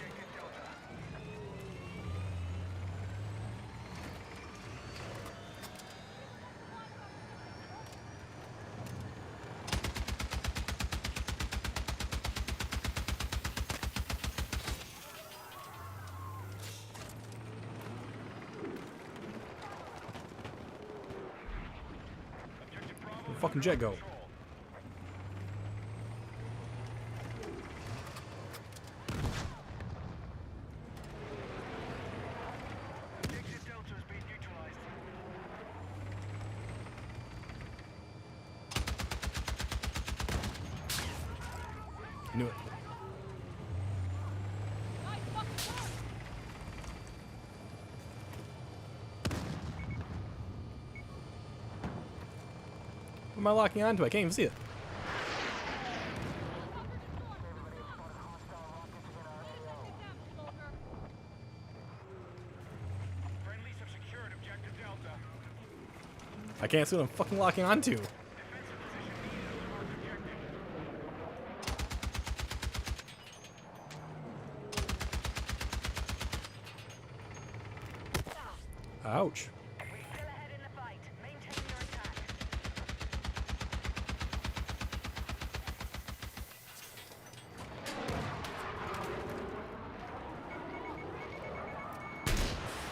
S5: Objective Bravo.
S2: Where'd the fucking jet go?
S5: Control. Objective Delta has been neutralized.
S2: Knew it. What am I locking onto? I can't even see it.
S5: Friendlies have secured objective Delta.
S2: I can't see what I'm fucking locking onto.
S5: Defensive position needed on the marked objective.
S2: Ouch.
S6: We're still ahead in the fight. Maintain your attack.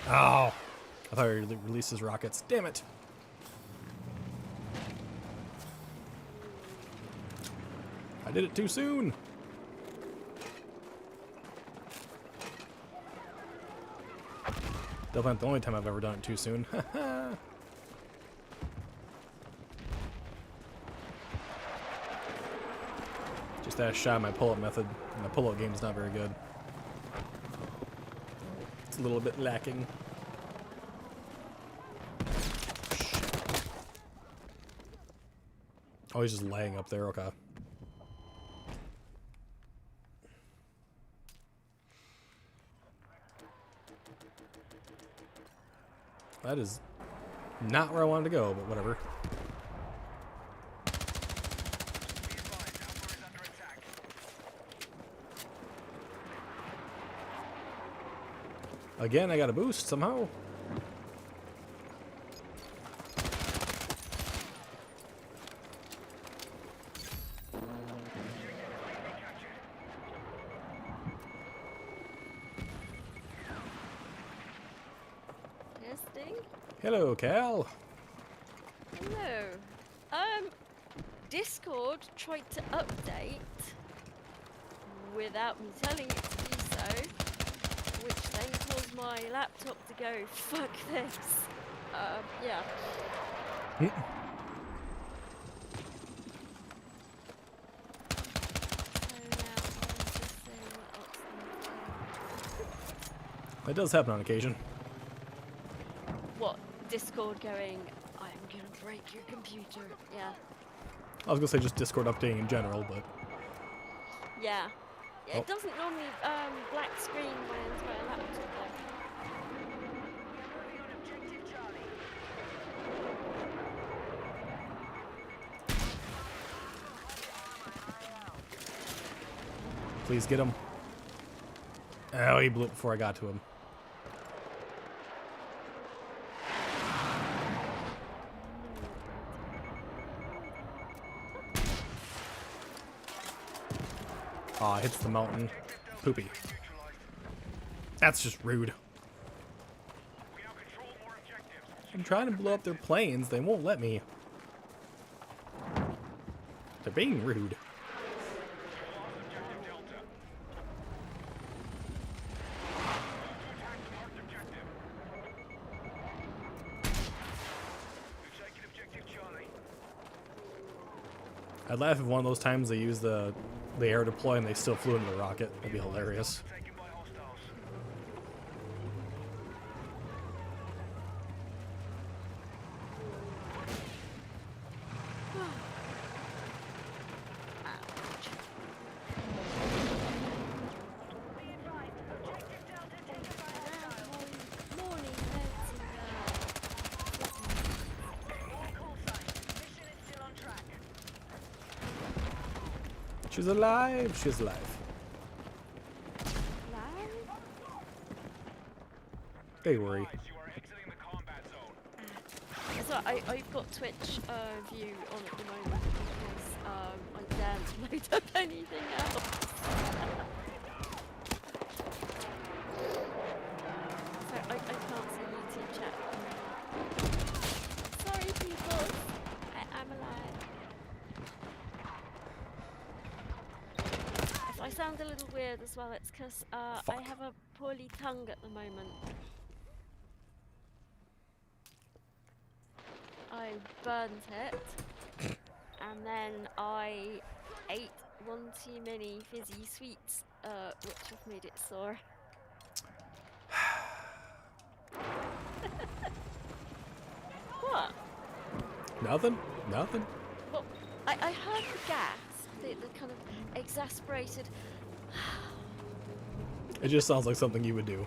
S2: Oh. I thought he released his rockets. Damn it. I did it too soon. Definitely not the only time I've ever done it too soon. Just that shot my pull-up method. My pull-up game is not very good. It's a little bit lacking. Shit. Oh, he's just laying up there. Okay. That is not where I wanted to go, but whatever.
S5: Be advised, Alpha is under attack.
S2: Again, I got a boost somehow.
S4: Testing.
S2: Hello, Cal.
S4: Hello. Discord tried to update without me telling it to do so, which then caused my laptop to go, fuck this. Yeah. So now I'm just saying
S2: It does happen on occasion.
S4: what, Discord going, I'm gonna break your computer. Yeah.
S2: I was gonna say just Discord updating in general, but
S4: Yeah.
S2: Oh.
S4: It doesn't normally black screen my entire laptop though.
S6: Moving on objective Charlie.
S2: please get him. Oh, he blew it before I got to him. Aw, hits the mountain. Poopy. That's just rude.
S5: We now control more objectives.
S2: I'm trying to blow up their planes. They won't let me. They're being rude.
S5: Objective Delta. Attack the marked objective. We've taken objective Charlie.
S2: I'd laugh if one of those times they use the air deploy and they still flew into the rocket. That'd be hilarious.
S5: Taken by hostiles.
S6: Be advised, objective Delta taken by hostiles.
S4: Morning,
S6: All call signs. Mission is still on track.
S2: She's alive. She's alive. Don't worry.
S5: You are exiting the combat zone.
S4: So I've got Twitch view on at the moment because I daren't load up anything else. So I can't see YouTube chat. Sorry people, I'm alive. If I sound a little weird as well, it's because I
S2: Fuck.
S4: have a poorly tongue at the moment. I burnt it, and then I ate one too many fizzy sweets, which have made it sore. What?
S2: Nothing. Nothing.
S4: Well, I heard the gas, the kind of exasperated.
S2: It just sounds like something you would do.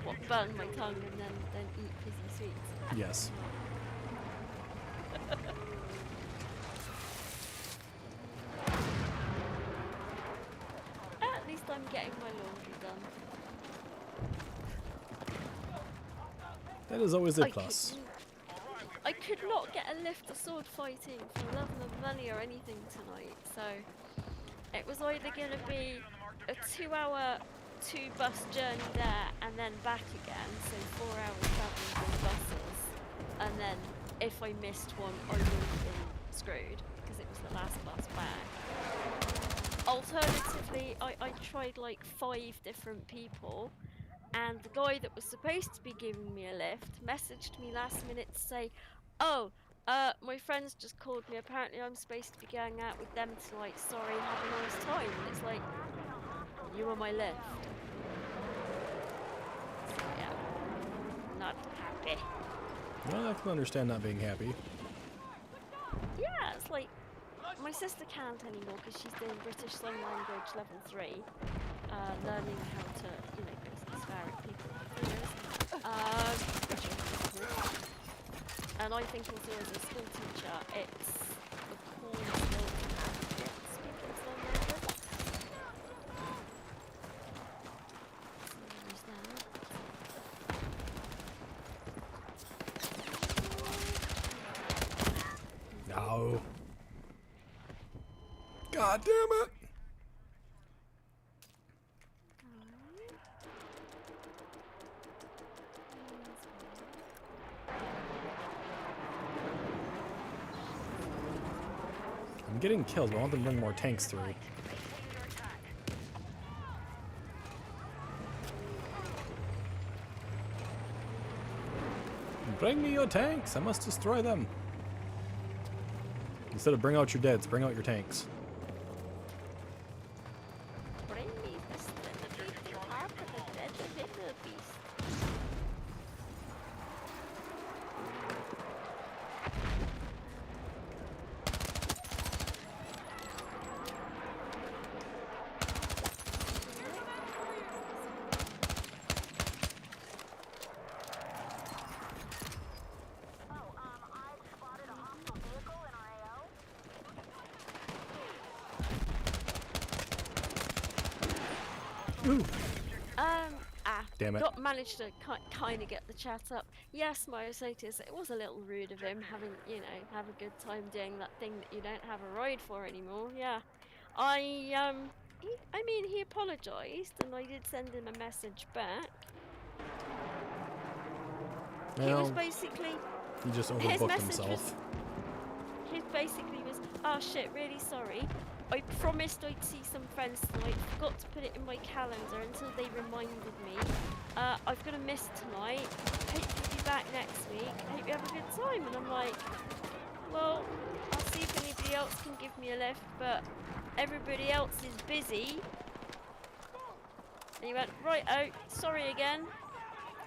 S4: What, burn my tongue and then eat fizzy sweets.
S2: Yes.
S4: At least I'm getting my laundry done.
S2: That is always a
S4: I
S2: plus.
S4: I could not get a lift to sword fighting for love of money or anything tonight, so it was either going to be a 2-hour 2-bus journey there and then back again, so 4 hours travelling on buses, and then if I missed one I would have been screwed because it was the last bus back. Alternatively, I tried like 5 different people, and the guy that was supposed to be giving me a lift messaged me last minute to say, oh, my friends just called me, apparently I'm supposed to be going out with them tonight, sorry, have a nice time. And it's like, you were my lift. So yeah, not happy.
S2: Well, I can understand not being happy.
S4: Yeah, it's like, my sister can't anymore because she's doing British Sign Language level 3, learning how to, you know, basically swear at people. Which is cool. And I think also as a school teacher, it's a cool skill to have to speak sign language. So there's that.
S2: No. God damn it. I'm getting killed, but I want them to bring more tanks through.
S6: Maintain your attack.
S2: Bring me your tanks! I must destroy them! Instead of bring out your deads, bring out your tanks.
S4: Bring me the slither ark of the dead little beast.
S2: Ooh. Damn it.
S4: Managed to kind of get the chat up. Yes, Myosotis, it was a little rude of him having, have a good time doing that thing that you don't have a ride for anymore. Yeah. He apologised and I did send him a message back. He was
S2: Well,
S4: basically...
S2: he just
S4: His
S2: overbooked
S4: message
S2: himself.
S4: was, oh shit, really sorry. I promised I'd see some friends tonight. Forgot to put it in my calendar until they reminded me. I've got a miss tonight. Hope you'll be back next week. Hope you have a good time. And I'm like, well, I'll see if anybody else can give me a lift, but everybody else is busy. And he went, right, oh, sorry again.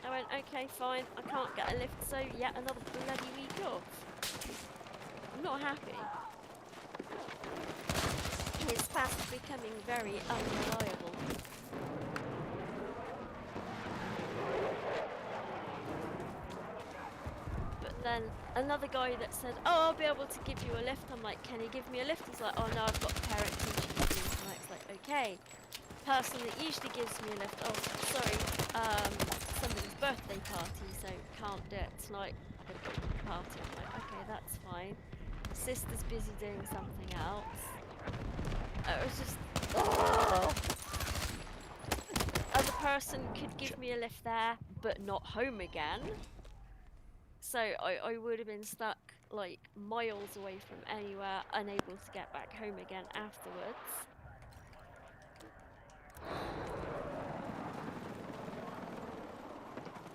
S4: I went, okay, fine. I can't get a lift, so yet another bloody week off. I'm not happy. He's fast becoming very unreliable. But then another guy that said, oh, I'll be able to give you a lift. I'm like, can you give me a lift? He's like, oh no, I've got parent teaching meetings. And it's like, okay. Person that usually gives me a lift, oh, sorry, somebody's birthday party, so can't do it tonight. They've got a party. I'm like, okay, that's fine. Sister's busy doing something else. It was just, oh. Other person could give me a lift there, but not home again. So I would have been stuck like miles away from anywhere, unable to get back home again afterwards.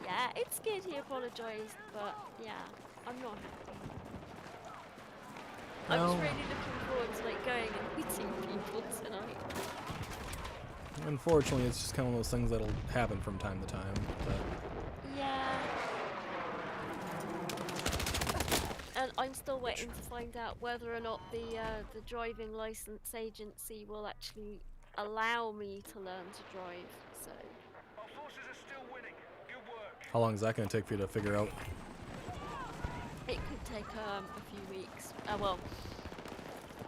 S4: Yeah, it's good he apologised, but yeah, I'm not happy. I was really looking forward to like going and meeting people tonight.
S2: Unfortunately, it's just kind of one of those things that'll happen from time to time. But
S4: Yeah. And I'm still waiting to find out whether or not the driving license agency will actually allow me to learn to drive. So.
S5: Our forces are still winning. Good work.
S2: how long is that going to take for you to figure out?
S4: It could take a few weeks. Well,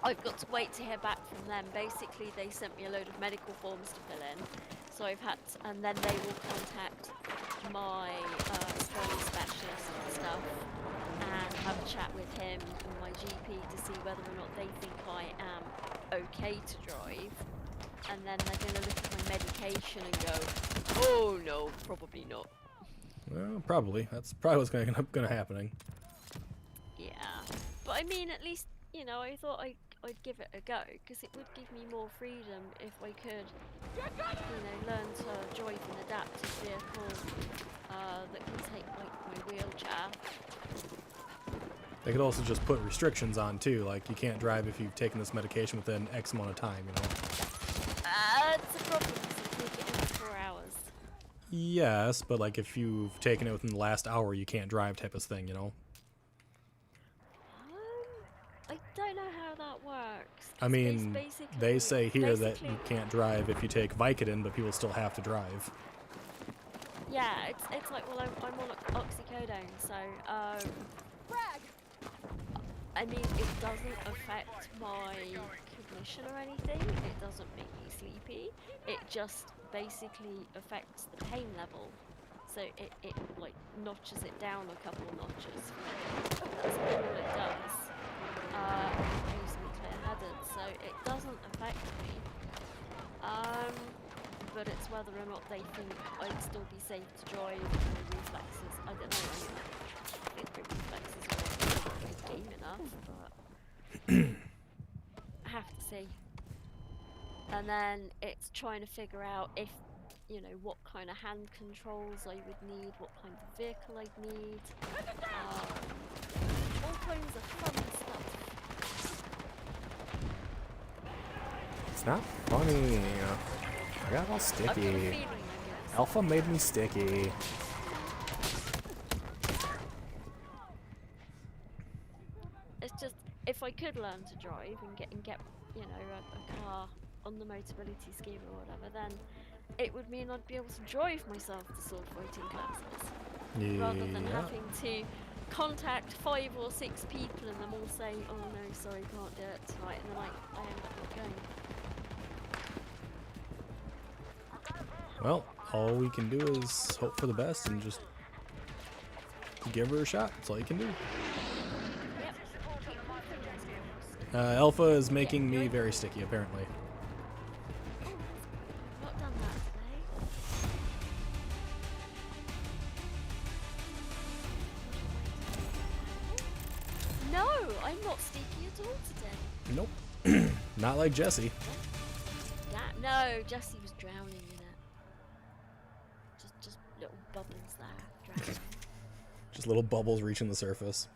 S4: I've got to wait to hear back from them. Basically, they sent me a load of medical forms to fill in, so I've had to, and then they will contact my spine specialist and stuff, and have a chat with him and my GP to see whether or not they think I am okay to drive. And then they're going to look at my medication and go, oh no, probably not.
S2: Well, probably. That's probably what's going to end up happening.
S4: Yeah, but I mean, at least, I thought I'd give it a go, because it would give me more freedom if I could, learn to drive an adaptive vehicle that can take, like, my wheelchair.
S2: They could also just put restrictions on, too, like you can't drive if you've taken this medication within X amount of time,
S4: It's a problem, because I take it in 4 hours.
S2: Yes, but like if you've taken it within the last hour, you can't drive type of thing,
S4: I don't know how that works.
S2: I mean, they say here that
S4: basically-
S2: you can't drive if you take Vicodin, but people still have to drive.
S4: Yeah, it's like, well, I'm on oxycodone, so, I mean, it doesn't affect my cognition or anything. It doesn't make me sleepy. It just basically affects the pain level. So it like notches it down a couple of notches. That's all it does. It leaves me clear-headed, so it doesn't affect me. But it's whether or not they think I'd still be safe to drive with my reflexes. I don't know. I think my reflexes are game enough, but I have to see. And then it's trying to figure out if, what kind of hand controls I would need, what kind of vehicle I'd need, all kinds of fun stuff.
S2: It's not funny. I got all
S4: I've got a
S2: sticky.
S4: feeling I'm gonna
S2: Alpha made me sticky.
S4: It's just, if I could learn to drive and get a car on the Motability scheme or whatever, then it would mean I'd be able to drive myself to sword fighting classes, rather than having to contact 5 or 6 people and them all saying, oh no, sorry, can't do it tonight, and then I end up not going.
S2: Well, all we can do is hope for the best and just give her a shot. That's all you can do.
S4: Yep.
S2: Alpha is making me very sticky, apparently.
S4: Not done that today. No, I'm not sticky at all today.
S2: Nope. Not like Jesse.
S4: No, Jesse was drowning in it. Just little bubbles there, drowning.
S2: Just little bubbles reaching the surface.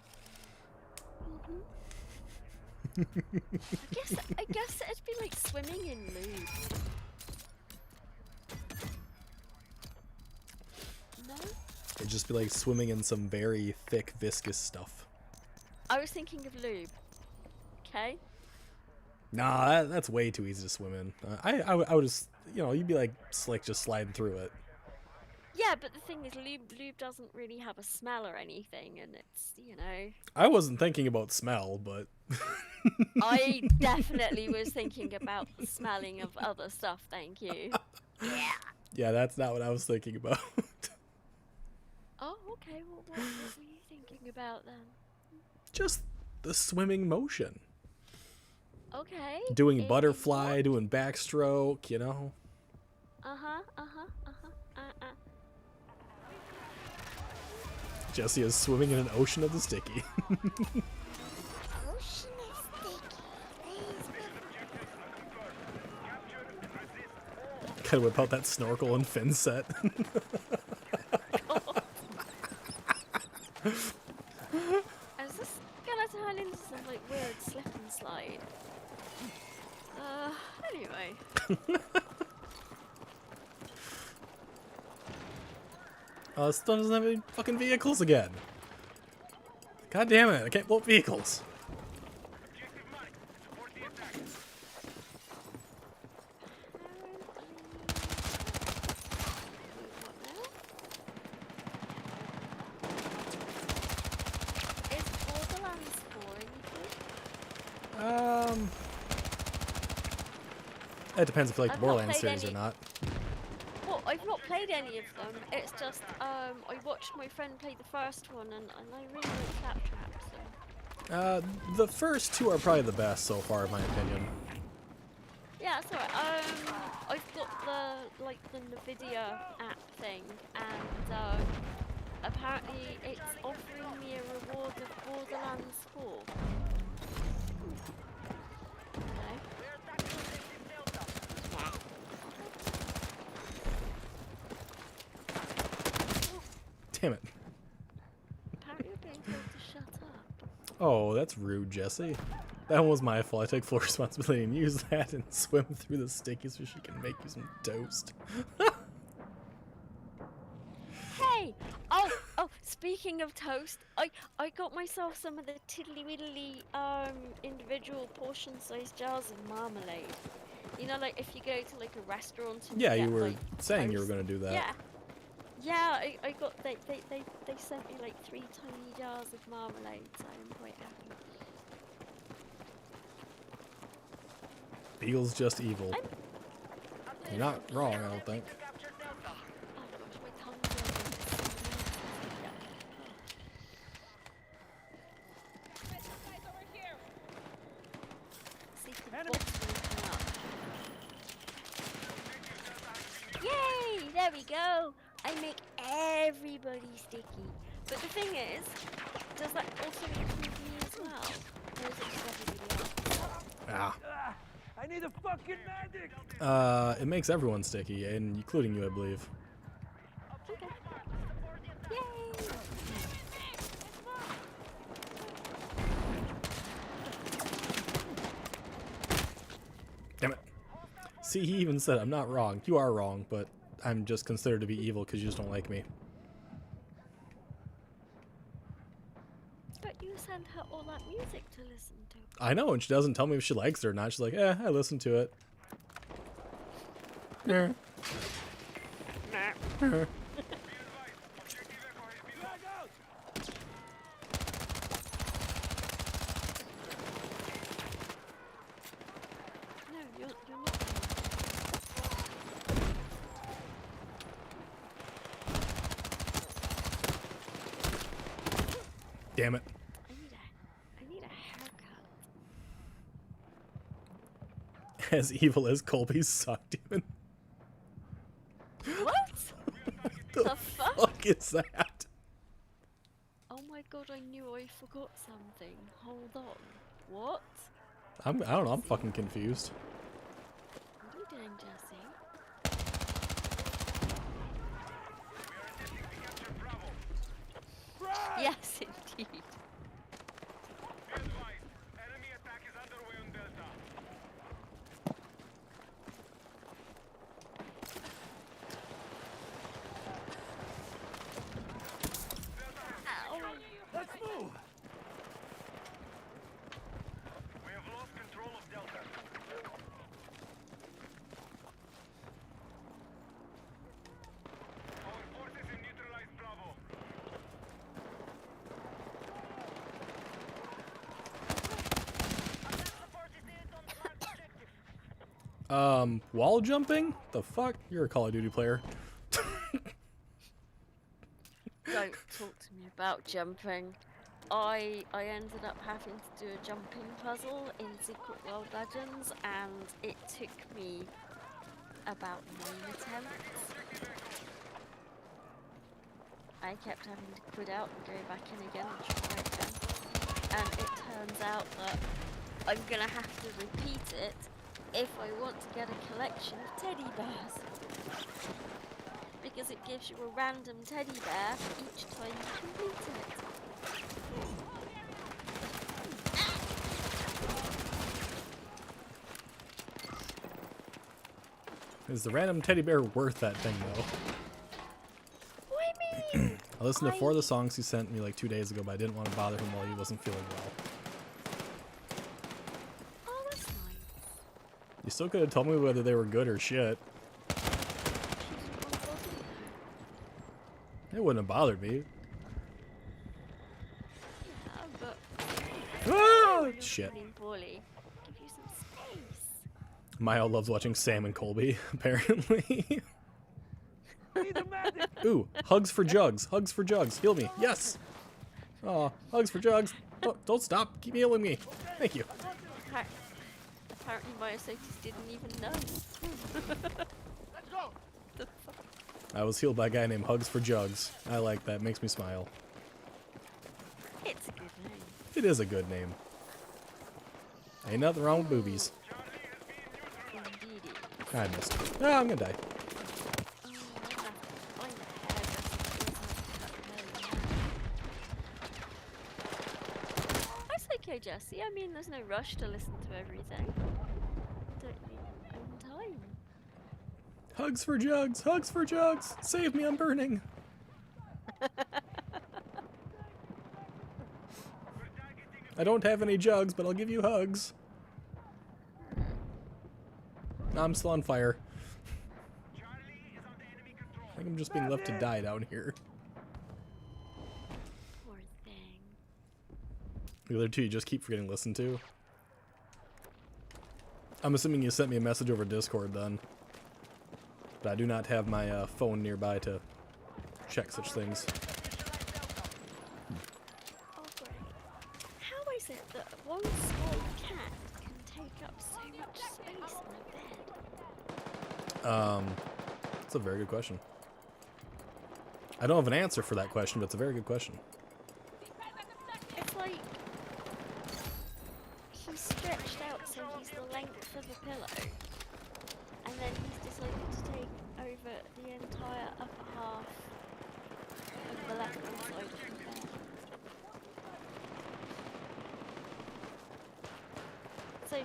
S4: I guess it'd be like swimming in lube. No?
S2: It'd just be like swimming in some very thick, viscous stuff.
S4: I was thinking of lube. Okay?
S2: Nah, that's way too easy to swim in. I would just, you know, you'd be like slick just sliding through it.
S4: Yeah, but the thing is, lube doesn't really have a smell or anything, and it's, you know...
S2: I wasn't thinking about smell, but...
S4: I definitely was thinking about the smelling of other stuff, thank you. Yeah.
S2: Yeah, that's not what I was thinking about.
S4: Oh, okay, well, what were you thinking about then?
S2: Just the swimming motion.
S4: Okay.
S2: Doing butterfly, doing backstroke, you know? Jesse is swimming in an ocean of the sticky. Gotta whip out that snorkel and fin set.
S4: Is this gonna turn into some like weird slip and slide? Anyway.
S2: This doesn't have any fucking vehicles again. God damn it, I can't blow up vehicles. It depends if you like the Borderlands series or not.
S4: Well, I've not played any of them. It's just I watched my friend play the first one, and I really like Claptrap. So.
S2: The first two are probably the best so far, in my opinion.
S4: Yeah, it's alright. I've got the Nvidia app thing, and apparently it's offering me a reward of Borderlands 4.
S2: Damn it.
S4: Apparently you're being told to shut up.
S2: Oh, that's rude, Jesse. That was my fault. I take full responsibility and use that and swim through the sticky so she can make you some toast.
S4: Hey! Oh, speaking of toast, I got myself some of the tiddly-widdly individual portion-sized jars of marmalade. You know, like if you go to like a restaurant and
S2: Yeah,
S4: you
S2: you
S4: get,
S2: were
S4: like,
S2: saying
S4: toast.
S2: you were going to do that.
S4: Yeah. Yeah, I got, they sent me like 3 tiny jars of marmalade, so I'm quite happy.
S2: Beagle's just evil. You're not wrong, I don't think.
S4: Oh gosh, my tongue's See if the box will come up. Yay! There we go! I make everybody sticky. But the thing is, does that also include me as well? Or is it just everybody else?
S3: I need a fucking medic!
S2: It makes everyone sticky, and including you, I believe.
S4: Okay. Yay!
S2: Damn it. See, he even said I'm not wrong. You are wrong, but I'm just considered to be evil because you just don't like me.
S4: But you sent her all that music to listen to.
S2: I know, and she doesn't tell me if she likes it or not. She's like, I listened to it. Yeah.
S4: No, you're not.
S2: Damn it.
S4: I need a haircut.
S2: As evil as Colby's sock demon.
S4: What?
S2: The
S4: The fuck?
S2: fuck is that?
S4: Oh my god, I knew I forgot something. Hold on. What?
S2: I don't know, I'm fucking confused.
S4: What are you doing, Jesse? Yes, indeed.
S5: Enemy attack is underway on Delta.
S4: Ow.
S3: Let's move!
S5: We have lost control of Delta. Our forces have neutralized Bravo.
S6: Support is needed on the marked objective.
S2: Wall jumping? The fuck? You're a Call of Duty player.
S4: Don't talk to me about jumping. I ended up having to do a jumping puzzle in Secret World Legends, and it took me about 9 attempts. I kept having to quit out and go back in again and try again. And it turns out that I'm gonna have to repeat it if I want to get a collection of teddy bears. Because it gives you a random teddy bear each time you complete it.
S2: Is the random teddy bear worth that thing, though?
S4: What do you mean?
S2: I listened to 4 of the songs he sent me like 2 days ago, but I didn't want to bother him while he wasn't feeling well.
S4: Oh, that's nice.
S2: You still could have told me whether they were good or shit. It wouldn't have bothered me.
S4: Yeah, but
S2: Ah,
S4: you're
S2: shit.
S4: feeling poorly. Give you some space.
S2: Mile loves watching Sam and Colby, apparently.
S3: Need a medic!
S2: Ooh, hugs for Jugs. Hugs for Jugs. Heal me. Yes. Aw, hugs for Jugs. Don't stop. Keep healing me. Thank you.
S4: Apparently Myosotis didn't even know.
S3: Let's go!
S2: I was healed by a guy named Hugs for Jugs. I like that. Makes me smile.
S4: It's a good name.
S2: It is a good name. Ain't nothing wrong with boobies.
S4: Indeed.
S2: I missed it. Ah, I'm gonna die.
S4: Oh, I'm gonna have to find a hairdresser to cut her hair. That's okay, Jesse. I mean, there's no rush to listen to everything. Don't need your own time.
S2: Hugs for Jugs. Hugs for Jugs. Save me, I'm burning. I don't have any jugs, but I'll give you hugs. I'm still on fire. I think I'm just being left to die down here.
S4: Poor thing.
S2: The other two you just keep forgetting to listen to. I'm assuming you sent me a message over Discord then. But I do not have my phone nearby to check such things.
S4: Oh, great. How is it that one small cat can take up so much space in a bed?
S2: That's a very good question. I don't have an answer for that question, but it's a very good question.
S4: It's like he's stretched out so he's the length of a pillow, and then he's decided to take over the entire upper half of the left-hand side of the bed. So,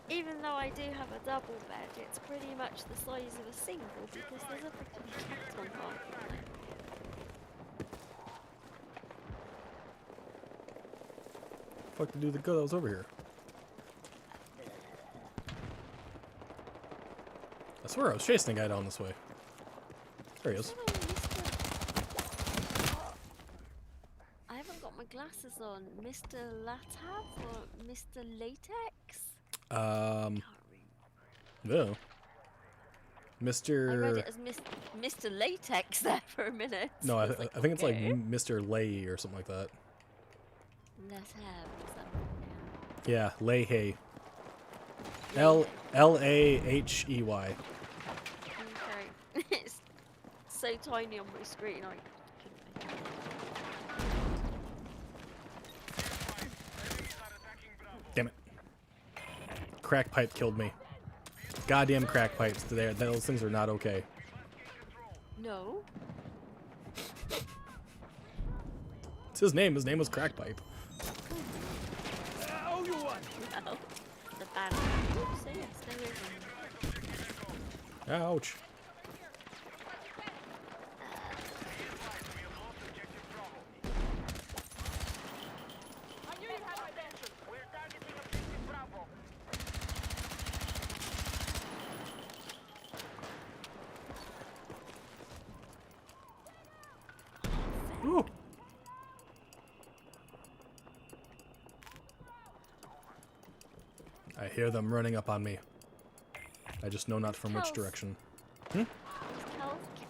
S4: even though I do have a double bed, it's pretty much the size of a single because there's a freaking cat on half of it.
S2: Fuck to do the good that was over here. I swear I was chasing a guy down this way. There he is.
S4: I haven't got my glasses on. Mr. Latab or Mr. Latex? Can't read.
S2: No.
S4: I read it
S2: Mr.
S4: as Mr. Latex there for a minute.
S2: No, I
S4: was like,
S2: think it's like
S4: okay.
S2: Mr. Lay or something like that.
S4: Let's have some now.
S2: Yeah, Lahey. Lahey.
S4: Okay. It's so tiny on my screen, I couldn't make it.
S2: Damn it. Crack pipe killed me. Goddamn crack pipes. Those things are not okay.
S4: No.
S2: It's his name. His name was Crack Pipe.
S3: I owe you one.
S4: No. The bad one. Oops, yes, there is one.
S2: Ouch.
S6: I knew you had my attention. We're targeting objective Bravo.
S2: Ooh. I hear them running up on me. I just know not from which
S4: Kels.
S2: direction.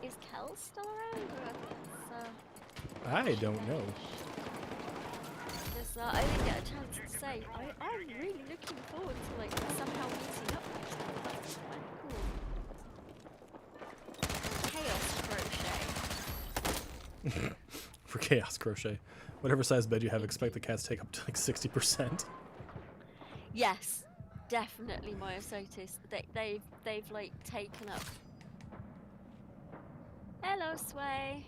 S4: Is Kel still around? Or
S2: I don't know.
S4: because I didn't get a chance to say. I'm really looking forward to like somehow meeting up next time. That's quite cool. Chaos crochet.
S2: For Chaos Crochet. Whatever size bed you have, expect the cats take up to like 60%.
S4: Yes, definitely myosotis. They've like taken up. Hello, Sway.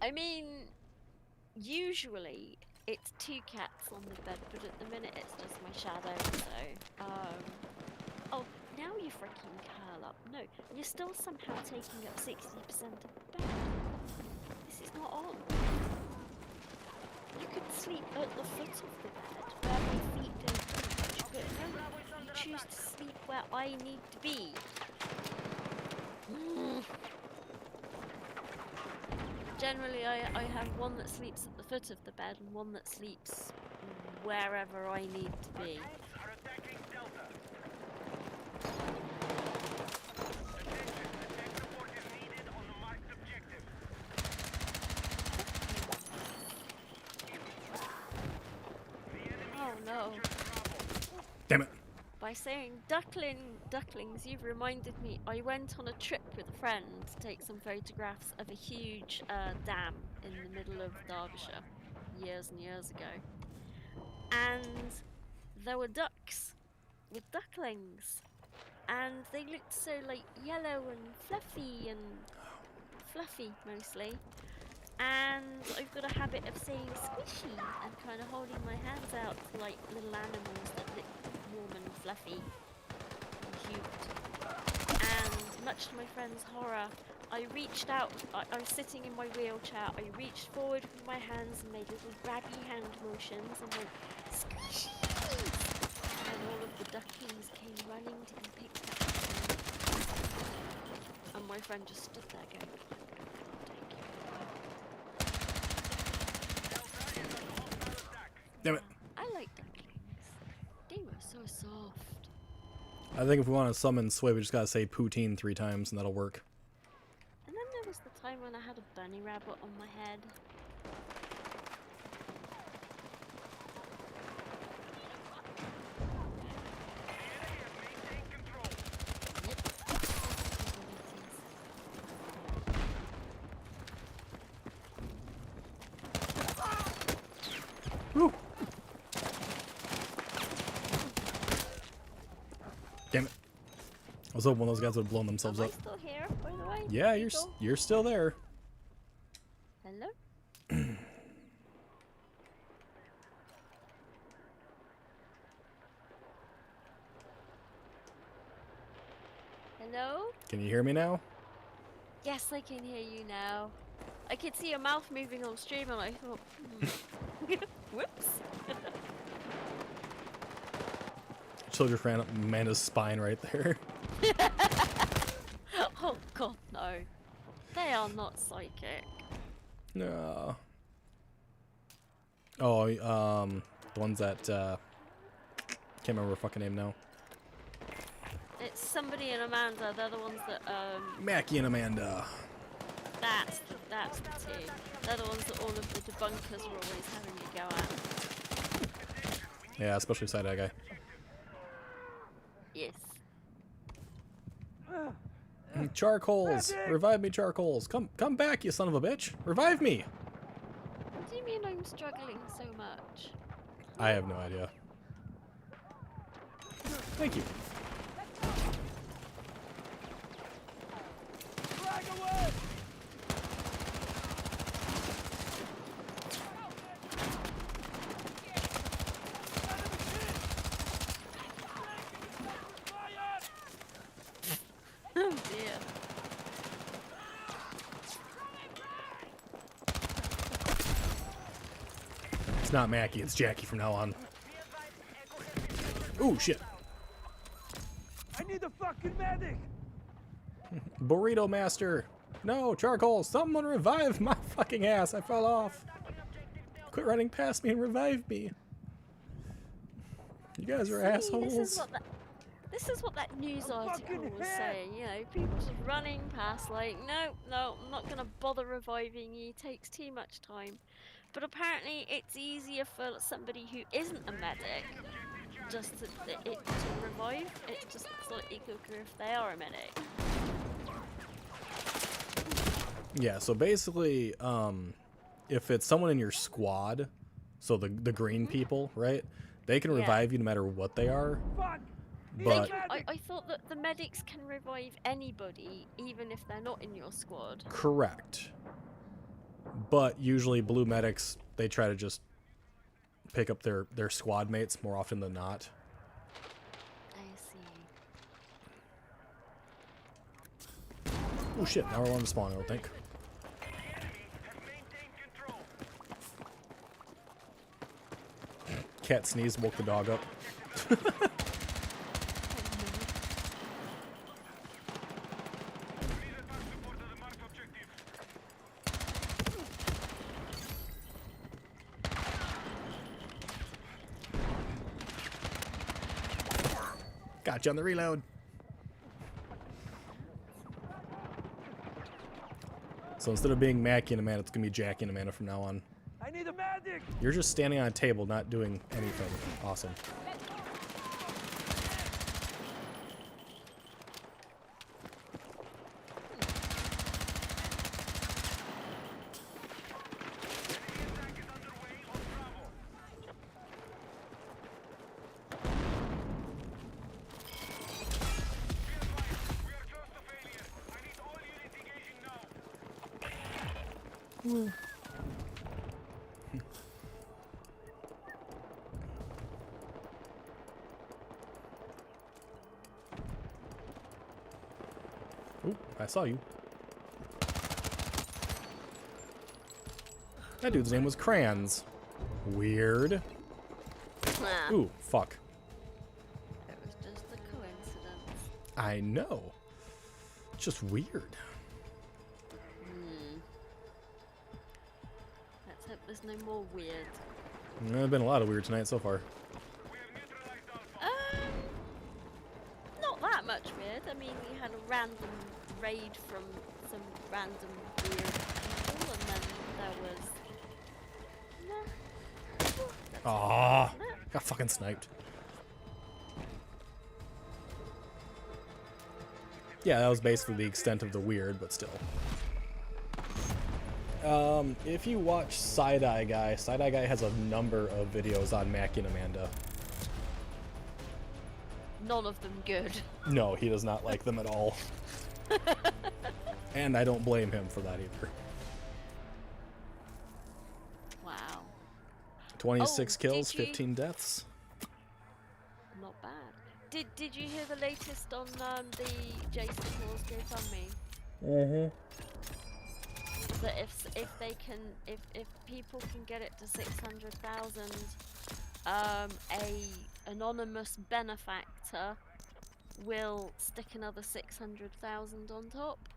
S4: I mean, usually it's 2 cats on the bed, but at the minute it's just my shadow. So, oh, now you freaking curl up. No, you're still somehow taking up 60% of the bed. This is not on. You could sleep at the foot of the bed where my feet don't touch, but no, you choose to sleep where I need to be. Generally, I have one that sleeps at the foot of the bed and one that sleeps wherever I need to be.
S5: Are attacking Delta. Attack support is needed on the marked objective.
S4: Oh no.
S2: Damn it.
S4: By saying ducklings, you've reminded me. I went on a trip with a friend to take some photographs of a huge dam in the middle of Derbyshire years and years ago. And there were ducks with ducklings. And they looked so like yellow and fluffy mostly. And I've got a habit of saying squishy and kind of holding my hands out for like little animals that look warm and fluffy and cute. And much to my friend's horror, I reached out, I was sitting in my wheelchair, I reached forward with my hands and made little grabby hand motions and went, squishy! And all of the ducklings came running to be picked up. And my friend just stood there going,
S2: Damn it.
S4: I like ducklings. They were so soft.
S2: I think if we want to summon Sway, we just gotta say poutine 3 times and that'll work.
S4: And then there was the time when I had a bunny rabbit on my head.
S2: Woo. Damn it. I was hoping one of those guys would have blown themselves
S4: Am I
S2: up.
S4: still here, by the way?
S2: Yeah,
S4: Eagle?
S2: you're still there.
S4: Hello? Hello?
S2: Can you hear me now?
S4: Yes, I can hear you now. I could see your mouth moving on stream and I thought, whoops.
S2: Soldier ran up Amanda's spine right there.
S4: Oh god, no. They are not psychic.
S2: No. Oh, the ones that, can't remember her fucking name now.
S4: It's somebody and Amanda, they're the ones that,
S2: Mackie and Amanda.
S4: That's the two. They're the ones that all of the debunkers are always having to go at.
S2: Yeah, especially side-eye guy.
S4: Yes.
S2: Charcoals! Revive me, charcoals! Come back, you son of a bitch! Revive me!
S4: What do you mean I'm struggling so much?
S2: I have no idea. Thank you.
S3: Drag away!
S4: Oh dear.
S2: It's not Mackie, it's Jackie from now on. Ooh, shit.
S3: I need a fucking medic!
S2: Burrito Master! No, charcoal! Someone revive my fucking ass! I fell off! Quit running past me and revive me! You guys are assholes!
S4: This is what that news article was saying, you know, people just running past like, no, I'm not gonna bother reviving you, it takes too much time. But apparently it's easier for somebody who isn't a medic just to revive. It's just slightly quicker if they are a medic.
S2: Yeah, so basically, if it's someone in your squad, so the green people, right? They can revive you no matter what they are.
S3: Fuck!
S2: But
S4: I thought that the medics can revive anybody, even if they're not in your squad.
S2: correct. But usually blue medics, they try to just pick up their squad mates more often than not.
S4: I see.
S2: Oh shit, now we're on the spawn, I don't think. Cat sneeze woke the dog up. Got you on the reload. So instead of being Mackie and Amanda, it's gonna be Jackie and Amanda from now on.
S3: I need a medic!
S2: You're just standing on a table, not doing anything. Awesome. Ooh, I saw you. That dude's name was Crayons. Weird. Ooh, fuck.
S4: It was just a coincidence.
S2: I know. It's just weird.
S4: Let's hope there's no more weird.
S2: There's been a lot of weird tonight so far.
S4: Not that much weird. I mean, we had a random raid from some random weird people, and then there was... Nah.
S2: Aww. Got fucking sniped. Yeah, that was basically the extent of the weird, but still. If you watch Side-Eye Guy has a number of videos on Mackie and Amanda.
S4: None of them good.
S2: No, he does not like them at all. And I don't blame him for that either.
S4: Wow.
S2: 26
S4: Oh,
S2: kills,
S4: did you-
S2: 15 deaths.
S4: Not bad. Did you hear the latest on the Jason Claus GoFundMe? That if people can get it to 600,000, a anonymous benefactor will stick another 600,000 on top.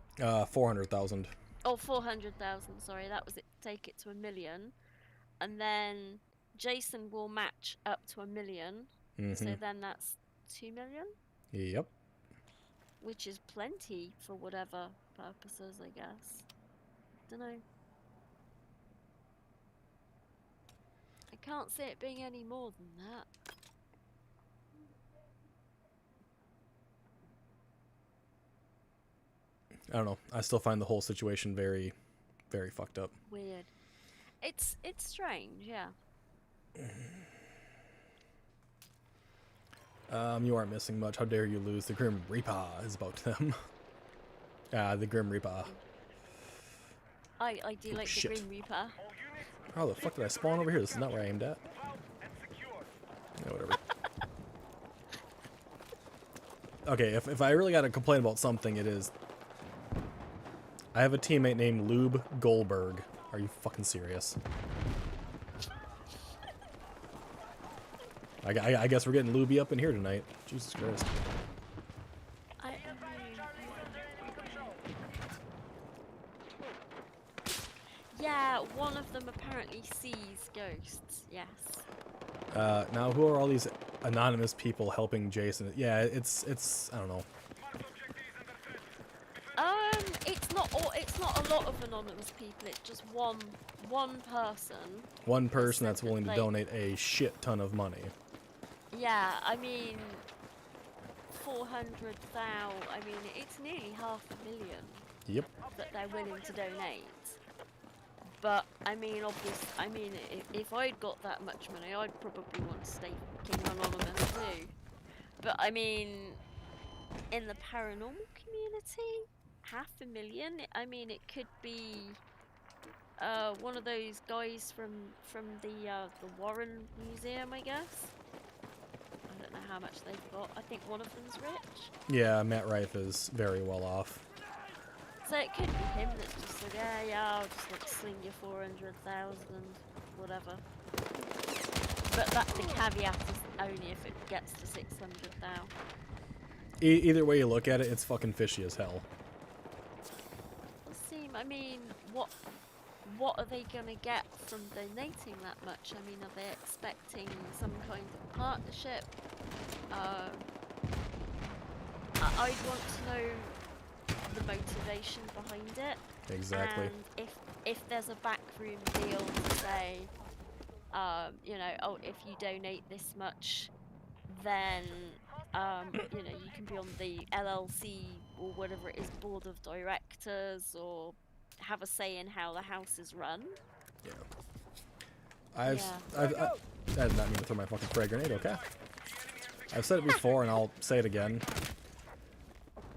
S2: 400,000.
S4: Oh, 400,000. Sorry, that was it. Take it to 1 million, and then Jason will match up to 1 million. So then that's 2 million,
S2: Yep.
S4: which is plenty for whatever purposes, I guess. don't know. I can't see it being any more than that.
S2: I don't know. I still find the whole situation very, very fucked up.
S4: Weird. It's strange, yeah.
S2: You aren't missing much. How dare you lose? The Grim Reaper is about them. The Grim Reaper.
S4: I do like
S2: shit.
S4: the Grim Reaper.
S2: How the fuck did I spawn over here? This is not where I aimed at. Yeah, whatever. Okay, if I really gotta complain about something, it is... I have a teammate named Lube Goldberg. Are you fucking serious? I guess we're getting Lubey up in here tonight. Jesus Christ.
S4: Yeah, one of them apparently sees ghosts, yes.
S2: Now who are all these anonymous people helping Jason? Yeah, it's I don't know.
S4: It's not a lot of anonymous people, it's just one person.
S2: One person that's willing to
S4: like-
S2: donate a shit ton of money.
S4: Yeah, I mean 400,000, I mean it's nearly $500,000
S2: Yep.
S4: that they're willing to donate. But I mean, if I'd got that much money, I'd probably want to stay fucking anonymous too. But I mean, in the paranormal community, $500,000. I mean, it could be one of those guys from the Warren Museum, I guess. I don't know how much they've got. I think one of them's rich.
S2: Yeah, Matt Rife is very well off.
S4: So it could be him that's just like, yeah, I'll just like sling you 400,000, whatever. But the caveat is only if it gets to 600,000.
S2: Either way you look at it, it's fucking fishy as hell.
S4: I mean, what are they gonna get from donating that much? I mean, are they expecting some kind of partnership? I'd want to know the motivation behind it.
S2: Exactly.
S4: And if there's a backroom deal to say, you know, oh, if you donate this much, then you know, you can be on the LLC or whatever it is, board of directors, or have a say in how the house is run.
S2: Yeah. I did not mean to throw my fucking frag grenade, okay? I've said it before and I'll say it again.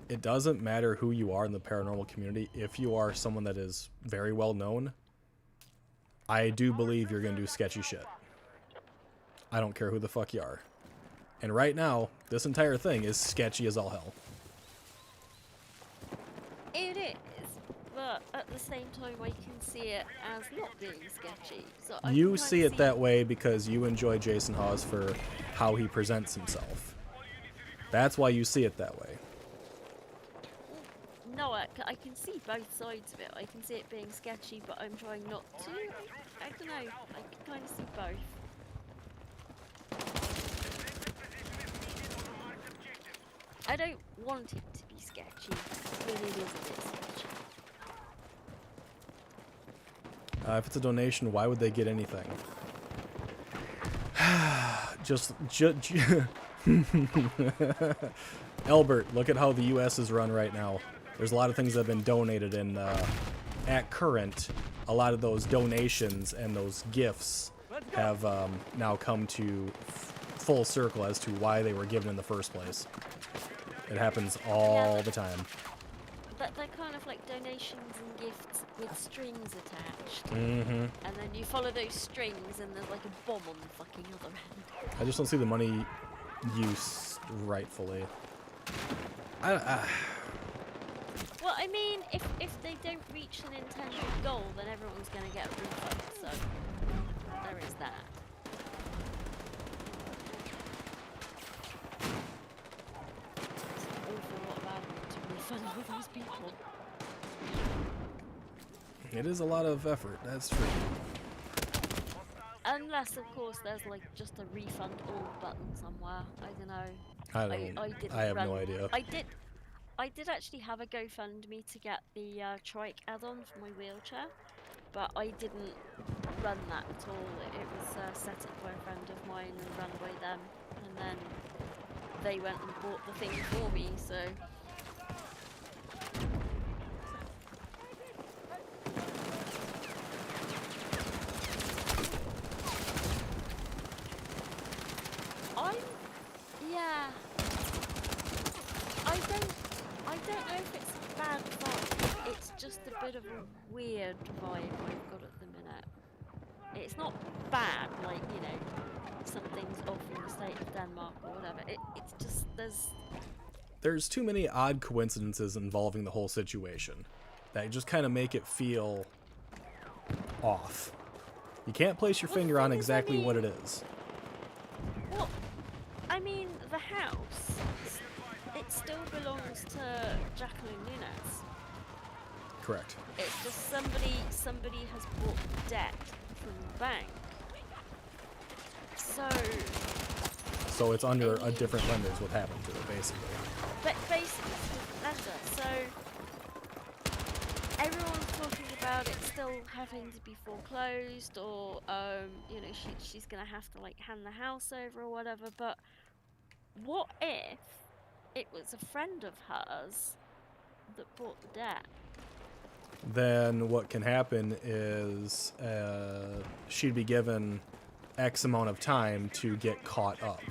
S2: It doesn't matter who you are in the paranormal community. If you are someone that is very well known, I do believe you're going to do sketchy shit. I don't care who the fuck you are. And right now, this entire thing is sketchy as all hell.
S4: It is, but at the same time I can see it as not being sketchy. So I
S2: You
S4: can
S2: see
S4: kinda
S2: it that way because you enjoy Jason Hawes for how he presents himself. That's why you see it that way.
S4: No, I can see both sides of it. I can see it being sketchy, but I'm trying not to. I don't know. I can kind of see both. I don't want it to be sketchy, but it is a bit sketchy.
S2: If it's a donation, why would they get anything? Albert, look at how the U.S. is run right now. There's a lot of things that have been donated, and at current, a lot of those donations and those gifts have now come to full circle as to why they were given in the first place. It happens all the time.
S4: But they're kind of like donations and gifts with strings attached.
S2: Mm-hmm.
S4: And then you follow those strings and there's like a bomb on the fucking other end.
S2: I just don't see the money use rightfully.
S4: Well, I mean, if they don't reach an intended goal, then everyone's going to get a refund, so there is that. It's an awful lot of admin to refund all these people.
S2: It is a lot of effort, that's true.
S4: Unless, of course, there's like just a refund all button somewhere. I don't know.
S2: I have no idea.
S4: I did actually have a GoFundMe to get the trike add-on for my wheelchair, but I didn't run that at all. It was set up by a friend of mine and run by them, and then they went and bought the thing for me, so... Yeah. I don't know if it's a bad vibe. It's just a bit of a weird vibe I've got at the minute. It's not bad, like, you know, something's off in the state of Denmark or whatever. It's just
S2: There's too many odd coincidences involving the whole situation that just kind of make it feel off. You can't place your finger on exactly what it is.
S4: Well, I mean, the house, it still belongs to Jacqueline Nunes.
S2: Correct.
S4: It's just somebody has bought debt from the bank.
S2: So it's under a different lender is what happened to it, basically.
S4: But basically, it's a different lender. So everyone's talking about it still having to be foreclosed, or you know, she's gonna have to like hand the house over or whatever. But what if it was a friend of hers that bought the debt?
S2: Then what can happen is she'd be given X amount of time to get caught up.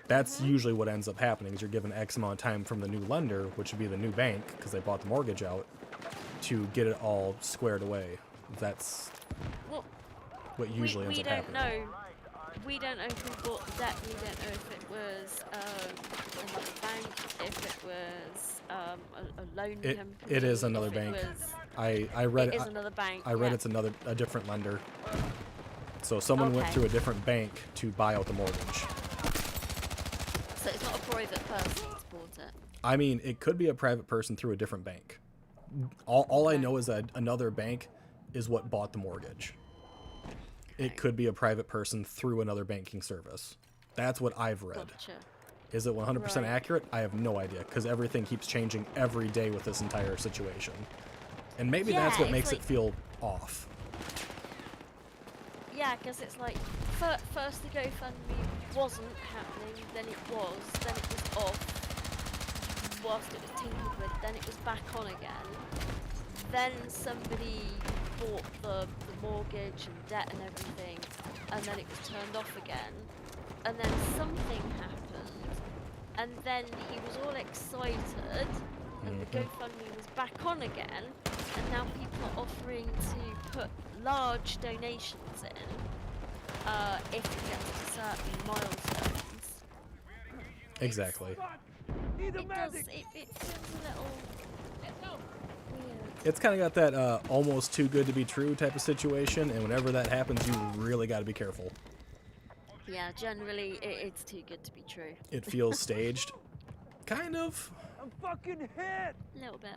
S2: That's usually what ends up happening, is you're given X amount of time from the new lender, which would be the new bank, because they bought the mortgage out, to get it all squared away. That's what usually ends up happening.
S4: We don't know who bought the debt. We don't know if it was another bank, if it was a loan company.
S2: It is another bank. I read it.
S4: It is another bank.
S2: I read it's a different lender. So someone went through a different bank to buy out the mortgage.
S4: So it's not a private person that's bought it.
S2: I mean, it could be a private person through a different bank. All I know is that another bank is what bought the mortgage. It could be a private person through another banking service. That's what I've read.
S4: Gotcha.
S2: Is it 100%
S4: Right.
S2: accurate? I have no idea, because everything keeps changing every day with this entire situation. And maybe that's what makes it feel off.
S4: Yeah, because it's like, first the GoFundMe wasn't happening, then it was off whilst it was tinkered with, then it was back on again. Then somebody bought the mortgage and debt and everything, and then it was turned off again. And then something happened, and then he was all excited, and the GoFundMe was back on again, and now people are offering to put large donations in if it gets to certain milestones.
S2: Exactly.
S3: Need a
S4: It does,
S3: medic!
S4: it feels a little weird.
S2: It's kind of got that almost too good to be true type of situation, and whenever that happens, you really got to be careful.
S4: Yeah, generally it's too good to be true.
S2: It feels staged. Kind of.
S3: I'm fucking hit!
S4: A little bit.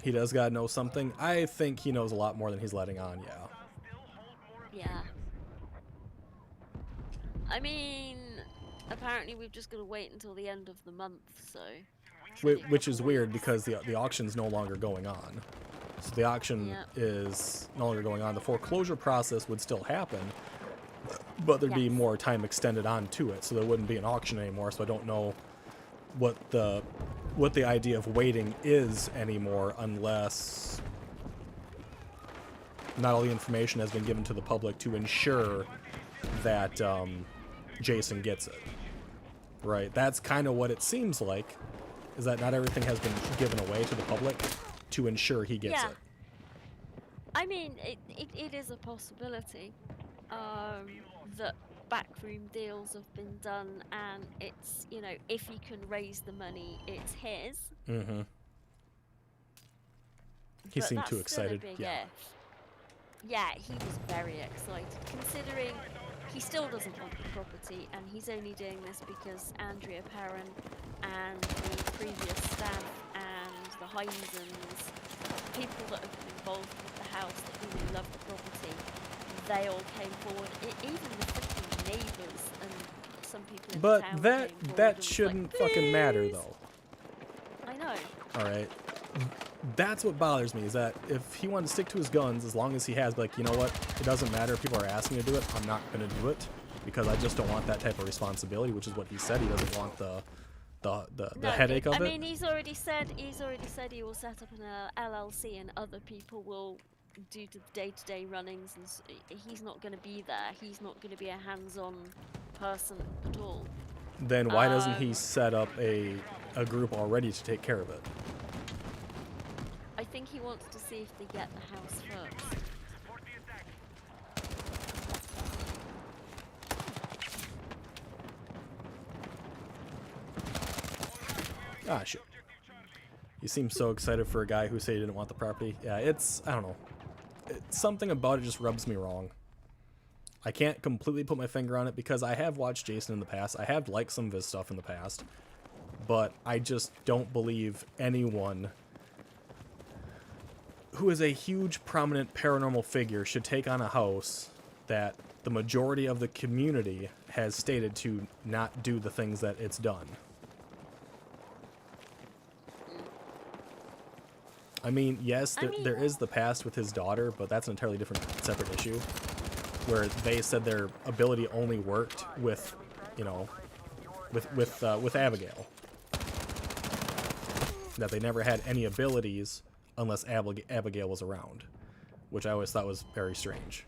S2: He does gotta know something. I think he knows a lot more than he's letting on, yeah.
S4: Yeah. I mean, apparently we've just got to wait until the end of the month, so...
S2: Which is weird, because the auction's no longer going on. So the auction is no longer going on. The foreclosure process would still happen, but there'd be more time extended on to it, so there wouldn't be an auction anymore. So I don't know what the idea of waiting is anymore, unless not all the information has been given to the public to ensure that Jason gets it. Right? That's kind of what it seems like, is that not everything has been given away to the public to ensure he gets it.
S4: I mean, it is a possibility that backroom deals have been done, and it's, you know, if he can raise the money, it's his.
S2: Mm-hmm. He seemed too excited. Yeah.
S4: Yeah, he was very excited, considering he still doesn't want the property, and he's only doing this because Andrea Perrin and the previous staff and the Heinzens, people that have been involved with the house that really love the property, they all came forward. Even the freaking neighbours and some people in town
S2: But
S4: came forward and
S2: that
S4: was
S2: shouldn't
S4: like,
S2: fucking matter,
S4: "Please."
S2: though.
S4: I know.
S2: All right. That's what bothers me, is that if he wanted to stick to his guns, as long as he has, like, you know what, it doesn't matter if people are asking me to do it, I'm not going to do it, because I just don't want that type of responsibility, which is what he said. He doesn't want the headache of it.
S4: I mean, he's already said he will set up an LLC and other people will do the day-to-day runnings, and he's not going to be there. He's not going to be a hands-on person at all.
S2: Then why doesn't he set up a group already to take care of it?
S4: I think he wants to see if they get the house first.
S2: Ah, shit. You seem so excited for a guy who said he didn't want the property. Yeah, it's, I don't know. Something about it just rubs me wrong. I can't completely put my finger on it because I have watched Jason in the past. I have liked some of his stuff in the past. But I just don't believe anyone who is a huge, prominent paranormal figure should take on a house that the majority of the community has stated to not do the things that it's done. I mean, yes, there is the past with his daughter, but that's an entirely different, separate issue, where they said their ability only worked with, you know, with Abigail. That they never had any abilities unless Abigail was around, which I always thought was very strange.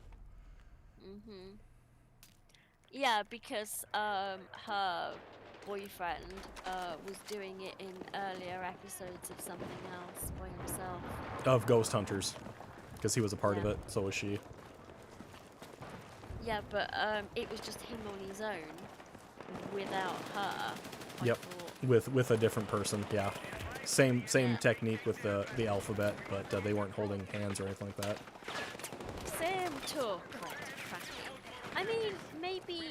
S4: Yeah, because her boyfriend was doing it in earlier episodes of something else by himself.
S2: Of Ghost Hunters, because he was a part of it, so was she.
S4: Yeah, but it was just him on his own, without her.
S2: Yep, with a different person, yeah. Same technique with the alphabet, but they weren't holding hands or anything like that.
S4: Same talk. I mean, maybe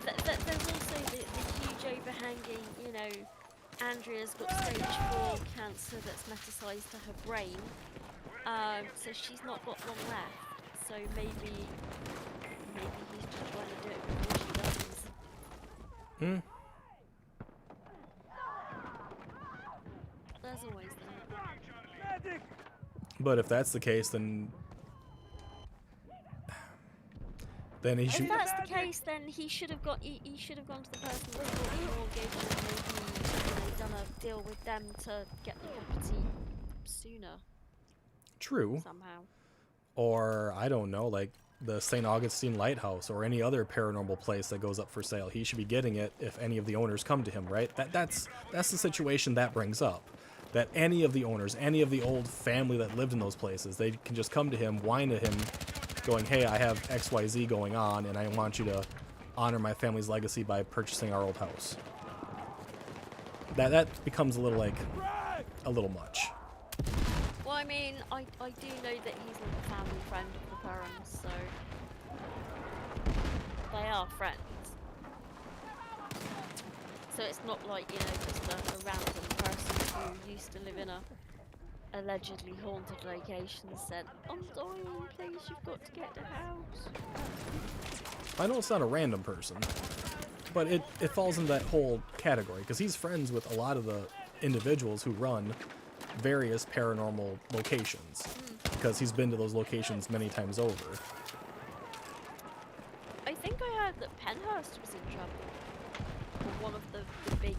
S4: there's also the huge overhanging, you know, Andrea's got stage 4 cancer that's metastasized to her brain, so she's not got long left. So maybe he's just trying to do it before she does. There's always that.
S3: Medic!
S2: But if that's the case, then he should.
S4: If that's the case, then he should have got. He should have gone to the person that bought the mortgage and maybe done a deal with them to get the property sooner.
S2: True.
S4: Somehow.
S2: Or I don't know, like the St. Augustine Lighthouse or any other paranormal place that goes up for sale. He should be getting it if any of the owners come to him, right? That's the situation that brings up. That any of the owners, any of the old family that lived in those places, they can just come to him, whine to him, going, hey, I have XYZ going on, and I want you to honor my family's legacy by purchasing our old house. That becomes a little, like, a little much.
S4: Well, I mean, I do know that he's like a family friend of the parents, so they are friends. So it's not like, you know, just a random person who used to live in a allegedly haunted location said, I'm dying, please, you've got to get the house.
S2: I know it's not a random person, but it falls in that whole category, because he's friends with a lot of the individuals who run various paranormal locations, because he's been to those locations many times over.
S4: I think I heard that Penhurst was in trouble for one of the big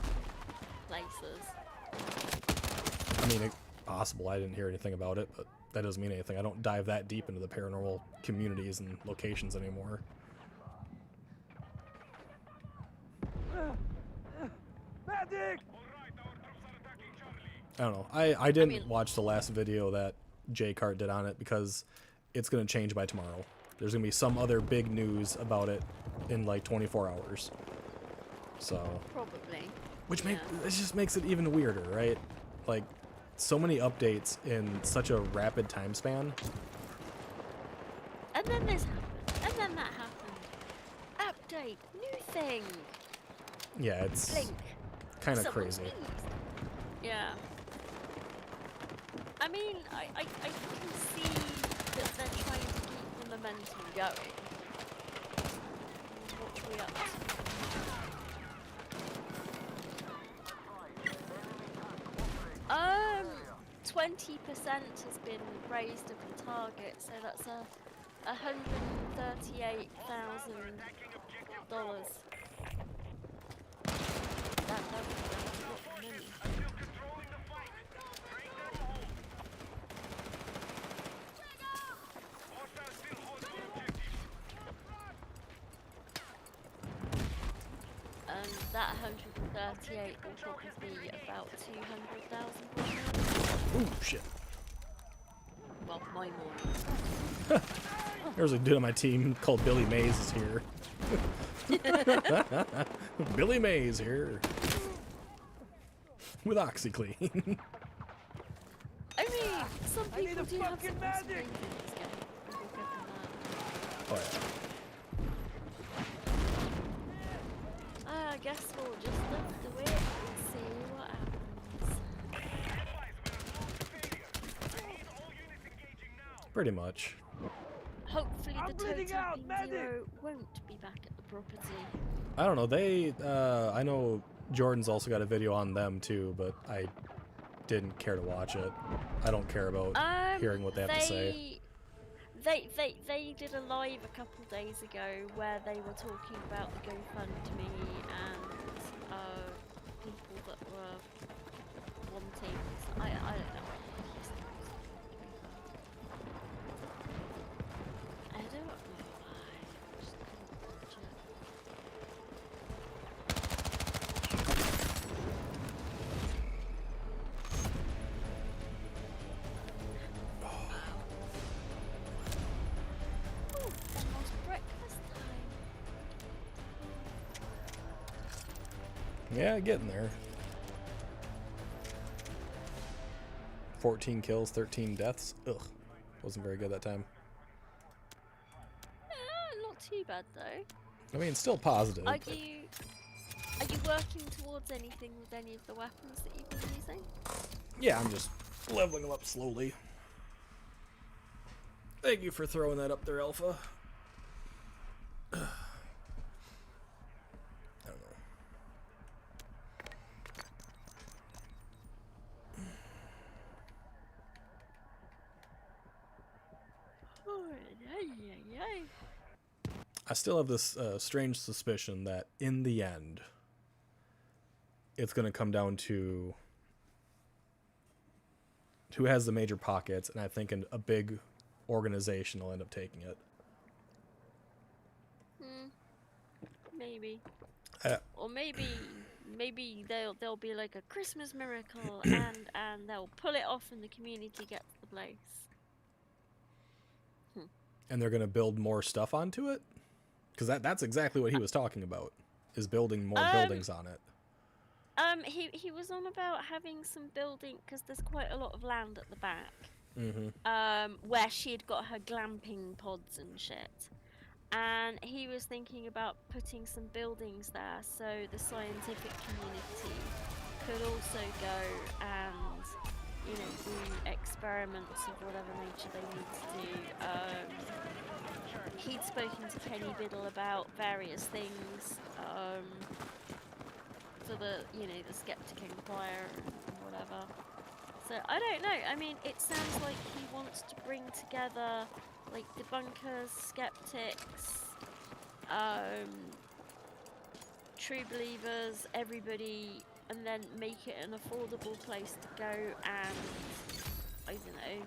S4: places.
S2: I mean, possible. I didn't hear anything about it, but that doesn't mean anything. I don't dive that deep into the paranormal communities and locations anymore.
S3: Medic!
S2: I don't know. I didn't watch the last video that Jay Cart did on it because it's going to change by tomorrow. There's going to be some other big news about it in like 24 hours. So.
S4: Probably.
S2: Which it just makes it even weirder, right? Like, so many updates in such a rapid time span.
S4: And then this happened. And then that happened. Update. New thing.
S2: Yeah, it's kind of crazy.
S4: Sneezed. Yeah. I mean, I can see that they're trying to keep the momentum going. What are we up to? 20% has been raised of the target, so that's $138,000. That's a lot of money. And that 138 will probably be about 200,000.
S2: Ooh, shit.
S4: Well, my more.
S2: There's a dude on my team called Billy Mays is here. Billy Mays here. With OxyClean.
S4: I mean, some
S3: I need
S4: people
S3: a
S4: do have
S3: fucking
S4: some
S3: magic!
S4: in this game. We'll give them
S2: Oh, yeah.
S4: that. I guess we'll just live to it and see what happens.
S2: Pretty much.
S4: Hopefully
S3: I'm
S4: the
S3: bleeding out,
S4: Toe
S3: medic!
S4: Zero won't be back at the property.
S2: I don't know. They, I know Jordan's also got a video on them too, but I didn't care to watch it. I don't care about hearing what they have to say.
S4: They did a live a couple days ago where they were talking about the GoFundMe and people that were wanting. I don't know. I don't know why. I just couldn't watch it. Oh, almost breakfast time.
S2: Yeah, getting there. 14 kills, 13 deaths. Ugh. Wasn't very good that time.
S4: Not too bad though.
S2: I mean, still positive.
S4: Are
S2: but-
S4: you working towards anything with any of the weapons that you've been using?
S2: Yeah, I'm just leveling them up slowly. Thank you for throwing that up there, Alpha. I don't know. I still have this strange suspicion that in the end, it's going to come down to who has the major pockets, and I think a big organization will end up taking it.
S4: Maybe. Or maybe there'll be like a Christmas miracle and they'll pull it off and the community gets the place.
S2: And they're going to build more stuff onto it? Because that's exactly what he was talking about, is building more buildings on it.
S4: He was on about having some building, because there's quite a lot of land at the back.
S2: Mm-hmm.
S4: Where she had got her glamping pods and shit. And he was thinking about putting some buildings there so the scientific community could also go and, you know, do experiments of whatever nature they need to do. He'd spoken to Kenny Biddle about various things, for the, you know, the Skeptic Inquirer and whatever. So, I don't know. I mean, it sounds like he wants to bring together, like, debunkers, skeptics, true believers, everybody, and then make it an affordable place to go and, I don't know,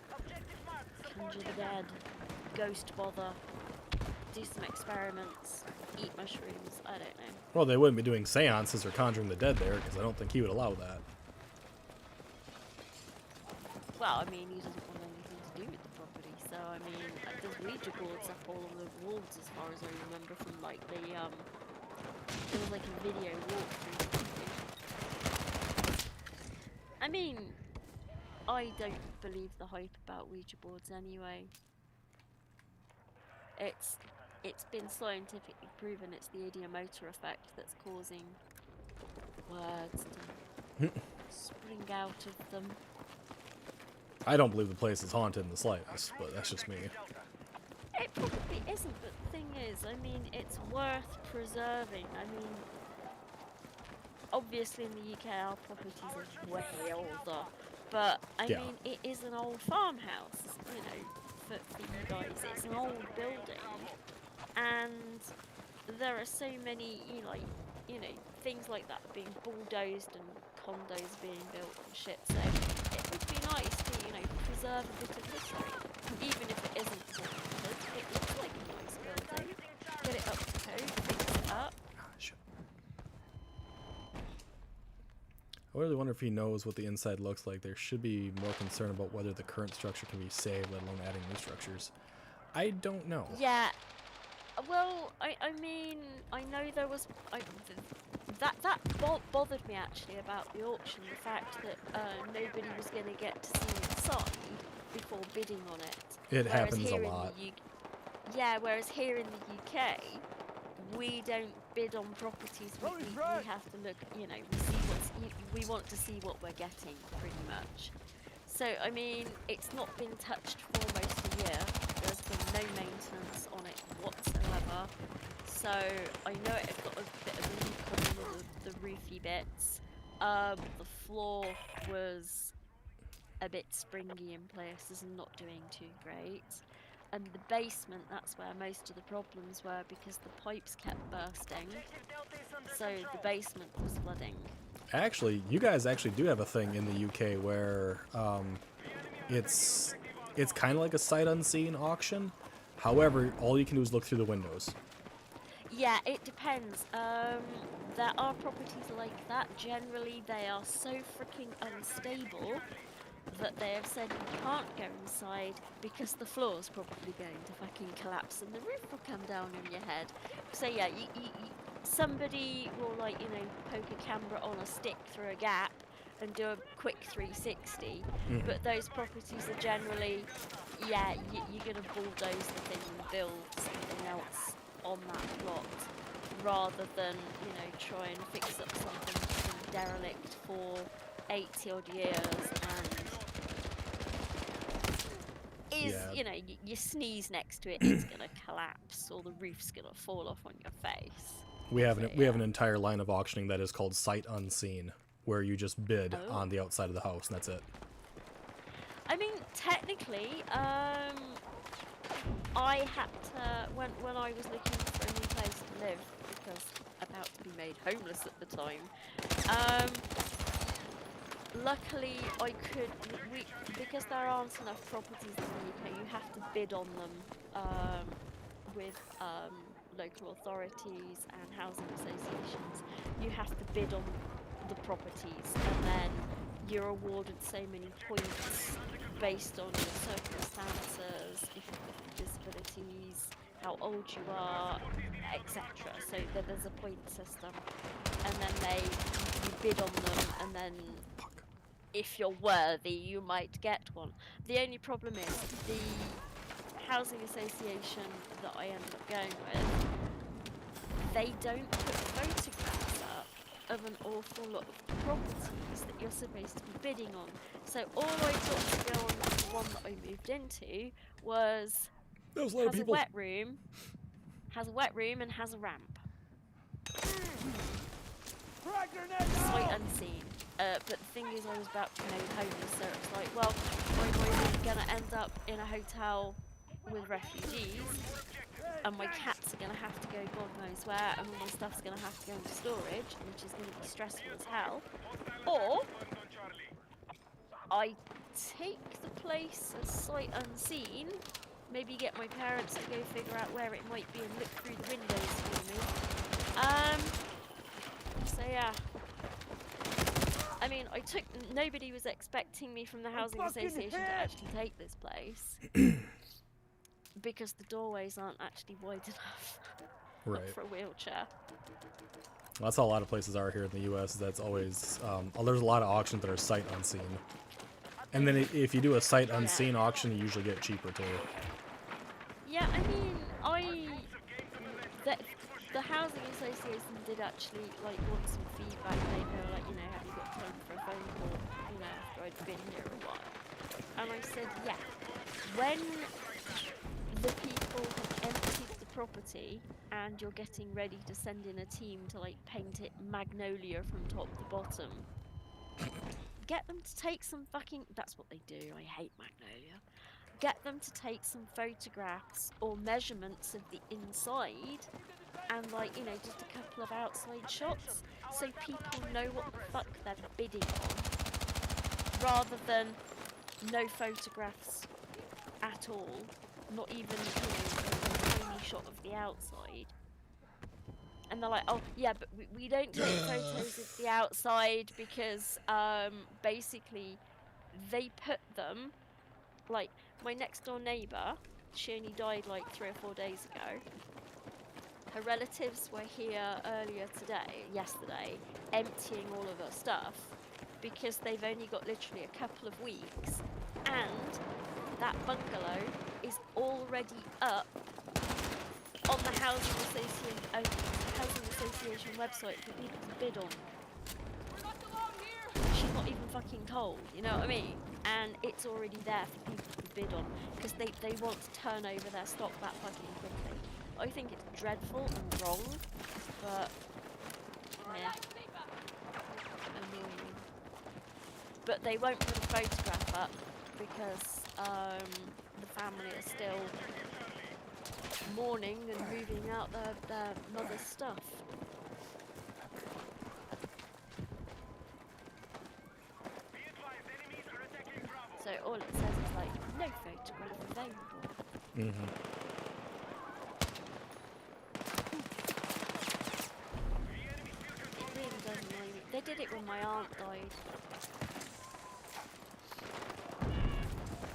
S4: conjure the dead, ghost bother, do some experiments, eat mushrooms, I don't know.
S2: Well, they wouldn't be doing seances or conjuring the dead there, because I don't think he would allow that.
S4: Well, I mean, he doesn't want anything to do with the property, so, I mean, there's Ouija boards up all over the walls, as far as I remember from, like, there was, like, a video walkthrough. I mean, I don't believe the hype about Ouija boards anyway. It's been scientifically proven it's the idiomotor effect that's causing words to spring out of them.
S2: I don't believe the place is haunted in the slightest, but that's just me.
S4: It probably isn't, but the thing is, I mean, it's worth preserving. I mean, obviously in the UK our properties are way older, But I
S2: Yeah.
S4: mean, it is an old farmhouse, you know, for you guys. It's an old building, and there are so many, you know, things like that being bulldozed and condos being built and shit. So it would be nice to, you know, preserve a bit of history, even if it isn't haunted. It looks like a nice building. Get it up to code, fix it up.
S2: Ah, shit. I really wonder if he knows what the inside looks like. There should be more concern about whether the current structure can be saved, let alone adding new structures. I don't know.
S4: Yeah. Well, I mean, I know there was that bothered me actually about the auction. The fact that nobody was going to get to see inside before bidding on it.
S2: It
S4: Whereas
S2: happens a
S4: here in
S2: lot.
S4: Yeah, whereas here in the UK, we don't bid on properties. We have to look, you know, we want to see what we're getting, pretty much. So, I mean, it's not been touched for almost a year. There's been no maintenance on it whatsoever. So, I know it got a bit of a leak on all the roofy bits. The floor was a bit springy in places and not doing too great. And the basement, that's where most of the problems were because the pipes kept bursting. So the basement was flooding.
S2: Actually, you guys actually do have a thing in the UK where it's kind of like a sight unseen auction. However, all you can do is look through the windows.
S4: Yeah, it depends. There are properties like that. Generally, they are so freaking unstable that they have said you can't go inside because the floor's probably going to fucking collapse and the roof will come down on your head. So yeah, somebody will, like, you know, poke a camera on a stick through a gap and do a quick 360. But those properties are generally, yeah, you're going to bulldoze the thing and build something else on that plot rather than, you know, try and fix up something that's been derelict for 80 odd years and is,
S2: Yeah.
S4: you know, you sneeze next to it, it's gonna collapse or the roof's gonna fall off on your face.
S2: We have
S4: So,
S2: we have an entire line of auctioning that is called sight unseen, where you just bid
S4: Oh.
S2: on the outside of the house and that's it.
S4: I mean, technically, I had to, when I was looking for a new place to live, because about to be made homeless at the time, luckily I could, because there aren't enough properties in the UK, you have to bid on them with local authorities and housing associations. You have to bid on the properties and then you're awarded so many points based on your circumstances, if you've got disabilities, how old you are, etc. So there's a point system, and then you bid on them, and then if you're worthy, you might get one. The only problem is the housing association that I ended up going with, they don't put photographs up of an awful lot of properties that you're supposed to be bidding on. So all I got to go on the one that I moved into was
S2: That was a lot of
S4: has a
S2: people.
S4: wet room and has a ramp. Sight unseen. But the thing is, I was about to be made homeless, so it's like, well, I'm either going to end up in a hotel with refugees, and my cats are going to have to go God knows where, and all my stuff's going to have to go into storage, which is going to be stressful as hell, or I take the place as sight unseen, maybe get my parents to go figure out where it might be and look through the windows for me. So yeah. I mean, nobody was expecting me from the housing association to actually take this place. Because the doorways aren't actually wide enough
S2: Right.
S4: for a wheelchair.
S2: Well, that's how a lot of places are here in the U.S. That's always there's a lot of auctions that are sight unseen, and then if you do a sight unseen auction, you usually get cheaper too.
S4: Yeah, I mean, the housing association did actually like want some feedback. They were like, you know, have you got time for a phone call? You know, after I'd been here a while, and I said, yeah. When the people have emptied the property and you're getting ready to send in a team to like paint it magnolia from top to bottom, get them to take some fucking. That's what they do. I hate Magnolia. Get them to take some photographs or measurements of the inside, and like just a couple of outside shots, so people know what the fuck they're bidding on, rather than no photographs at all, not even a tiny shot of the outside. And they're like, oh yeah, but we don't take photos of the outside because basically they put them, like my next door neighbour, she only died like 3 or 4 days ago. Her relatives were here yesterday, emptying all of her stuff because they've only got literally a couple of weeks, and that bungalow is already up on the housing association website for people to bid on. She's not even fucking told, you know what I mean? And it's already there for people to bid on because they want to turn over their stock that fucking quickly. I think it's dreadful and wrong, but yeah, annoying. But they won't put a photograph up because the family are still mourning and moving out their mother's stuff. So all it says is like, no photograph available.
S2: Mm-hmm.
S4: It really does annoy me. They did it when my aunt died.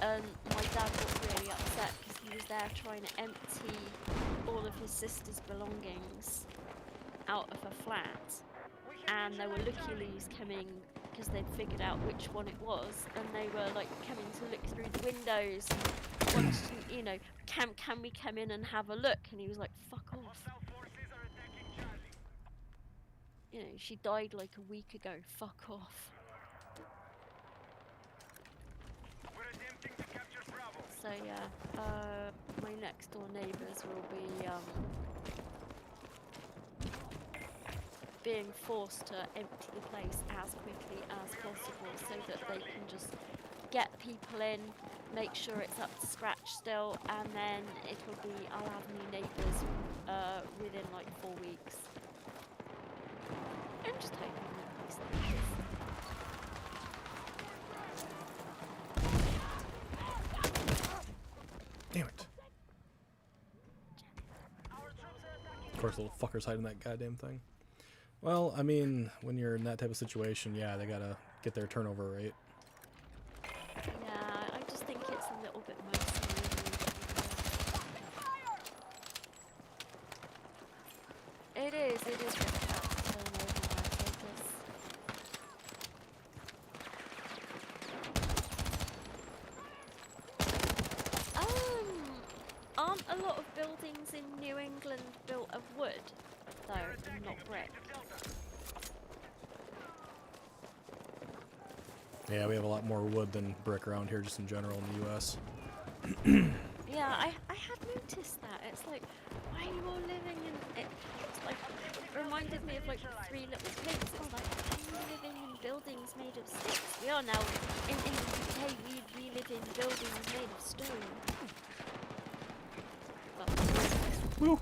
S4: And my dad got really upset because he was there trying to empty all of his sister's belongings out of her flat. And there were looky-loos coming because they'd figured out which one it was, and they were like coming to look through the windows and wanting, can we come in and have a look? And he was like, fuck off. She died like a week ago, fuck off. So yeah, my next door neighbours will be being forced to empty the place as quickly as possible so that they can just get people in, make sure it's up to scratch still, and then I'll have new neighbours within like 4 weeks. I'm just hoping that these things.
S2: Damn it. Of course, little fuckers hiding that goddamn thing. Well, I mean, when you're in that type of situation, yeah, they gotta get their turnover rate.
S4: Yeah, I just think it's a little bit mercenary. It is really hard to turn over like this. Aren't a lot of buildings in New England built of wood, though, and not brick?
S2: Yeah, we have a lot more wood than brick around here just in general in the US.
S4: Yeah, I had noticed that. It's like, why are you all living in it? It's like, it reminded me of like the Three Little Pigs. It's like, why are you living in buildings made of sticks? We are now, in the UK, we live in buildings made of stone.
S2: Woo!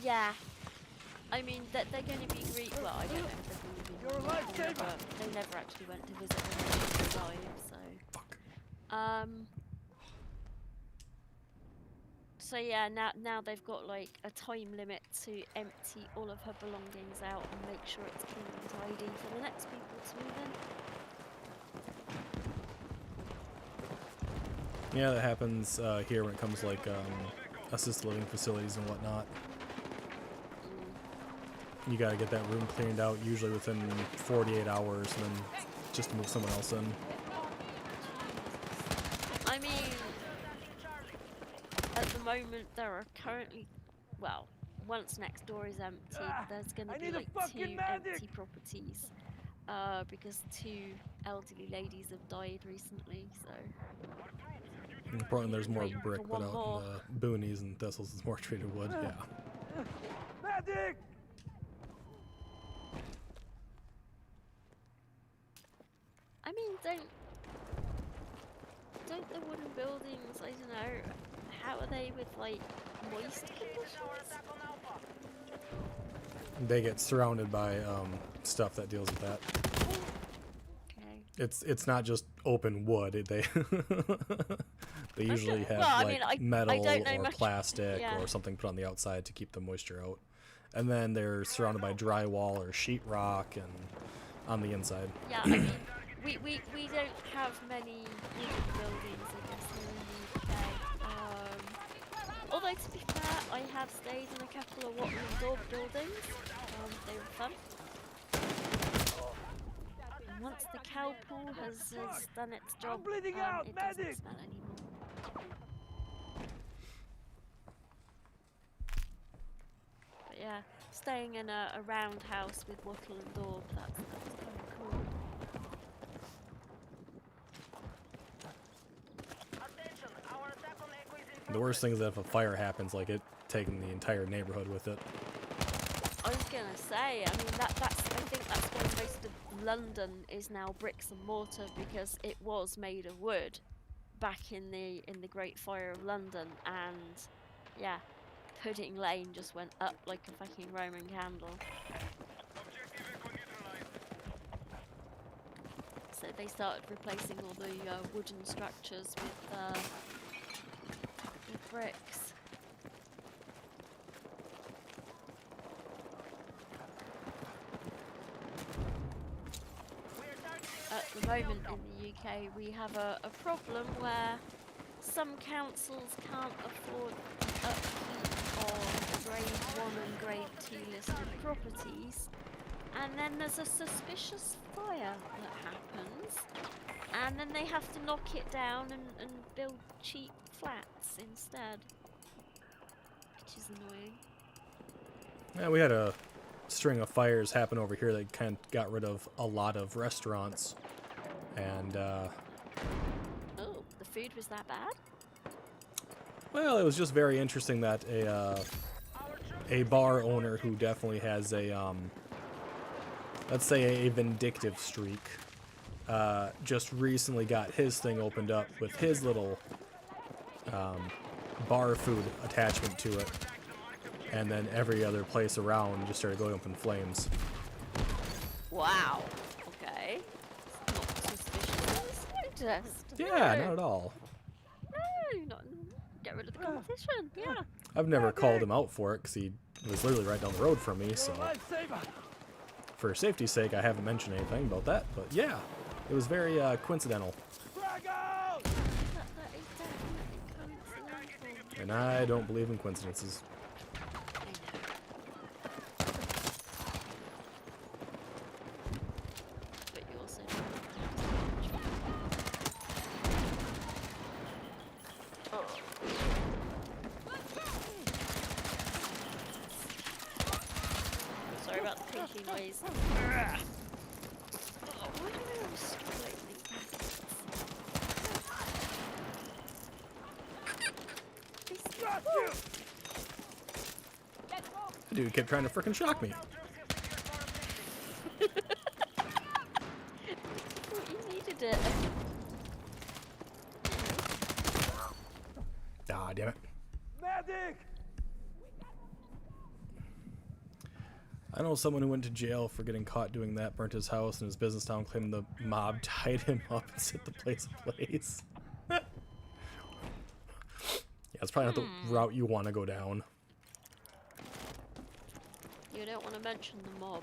S4: Yeah. I mean, they're going to be well, I don't know if they're
S3: You're a
S4: going to be
S3: lifesaver.
S4: but they never actually went to visit them when they were alive, so.
S2: Fuck.
S4: So yeah, now they've got like a time limit to empty all of her belongings out and make sure it's clean and tidy for the next people to move in.
S2: Yeah, that happens here when it comes to like assisted living facilities and whatnot. You gotta get that room cleaned out usually within 48 hours and then just to move someone else in.
S4: I mean, at the moment there are currently, well, once next door is empty, there's going to be like 2 empty properties because 2 elderly ladies have died recently, so.
S2: Important there's more
S4: Waiting for
S2: brick, but
S4: one
S2: out
S4: more.
S2: in the boonies and thistles is more treated wood, yeah.
S3: Medic!
S4: don't the wooden buildings, I don't know, how are they with like moist conditions?
S2: They get surrounded by stuff that deals with that.
S4: Okay.
S2: It's not just open wood. They they usually have
S4: Well, I
S2: like
S4: mean, I
S2: metal
S4: don't know
S2: or
S4: much-
S2: plastic
S4: yeah.
S2: or something put on the outside to keep the moisture out. And then they're surrounded by drywall or sheetrock and on the inside.
S4: Yeah, I mean, we don't have many wooden buildings, I guess, here in the UK. Although, to be fair, I have stayed in a couple of wattle and daub buildings. They were fun. And once the cow pool has done its job,
S3: bleeding out,
S4: it doesn't
S3: medic!
S4: smell anymore. But yeah, staying in a roundhouse with wattle and daub, that's kind of cool.
S2: The worst thing is that if a fire happens, like it taking the entire neighborhood with it.
S4: I was gonna say, I mean that's I think that's why most of London is now bricks and mortar, because it was made of wood back in the Great Fire of London, and yeah, Pudding Lane just went up like a fucking Roman candle. So they started replacing all the wooden structures with bricks. At the moment in the UK, we have a problem where some councils can't afford the upkeep of grade 1 and grade 2 listed properties, and then there's a suspicious fire that happens, and then they have to knock it down and build cheap flats instead, which is annoying.
S2: Yeah, we had a string of fires happen over here that kind of got rid of a lot of restaurants, and
S4: Oh, the food was that bad?
S2: well, it was just very interesting that a bar owner who definitely has a let's say a vindictive streak just recently got his thing opened up with his little bar food attachment to it, and then every other place around just started going up in flames.
S4: Wow. Okay. It's not suspicious in the slightest.
S2: Yeah,
S4: No.
S2: not at all.
S4: No, not get rid of the competition. Yeah.
S2: I've never called him out for it because he was literally right down the road from me, so
S3: Lifesaver!
S2: for safety's sake, I haven't mentioned anything about that. But yeah, it was very coincidental,
S3: Frag out!
S4: That is definitely coincidental.
S2: and I don't believe in coincidences.
S4: I know. But you also don't Sorry about the pinky noise. Oh, why do I always struggle these packets?
S3: Got you!
S2: The dude kept trying to frickin' shock me.
S4: Thought you needed it.
S2: Ah, damn it.
S3: Medic!
S2: I know someone who went to jail for getting caught doing that, burnt his house and his business down, claiming the mob tied him up and set the place ablaze. Yeah, it's probably not the route you want to go down.
S4: You don't want to mention the mob.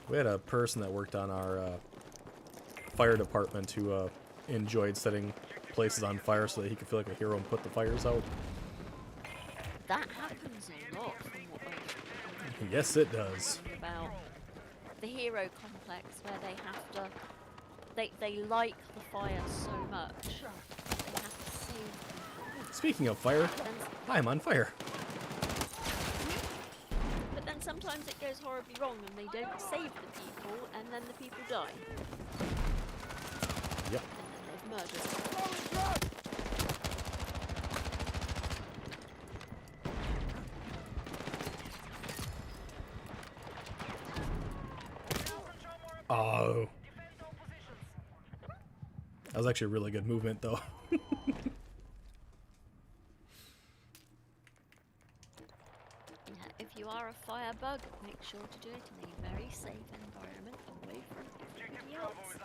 S2: We had a person that worked on our fire department who enjoyed setting places on fire so that he could feel like a hero and put the fires out.
S4: That happens a lot from what I've
S2: Yes, it does.
S4: heard about. The hero complex, where they have to... They like the fire so much. They have to save people.
S2: Speaking of fire,
S4: Then,
S2: I'm on fire.
S4: but then sometimes it goes horribly wrong and they don't save the people, and then the people die.
S2: Yep.
S4: And then they've murdered them.
S2: Oh. That was actually a really good movement, though.
S4: Yeah, if you are a firebug, make sure to do it in a very safe environment, away from everybody else,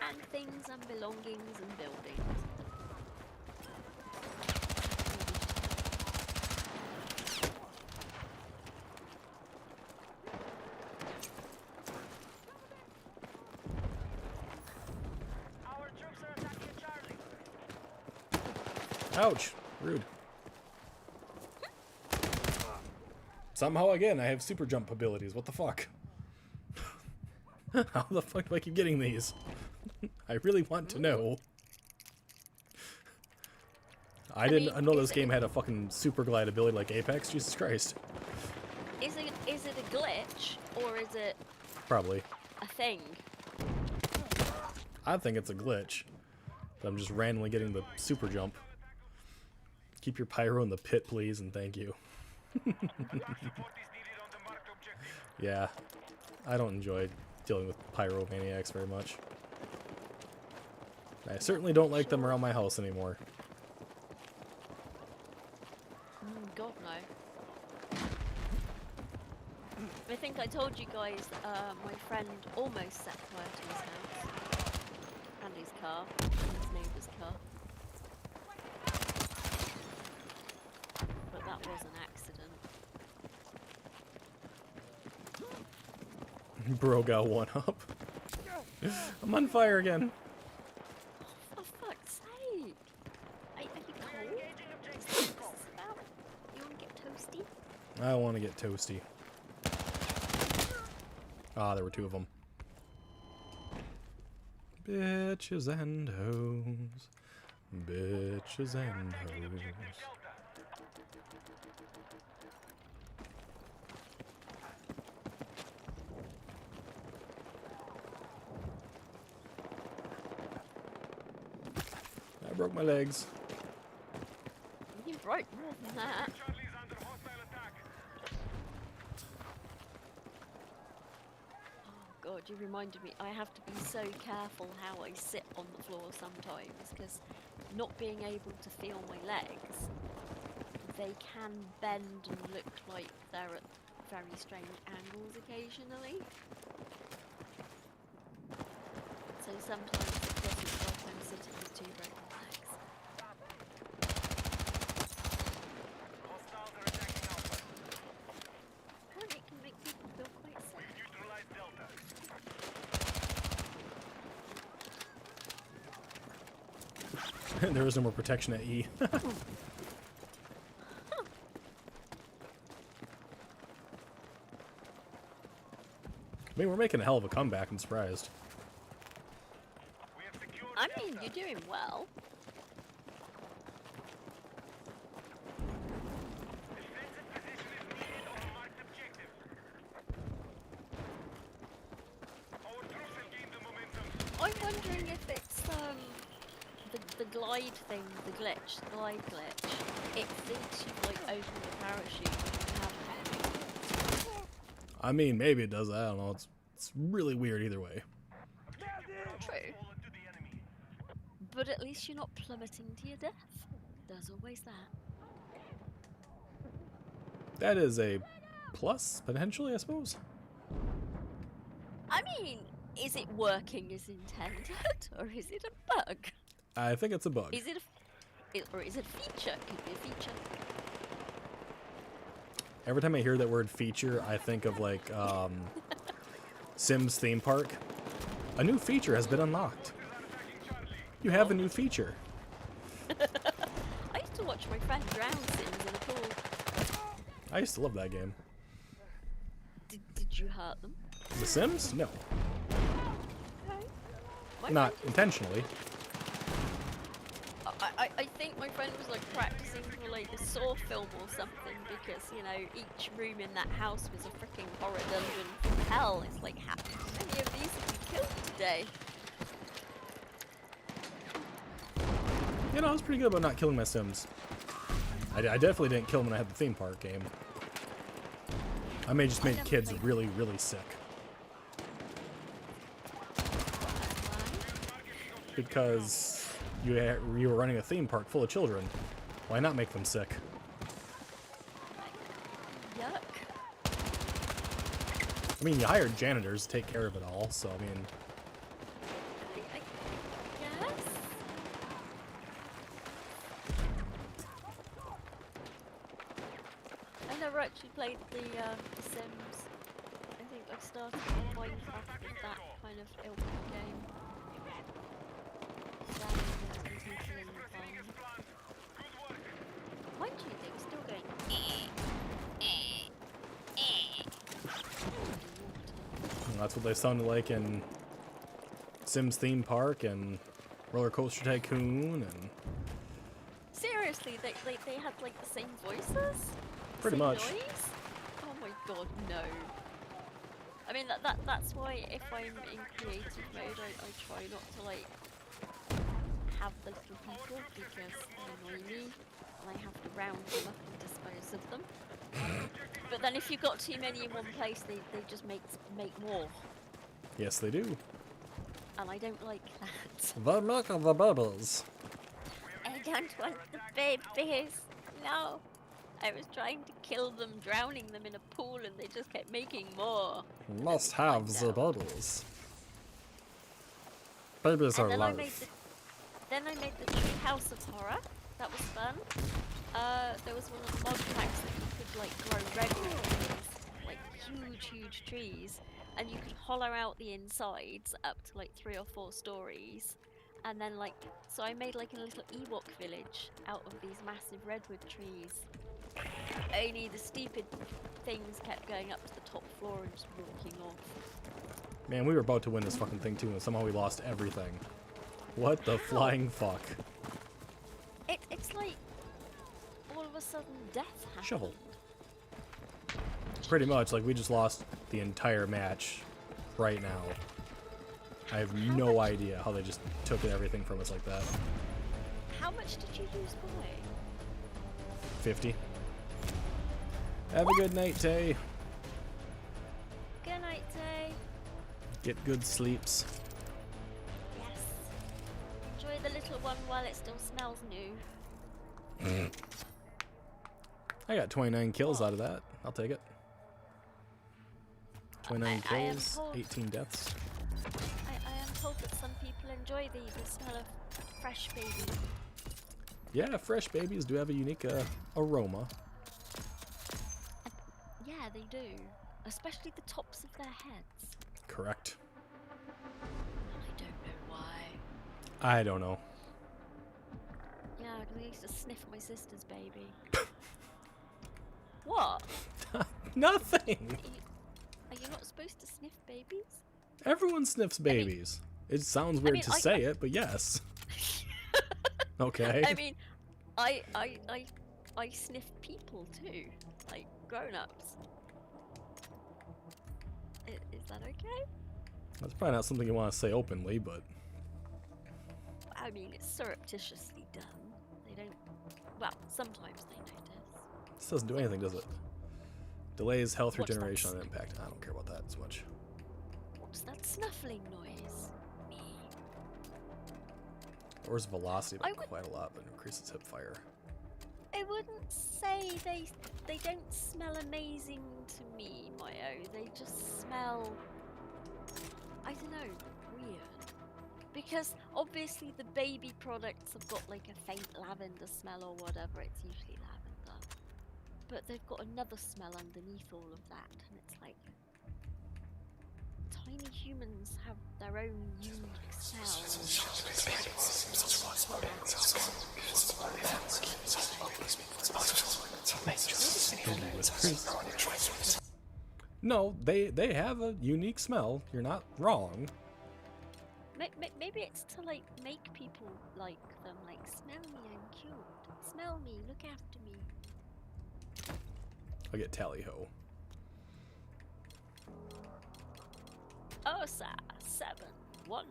S4: and things and belongings and buildings.
S5: Our troops are attacking Charlie.
S2: Ouch. Rude. Somehow, again, I have super jump abilities. What the fuck? How the fuck do I keep getting these? I really want to know. I didn't know this game had a fucking super glide ability like Apex. Jesus Christ.
S4: Is it a glitch, or is it
S2: Probably.
S4: a thing?
S2: I think it's a glitch. But I'm just randomly getting the super jump. Keep your pyro in the pit, please, and thank you. Yeah. I don't enjoy dealing with pyromaniacs very much. I certainly don't like them around my house anymore.
S4: God no. I think I told you guys my friend almost set fire to his house and his car and his neighbour's car. But that was an accident.
S2: Bro got one up. I'm on fire again.
S4: For fuck's sake! Are you cold? Is that what this is about? You wanna get toasty?
S2: I want to get toasty. Ah, there were two of them. Bitches and hoes. Bitches and hoes. I broke my legs.
S4: You broke more than that.
S5: Charlie's under hostile attack.
S4: Oh god, you reminded me. I have to be so careful how I sit on the floor sometimes, because not being able to feel my legs, they can bend and look like they're at very strange angles occasionally. So sometimes it doesn't look like I'm sitting with two broken legs.
S5: Hostiles are attacking Alpha.
S4: Apparently it can make people feel quite sick.
S5: Neutralize Delta.
S2: There is no more protection at E. I mean, we're making a hell of a comeback. I'm surprised.
S5: We have secured
S4: I
S5: Delta.
S4: mean, you're doing well.
S5: Defensive position is needed on a marked objective. Our troops have gained the momentum.
S4: I'm wondering if it's the glide thing, the glide glitch. It thinks you've like opened the parachute and you haven't.
S2: I mean, maybe it does. I don't know. It's really weird either way.
S4: True.
S5: Fallen to the enemy.
S4: But at least you're not plummeting to your death. There's always that.
S2: That is a plus, potentially, I suppose.
S4: I mean, is it working as intended, or is it a bug?
S2: I think it's a bug.
S4: Is it or is it a feature? Could be a feature.
S2: Every time I hear that word feature, I think of like Sims theme park. A new feature has been unlocked. You have a new feature.
S4: I used to watch my friend drown Sims in a pool.
S2: I used to love that game.
S4: Did you hurt them?
S2: The Sims? No.
S4: Okay. My
S2: Not
S4: friend
S2: intentionally.
S4: I think my friend was like practicing for like a Saw film or something, because you know each room in that house was a freaking horror dungeon from hell. It's like, how many of these have you killed today?
S2: You know, I was pretty good about not killing my Sims. I definitely didn't kill them when I had the theme park game. I may just make kids really, really sick. Because you were running a theme park full of children. Why not make them sick?
S4: Yuck.
S2: I mean, you hired janitors to take care of it all, so I mean,
S4: I guess. I never actually played the Sims. I think I started on Minecraft with that kind of ilk of game. Mind you, they were still going.
S2: that's what they sounded like in Sims Theme Park and Roller Coaster Tycoon and
S4: Seriously, they had like the same voices?
S2: Pretty
S4: Same
S2: much.
S4: Noise? Oh my god, no. I mean, that's why if I'm in creative mode, I try not to like have the little people because they annoy me and I have to round them up and dispose of them. But then if you've got too many in one place, they just make more.
S2: yes, they do.
S4: And I don't like that.
S2: The milk of the babies.
S4: I don't want the babies. No. I was trying to kill them, drowning them in a pool, and they just kept making more.
S2: Must have the babies. Babies are
S4: And then
S2: life.
S4: then I made the Tree House of Horror. That was fun. There was one of the mod packs that you could like grow redwood trees, like huge trees, and you could hollow out the insides up to like 3 or 4 stories. And then like, so I made like a little Ewok village out of these massive redwood trees. Only the stupid things kept going up to the top floor and just walking off.
S2: Man, we were about to win this fucking thing too, and somehow we lost everything. What the flying fuck?
S4: It's like all of a sudden death happened.
S2: Shovel. Pretty much, like we just lost the entire match right now. I have no idea how they just took everything from us like that.
S4: How much did you lose by?
S2: 50. Have a good night, Tay.
S4: Good night, Tay.
S2: Get good sleeps.
S4: Yes. Enjoy the little one while it still smells new.
S2: I got 29 kills out of that. I'll take it. 29
S4: I am
S2: kills,
S4: told-
S2: 18 deaths.
S4: I am told that some people enjoy the smell of fresh baby.
S2: Yeah, fresh babies do have a unique aroma.
S4: Yeah, they do. Especially the tops of their heads.
S2: Correct.
S4: I don't know why.
S2: I don't know.
S4: Yeah, because I used to sniff my sister's baby. What?
S2: Nothing.
S4: Are you not supposed to sniff babies?
S2: Everyone sniffs babies. It sounds weird to say it, but yes. Okay.
S4: I mean, I sniff people too, like grown-ups. Is that okay?
S2: That's probably not something you want to say openly, but
S4: I mean, it's surreptitiously done. They don't. Well, sometimes they notice.
S2: this doesn't do anything, does it? Delays health
S4: What's that
S2: regeneration on impact. I don't care about that as much.
S4: What's that snuffling noise? Me.
S2: Lowers velocity
S4: I
S2: by
S4: would-
S2: quite a lot, but increases hip fire.
S4: I wouldn't say they don't smell amazing to me, Mayo. They just smell, I don't know, weird. Because obviously the baby products have got like a faint lavender smell or whatever. It's usually lavender. But they've got another smell underneath all of that, and it's like tiny humans have their own unique smell.
S2: No, they have a unique smell. You're not wrong.
S4: Maybe it's to like make people like them. Like, smell me, I'm cute. Smell me, look after me.
S2: I'll get tally ho.
S4: OSA 7 1.00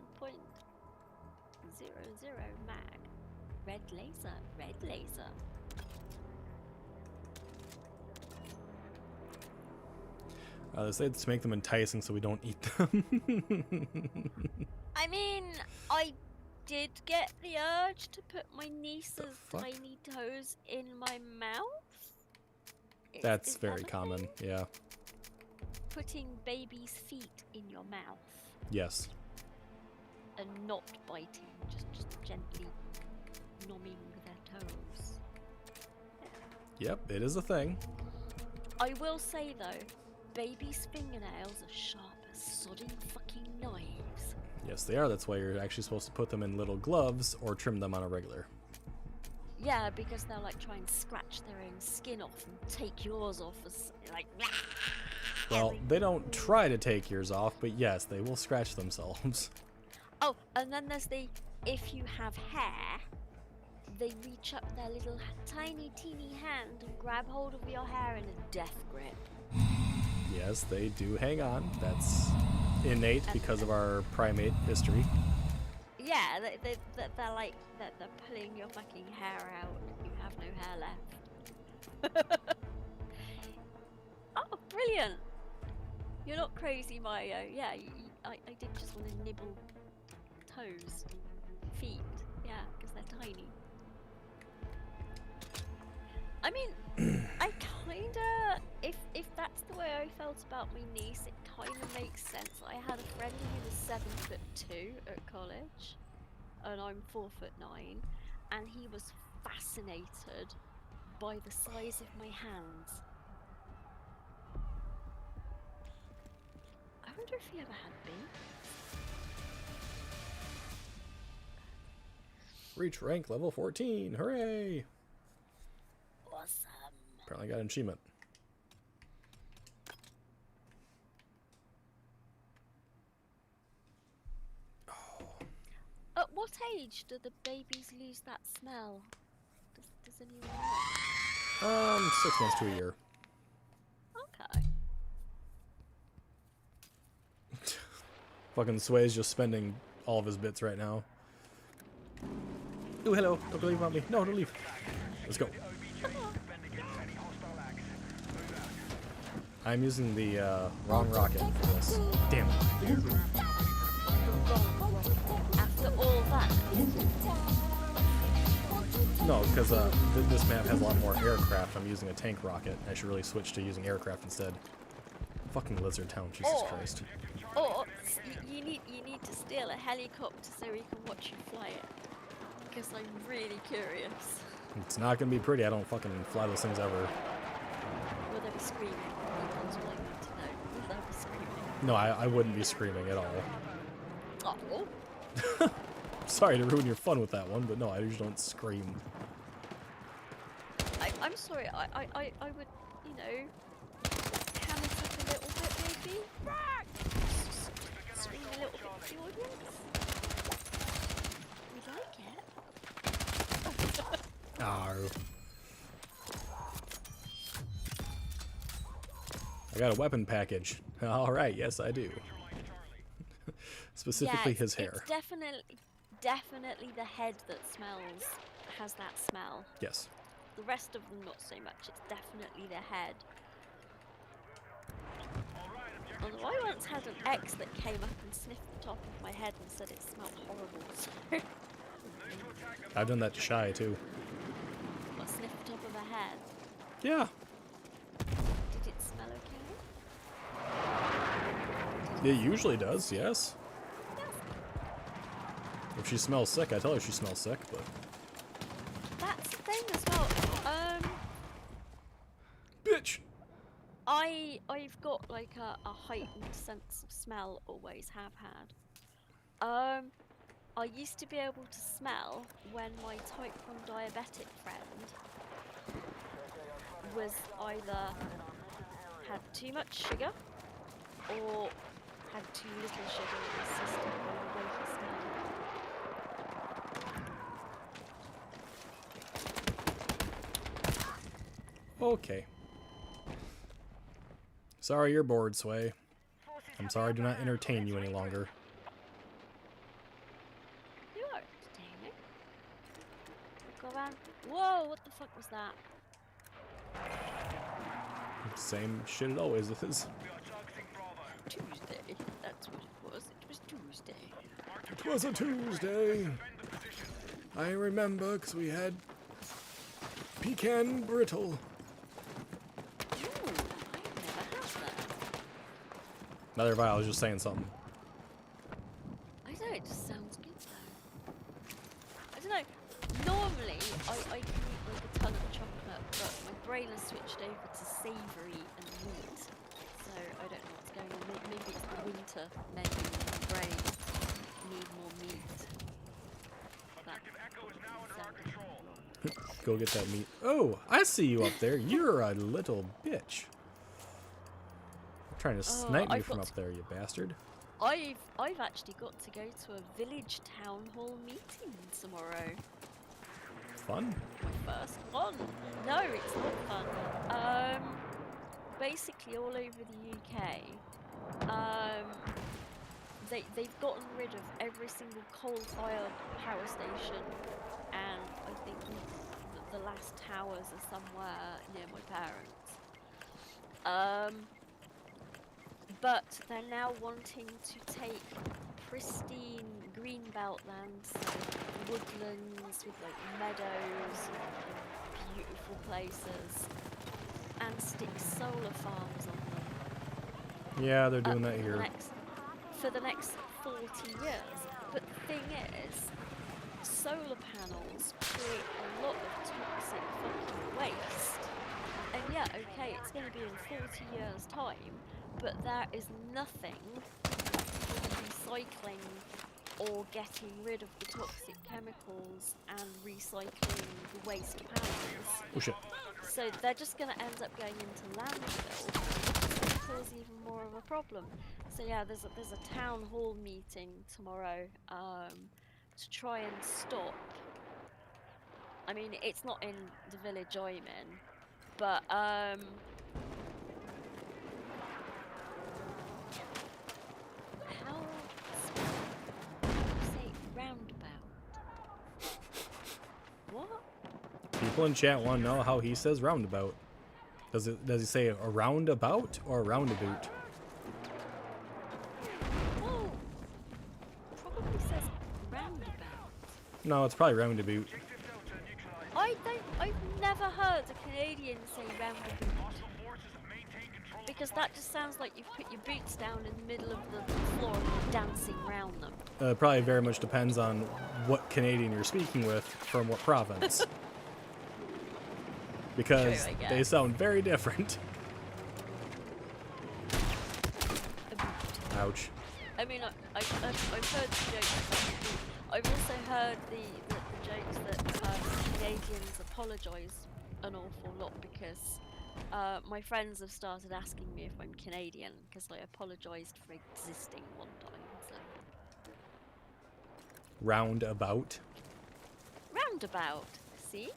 S4: mag. Red laser, red laser.
S2: They say to make them enticing so we don't eat them.
S4: I mean, I did get the urge to put my niece's
S2: fuck?
S4: tiny toes in my mouth.
S2: That's
S4: Is that
S2: very
S4: a
S2: common.
S4: thing?
S2: Yeah.
S4: Putting babies' feet in your mouth
S2: Yes.
S4: and not biting, just gently nomming their toes.
S2: Yep, it is a thing.
S4: I will say though, babies' fingernails are sharp as sodding fucking knives.
S2: Yes, they are. That's why you're actually supposed to put them in little gloves or trim them on a regular.
S4: Yeah, because they'll like try and scratch their own skin off and take yours off as like.
S2: Well, they don't try to take yours off, but yes, they will scratch themselves.
S4: Oh, and then there's the if you have hair, they reach up their little tiny teeny hand and grab hold of your hair in a death grip.
S2: Yes, they do hang on. That's innate because of our primate history.
S4: Yeah, they're like they're pulling your fucking hair out. You have no hair left. Oh, brilliant! You're not crazy, Mario. Yeah, I did just want to nibble toes, feet. Yeah, because they're tiny. I mean, I kinda, if that's the way I felt about my niece, it kinda makes sense. I had a friend who was 7'2" at college, and I'm 4'9", and he was fascinated by the size of my hands. I wonder if he ever had beef.
S2: Reach rank level 14. Hooray!
S4: Awesome.
S2: Apparently got an achievement.
S4: At what age do the babies lose that smell? Does anyone know?
S2: 6 months to a year.
S4: Okay.
S2: Fucking Sway's just spending all of his bits right now. Ooh, hello. Don't leave on me. No, don't leave. Let's go. I'm using the wrong rocket for this. Damn it.
S4: After all that,
S2: No, because this map has a lot more aircraft. I'm using a tank rocket. I should really switch to using aircraft instead. Fucking Lizard Town, Jesus Christ.
S4: or you need to steal a helicopter so we can watch you fly it. Because I'm really curious.
S2: It's not gonna be pretty. I don't fucking fly those things ever.
S4: Will they be screaming? That's what I need to know. Will they be screaming?
S2: No, I wouldn't be screaming at all.
S4: Oh.
S2: Sorry to ruin your fun with that one, but no, I usually don't scream.
S4: I'm sorry. I would, you know, ham it up a little bit maybe. Scream a little bit for the audience. We like it.
S2: Arr. I got a weapon package. Alright, yes I do. Specifically
S4: Yeah,
S2: his hair.
S4: It's definitely the head that has that smell.
S2: Yes.
S4: The rest of them not so much. It's definitely the head. Although I once had an ex that came up and sniffed the top of my head and said it smelled horrible.
S2: I've done that to Shy too.
S4: I sniffed the top of her head.
S2: Yeah.
S4: Did it smell okay?
S2: It usually does, yes. If she smells sick, I tell her she smells sick, but...
S4: That's the thing as well.
S2: Bitch!
S4: I've got like a heightened sense of smell, always have had. I used to be able to smell when my type 1 diabetic friend was either had too much sugar or had too little sugar in his system by the way he smelled.
S2: Okay. Sorry you're bored, Sway. I'm sorry I do not entertain you any longer.
S4: You are entertaining. Go around. Whoa, what the fuck was that?
S2: Same shit it always is.
S4: Tuesday. That's what it was. It was Tuesday.
S2: It was a Tuesday. I remember because we had pecan brittle.
S4: Ooh, I've never had that.
S2: Neither have I was just saying something.
S4: I don't know, it just sounds good though. I don't know. Normally, I can eat like a ton of chocolate, but my brain has switched over to savoury and meat. So I don't know what's going on. Maybe it's the winter making my brain need more meat. That
S5: Echo is now under our
S4: sounded
S5: control.
S4: wrong.
S2: Go get that meat. Oh, I see you up there. You're a little bitch. Trying to snipe me
S4: I've
S2: from
S4: got
S2: up there, you bastard.
S4: I've actually got to go to a village town hall meeting tomorrow.
S2: Fun.
S4: My first one. No, it's not fun. Basically all over the UK, they've gotten rid of every single coal-fired power station, and I think the last towers are somewhere near my parents. But they're now wanting to take pristine greenbelt lands, so woodlands with like meadows and beautiful places, and stick solar farms on them.
S2: Yeah, they're doing that
S4: for
S2: here.
S4: For the next 40 years. But the thing is, solar panels create a lot of toxic fucking waste. And yeah, okay, it's going to be in 40 years' time, but there is nothing for recycling or getting rid of the toxic chemicals and recycling the waste panels.
S2: Oh shit.
S4: So they're just going to end up going into landfill, which is going to cause even more of a problem. So yeah, there's a town hall meeting tomorrow to try and stop. I mean, it's not in the village I'm in, but how do you say roundabout? What?
S2: People in chat want to know how he says roundabout. Does he say a roundabout or a roundabout?
S4: Well, probably says roundabout.
S2: No, it's probably roundabout.
S4: I've never heard a Canadian say roundabout. Because that just sounds like you've put your boots down in the middle of the floor and you're dancing around them.
S2: Probably very much depends on what Canadian you're speaking with from what province. Because
S4: True, I guess.
S2: they sound very different. Ouch.
S4: I mean, I've heard the jokes about the boot. I've also heard the jokes that Canadians apologise an awful lot because my friends have started asking me if I'm Canadian because I apologised for existing one time. So.
S2: Roundabout.
S4: Roundabout, see?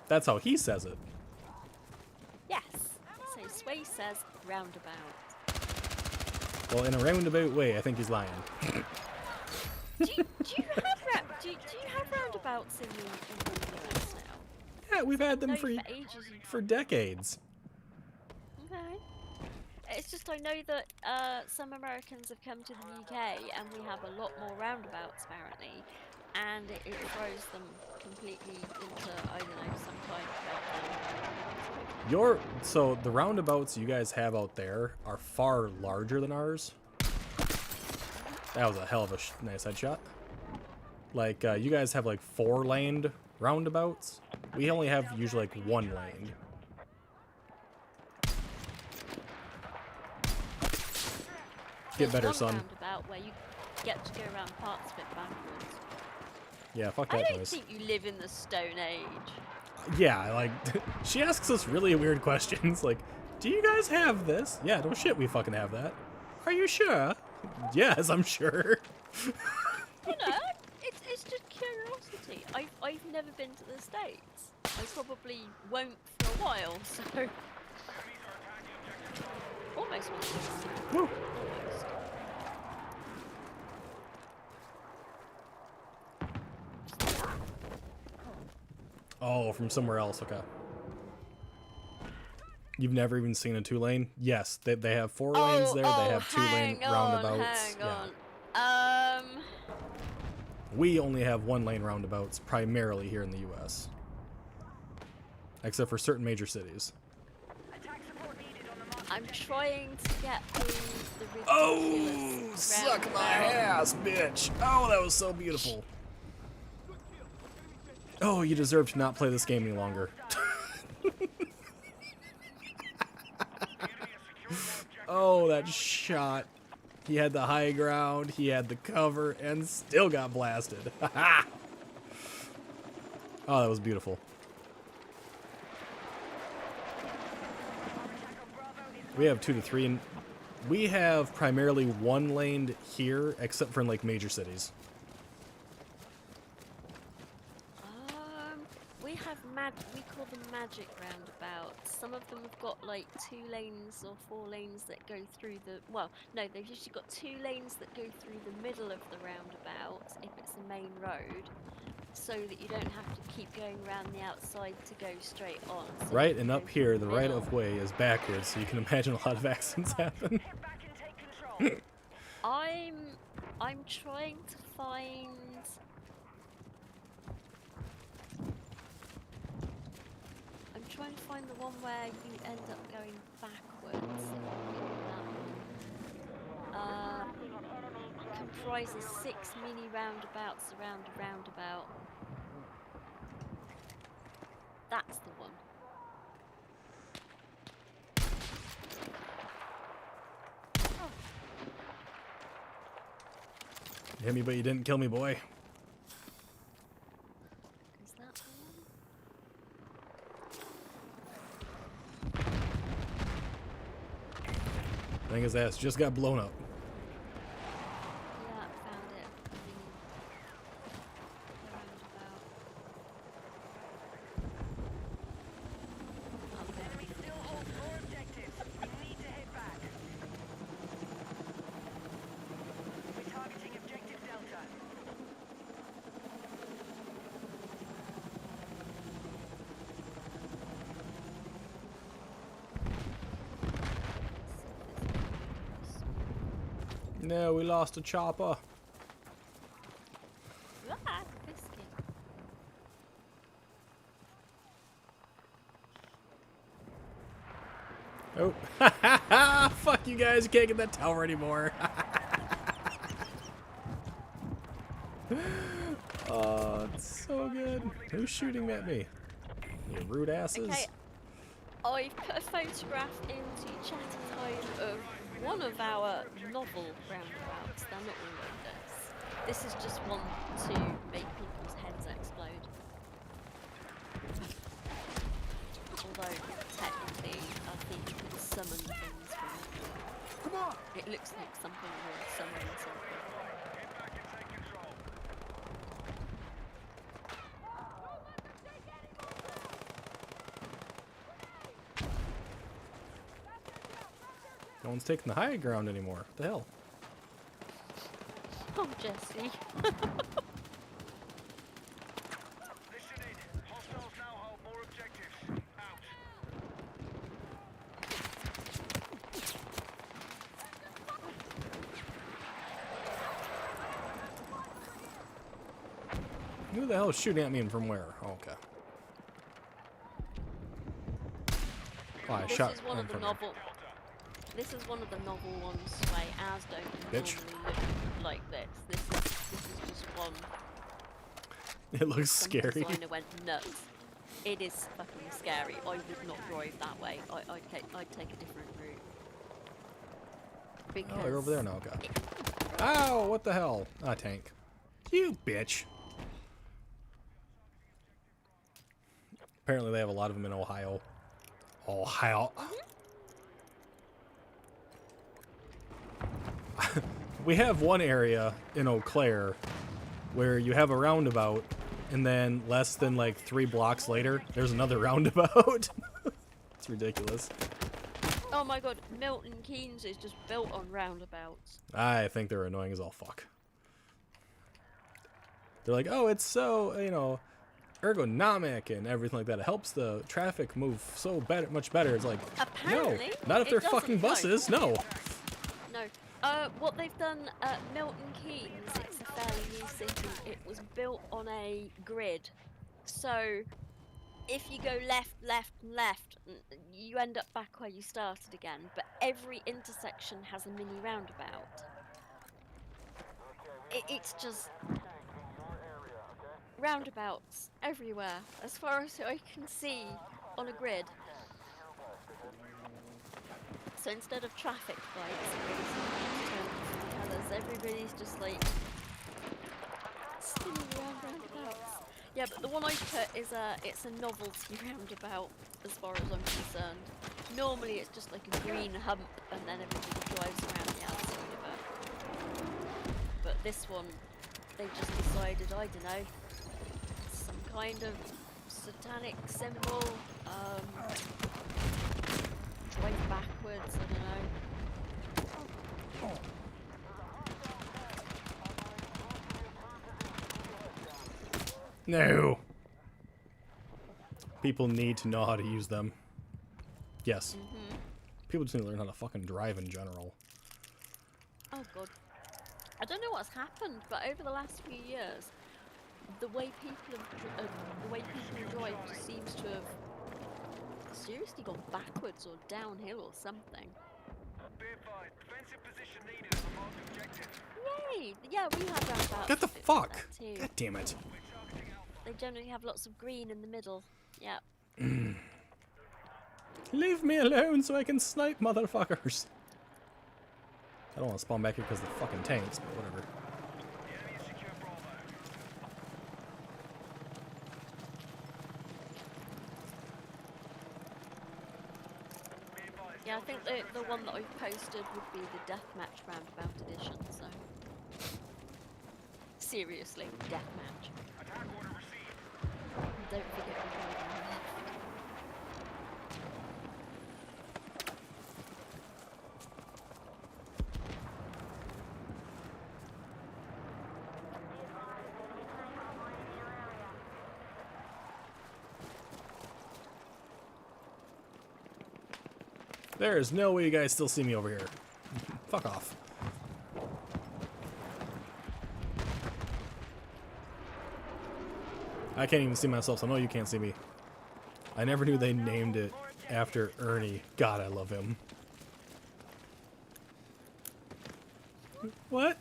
S2: That's how he says it.
S4: Yes. So Sway says roundabout.
S2: Well, in a roundabout way, I think he's lying.
S4: Do you have roundabouts in the US now?
S2: Yeah, we've had them
S4: No,
S2: for
S4: ages.
S2: for decades.
S4: Okay. It's just I know that some Americans have come to the UK and we have a lot more roundabouts apparently, and it throws them completely into, I don't know, some kind of
S2: So the roundabouts you guys have out there are far larger than ours. That was a hell of a nice headshot. Like you guys have like 4-laned roundabouts. We only have usually like 1-lane. Get better,
S4: There's one
S2: son.
S4: roundabout where you get to go around parts of it backwards.
S2: Yeah, fuck
S4: I
S2: that
S4: don't
S2: noise.
S4: think you live in the Stone Age.
S2: Yeah, like, she asks us really weird questions, like, do you guys have this? Yeah, no shit, we fucking have that. Are you sure? Yes, I'm sure.
S4: You know, it's just curiosity. I've never been to the States. I probably won't for a while, so... Almost want to.
S2: Woo.
S4: Almost.
S2: Oh, from somewhere else, okay. You've never even seen a 2-lane? Yes, they have 4 lanes there, they have 2-lane roundabouts.
S4: Hang on.
S2: We only have one-lane roundabouts primarily here in the U.S., except for certain major cities.
S5: Attack support needed on the mark.
S4: I'm trying to get the ridiculous
S2: Oh, suck my
S4: roundabout.
S2: ass, bitch. Oh, that was so beautiful. Oh, you deserve to not play this game any longer. Oh, that shot. He had the high ground, he had the cover, and still got blasted. Oh, that was beautiful. We have 2 to 3, and we have primarily one lane here, except for in like major cities.
S4: We call them magic roundabouts. Some of them have got like 2 lanes or 4 lanes that go through the, well, no, they've usually got 2 lanes that go through the middle of the roundabout if it's a main road, so that you don't have to keep going around the outside to go straight on. So
S2: Right,
S4: you
S2: and
S4: go
S2: up
S4: through
S2: here, the right
S4: middle.
S2: of way is backwards, so you can imagine a lot of accidents happen.
S5: Get back and take control.
S4: I'm trying to find. I'm trying to find the one where you end up going backwards. Comprises 6 mini roundabouts around a roundabout. That's the one.
S2: You hit me, but you didn't kill me, boy.
S4: Is that the one?
S2: Thing his ass just got blown up.
S4: Yeah, I found it. The roundabout.
S5: Enemy still holds more objectives. We need to hit back. We're targeting objective Delta.
S2: No, we lost a chopper.
S4: Ah, biscuit.
S2: Oh, fuck you guys! You can't get that tower anymore. Oh, it's so good. Who's shooting at me? You rude asses.
S4: Okay, I've put a photograph into Chatty Time of one of our novel roundabouts. They're not all like this. This is just one to make people's heads explode. Although, technically, I think you can summon things from it.
S2: Come on!
S4: It looks like something will summon something.
S2: No one's taking the high ground anymore. What the hell?
S4: Oh, Jesse.
S5: Listen in. Hostiles now hold more objectives. Out.
S2: Who the hell is shooting at me and from where? Oh, okay. Oh, I
S4: This
S2: shot
S4: is one
S2: one
S4: of the
S2: from
S4: novel. This is one of the novel ones where ours don't
S2: Bitch.
S4: normally look like this. This is just one.
S2: It looks
S4: Some
S2: scary.
S4: designer went nuts. It is fucking scary. I would not drive that way. I'd take a different route. Because
S2: Oh, they're over there now. Okay. Ow! What the hell? Ah, tank. You bitch. Apparently, they have a lot of them in Ohio. Ohio. We have one area in Eau Claire where you have a roundabout, and then less than like 3 blocks later, there's another roundabout. It's ridiculous.
S4: Oh my god, Milton Keynes is just built on roundabouts.
S2: I think they're annoying as all fuck. They're like, oh, it's so, you know, ergonomic and everything like that. It helps the traffic move so much better. It's like,
S4: Apparently,
S2: no, not if
S4: it
S2: they're
S4: doesn't,
S2: fucking
S4: no.
S2: buses. No.
S4: No. What they've done at Milton Keynes, it's a fairly new city. It was built on a grid. So if you go left, left, left, you end up back where you started again. But every intersection has a mini roundabout. It's just roundabouts everywhere, as far as I can see on a grid. So instead of traffic lights and tellers, everybody's just like spinning around roundabouts. Yeah, but the one I put is it's a novelty roundabout, as far as I'm concerned. Normally it's just like a green hump and then everybody drives around the outside of it. But this one, they just decided, I don't know, some kind of satanic symbol, drive backwards, I don't know.
S2: No. People need to know how to use them. Yes. People just need to learn how to fucking drive in general.
S4: Oh god. I don't know what's happened, but over the last few years, the way people drive just seems to have seriously gone backwards or downhill or something.
S5: Be advised, defensive position needed for marked objective.
S4: Yay! Yeah, we have roundabouts.
S2: Get the
S4: that do
S2: fuck!
S4: that too.
S2: God damn it.
S4: They generally have lots of green in the middle. Yeah.
S2: Leave me alone so I can snipe motherfuckers. I don't want to spawn back here because of the fucking tanks, but whatever.
S5: The enemy has secured Bravo. Be advised,
S4: Yeah, I think the one that I've posted would be the Deathmatch Roundabout Edition, so... Seriously, Deathmatch.
S5: attack order received.
S4: Don't forget to go down there.
S2: There is no way you guys still see me over here. Fuck off. I can't even see myself, so I know you can't see me. I never knew they named it after Ernie. God, I love him. What?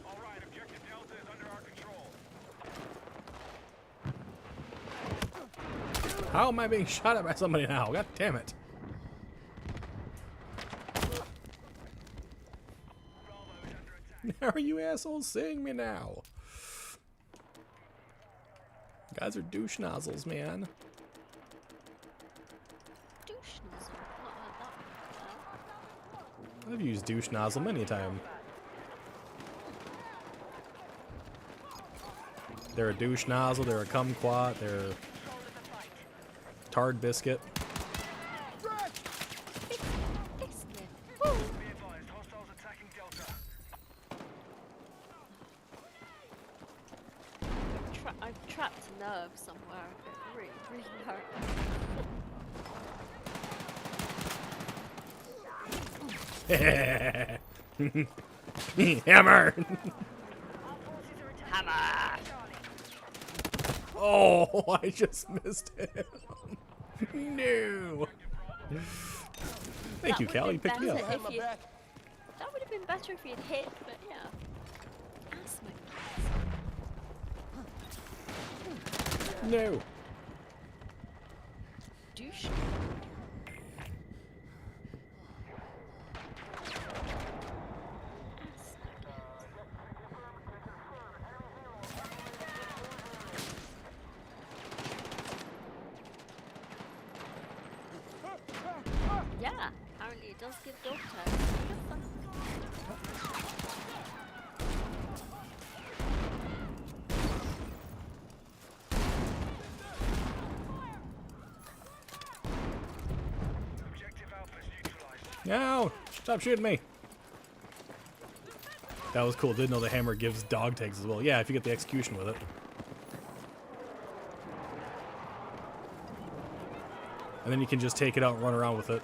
S5: All right, objective Delta is under our control.
S2: How am I being shot at by somebody now? God damn it. How are you assholes seeing me now? You guys are douche nozzles, man.
S4: Douche nozzle. Not heard that one.
S2: I've used douche nozzle many a time. They're a douche nozzle, they're a kumquat, they're a tard biscuit.
S4: Biscuit.
S5: Be advised, hostiles attacking Delta.
S4: I've trapped a nerve somewhere. It really, really hurt.
S2: Hammer!
S4: Hammer!
S2: Oh, I just missed him. No. Thank you, Cal. You picked me up.
S4: That would have been better if you'd hit, but yeah. Ass my
S2: No.
S4: douche. Yeah, apparently it does give dog tags.
S5: Objective Alpha is neutralized.
S2: No. Stop shooting me. That was cool. Didn't know the hammer gives dog tags as well. Yeah, if you get the execution with it. And then you can just take it out and run around with it.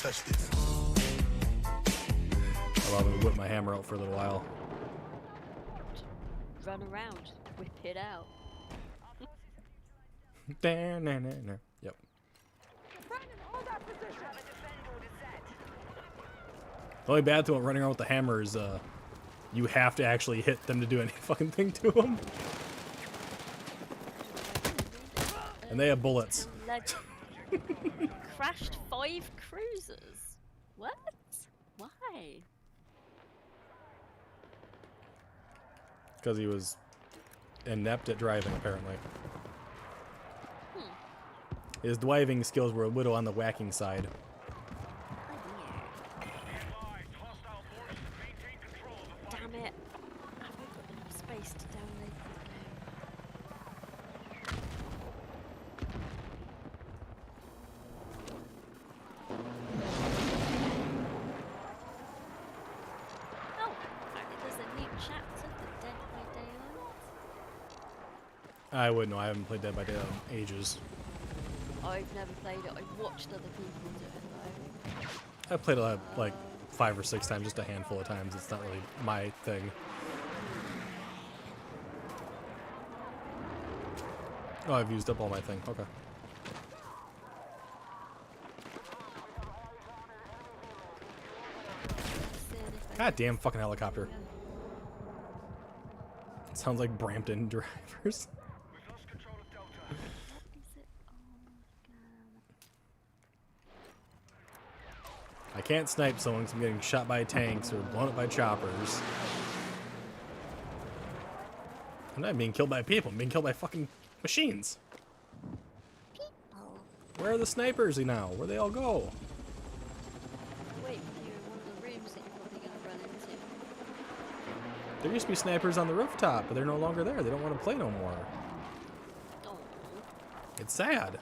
S7: touch this.
S2: Allow me to whip my hammer out for a little while.
S4: Run around, whip it out.
S2: Yep.
S6: Brandon, hold that position.
S2: The only bad thing about running around with the hammer is you have to actually hit them to do any fucking thing to them. And they have bullets.
S4: Crashed 5 cruisers. What? Why?
S2: Because he was inept at driving, apparently. His driving skills were a little on the whacking side.
S4: Damn it. Have I got enough space to download this game? Oh, apparently there's a new chapter for Dead by Daylight.
S2: I wouldn't know. I haven't played Dead by Daylight in ages.
S4: I've never played it. I've watched other people do it though.
S2: I played it like 5 or 6 times, just a handful of times. It's not really my thing. Oh, I've used up all my thing. Okay. God damn fucking helicopter. It sounds like Brampton drivers. I can't snipe someone because I'm getting shot by tanks or blown up by choppers. I'm not being killed by people. I'm being killed by fucking machines.
S4: People.
S2: Where are the snipers now? Where'd they all go?
S4: Wait for you in one of the rooms that you're probably going to run into.
S2: There used to be snipers on the rooftop, but they're no longer there. They don't want to play no more.
S4: Oh.
S2: It's sad.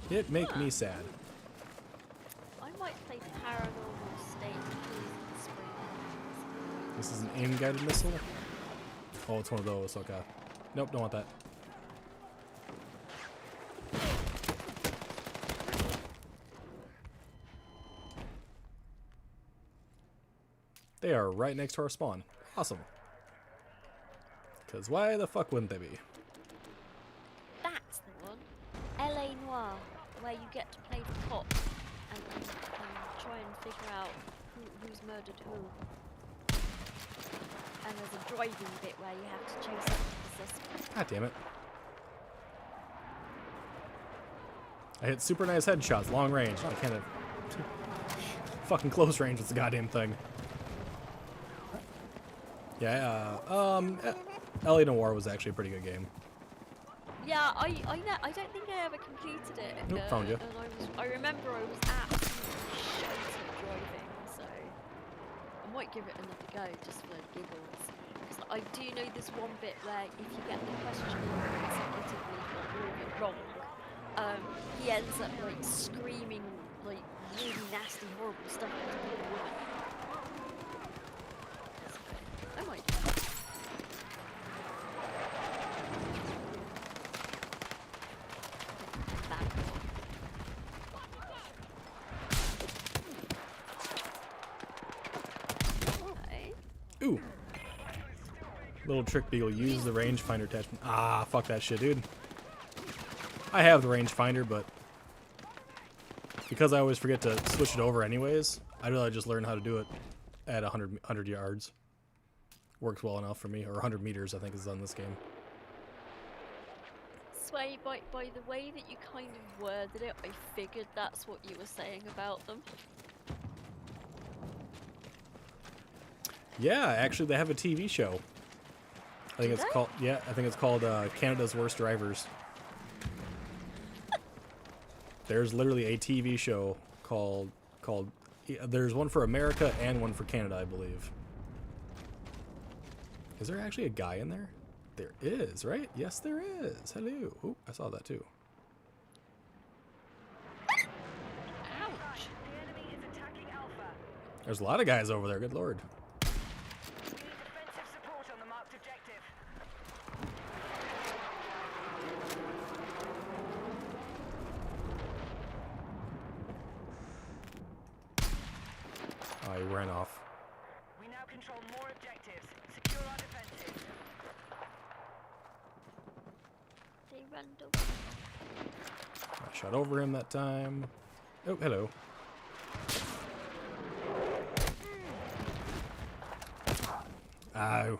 S2: It make me sad.
S4: I might play Paranormal State in spring.
S2: This is an aim-guided missile? Oh, it's one of those. Okay. Nope, don't want that. They are right next to our spawn. Awesome. Because why the fuck wouldn't they be?
S4: That's the one. L.A. Noire, where you get to play the cop and try and figure out who's murdered who. And there's a driving bit where you have to chase up the suspect.
S2: God damn it. I hit super nice headshots, long range. I can't have fucking close range with the goddamn thing. Yeah, L.A. Noire was actually a pretty good game.
S4: Yeah, I don't think I ever completed it.
S2: Nope, found you.
S4: And I remember I was absolutely shite at driving, so I might give it another go just for giggles. Because I do know this one bit where if you get the question consecutively all of it wrong, he ends up like screaming like really nasty, horrible stuff at the woman. I might do that.
S2: Ooh. Little trick beagle, use the rangefinder attachment. Ah, fuck that shit, dude. I have the rangefinder, but because I always forget to switch it over anyways, I'd rather just learn how to do it at 100 yards. Works well enough for me, or 100 meters, I think is on this game.
S4: Sway, by the way that you kind of worded it, I figured that's what you were saying about them.
S2: Yeah, actually, they have a TV show. I think it's called. Yeah, I think it's called Canada's Worst Drivers. There's literally a TV show called. There's one for America and one for Canada, I believe. Is there actually a guy in there? There is, right? Yes, there is. Hello. Oh, I saw that too.
S4: Ouch!
S6: The enemy is attacking Alpha.
S2: There's a lot of guys over there. Good lord.
S6: We need defensive support on the marked objective.
S2: Oh, he ran off.
S6: We now control more objectives. Secure our defenses.
S4: They ran away.
S2: I shot over him that time. Oh, hello. Ow.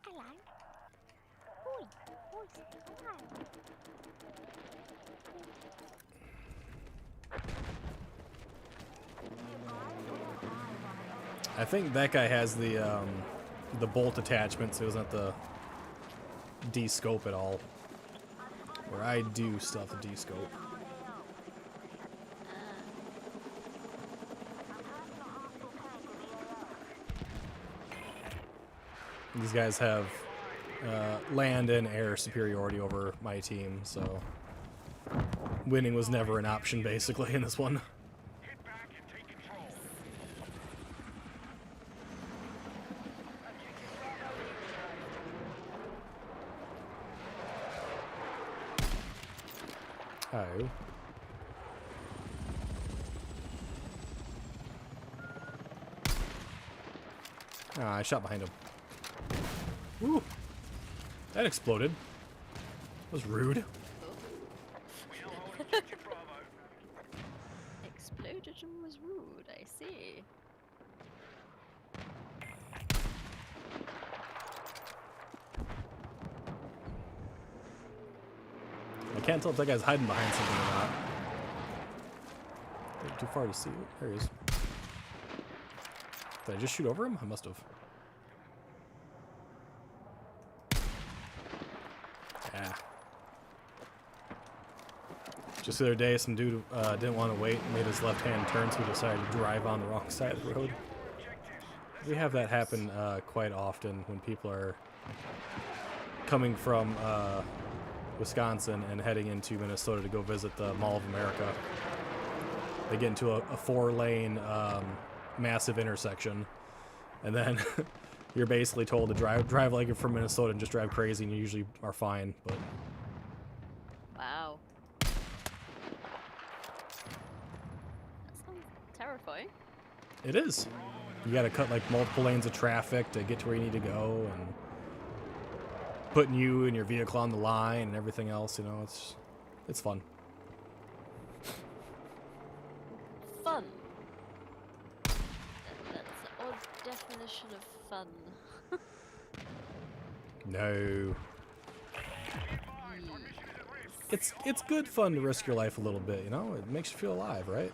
S4: Hello. Oi. Oi. Hello.
S2: I think that guy has the bolt attachment, so he doesn't have to de-scope at all. Where I do still have to de-scope. These guys have land and air superiority over my team, so winning was never an option basically in this one.
S5: Hit back and take control.
S2: Oh. Ah, I shot behind him. Woo! That exploded. That was rude.
S5: We now hold objective Bravo.
S4: Exploded and was rude, I see.
S2: I can't tell if that guy's hiding behind something or not. Too far to see. There he is. Did I just shoot over him? I must have. Yeah. Just the other day, some dude didn't want to wait and made his left-hand turn, so he decided to drive on the wrong side of the road. We have that happen quite often when people are coming from Wisconsin and heading into Minnesota to go visit the Mall of America. They get into a 4-lane massive intersection, and then you're basically told to drive like you're from Minnesota and just drive crazy, and you usually are fine. But
S4: Wow. That sounds terrifying.
S2: it is. You got to cut like multiple lanes of traffic to get to where you need to go, and putting you and your vehicle on the line and everything else. You know, it's fun.
S4: Fun. That's an odd definition of fun.
S2: No. It's good fun to risk your life a little bit, you know? It makes you feel alive, right?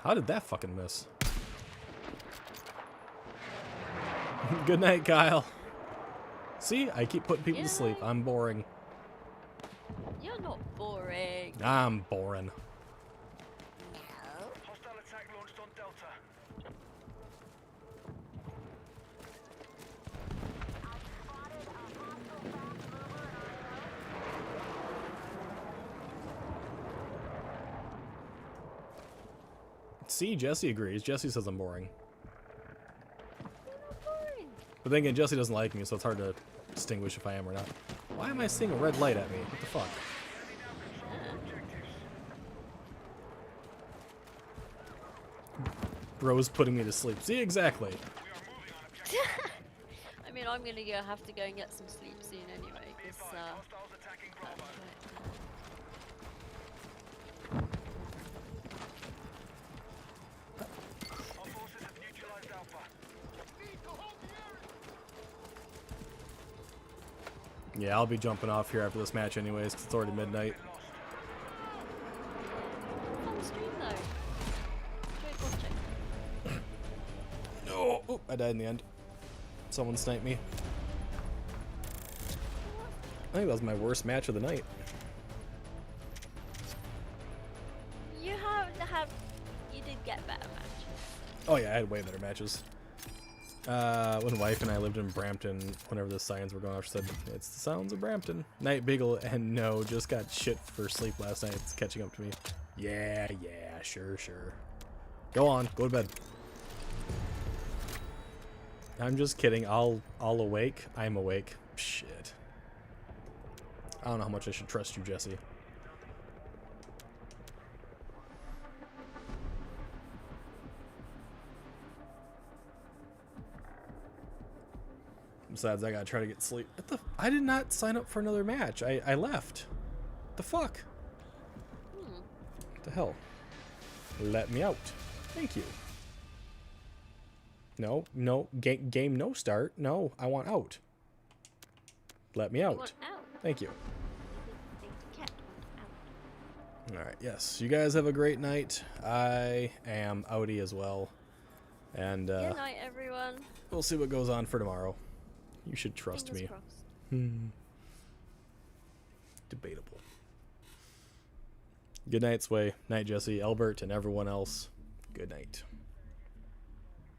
S2: How did that fucking miss? Good night, Kyle. See? I keep putting people to sleep. I'm boring.
S4: You're not boring.
S2: I'm boring.
S5: Hostile attack launched on Delta.
S2: See, Jesse agrees. Jesse says I'm boring.
S4: You're not boring.
S2: But then again, Jesse doesn't like me, so it's hard to distinguish if I am or not. Why am I seeing a red light at me? What the fuck? Bro's putting me to sleep. See, exactly.
S4: I mean, I'm gonna have to go and get some sleep soon anyway, because
S5: Hostiles attacking Bravo. Our forces have neutralized Alpha.
S2: Yeah, I'll be jumping off here after this match anyways, because it's already midnight.
S4: fun stream though. Enjoyed watching.
S2: No! Oh, I died in the end. Someone sniped me. I think that was my worst match of the night.
S4: You did get better matches.
S2: Oh yeah, I had way better matches. When wife and I lived in Brampton, whenever the signs were going off, she said, "It's the sounds of Brampton." Night Beagle and No just got shit for sleep last night. It's catching up to me. Yeah, sure. Go on, go to bed. I'm just kidding. I'll awake. I'm awake. Shit. I don't know how much I should trust you, Jesse. Besides, I gotta try to get sleep. I did not sign up for another match. I left. The fuck? What the hell? Let me out. Thank you. No, game no start. No, I want out. Let me out.
S4: Want out?
S2: Thank you.
S4: Think the cat want out.
S2: Alright, yes. You guys have a great night. I am outie as well. And
S4: Good night, everyone.
S2: we'll see what goes on for tomorrow. You should trust
S4: Fingers
S2: me.
S4: crossed.
S2: Debatable. Good night, Sway. Night, Jesse, Albert, and everyone else. Good night.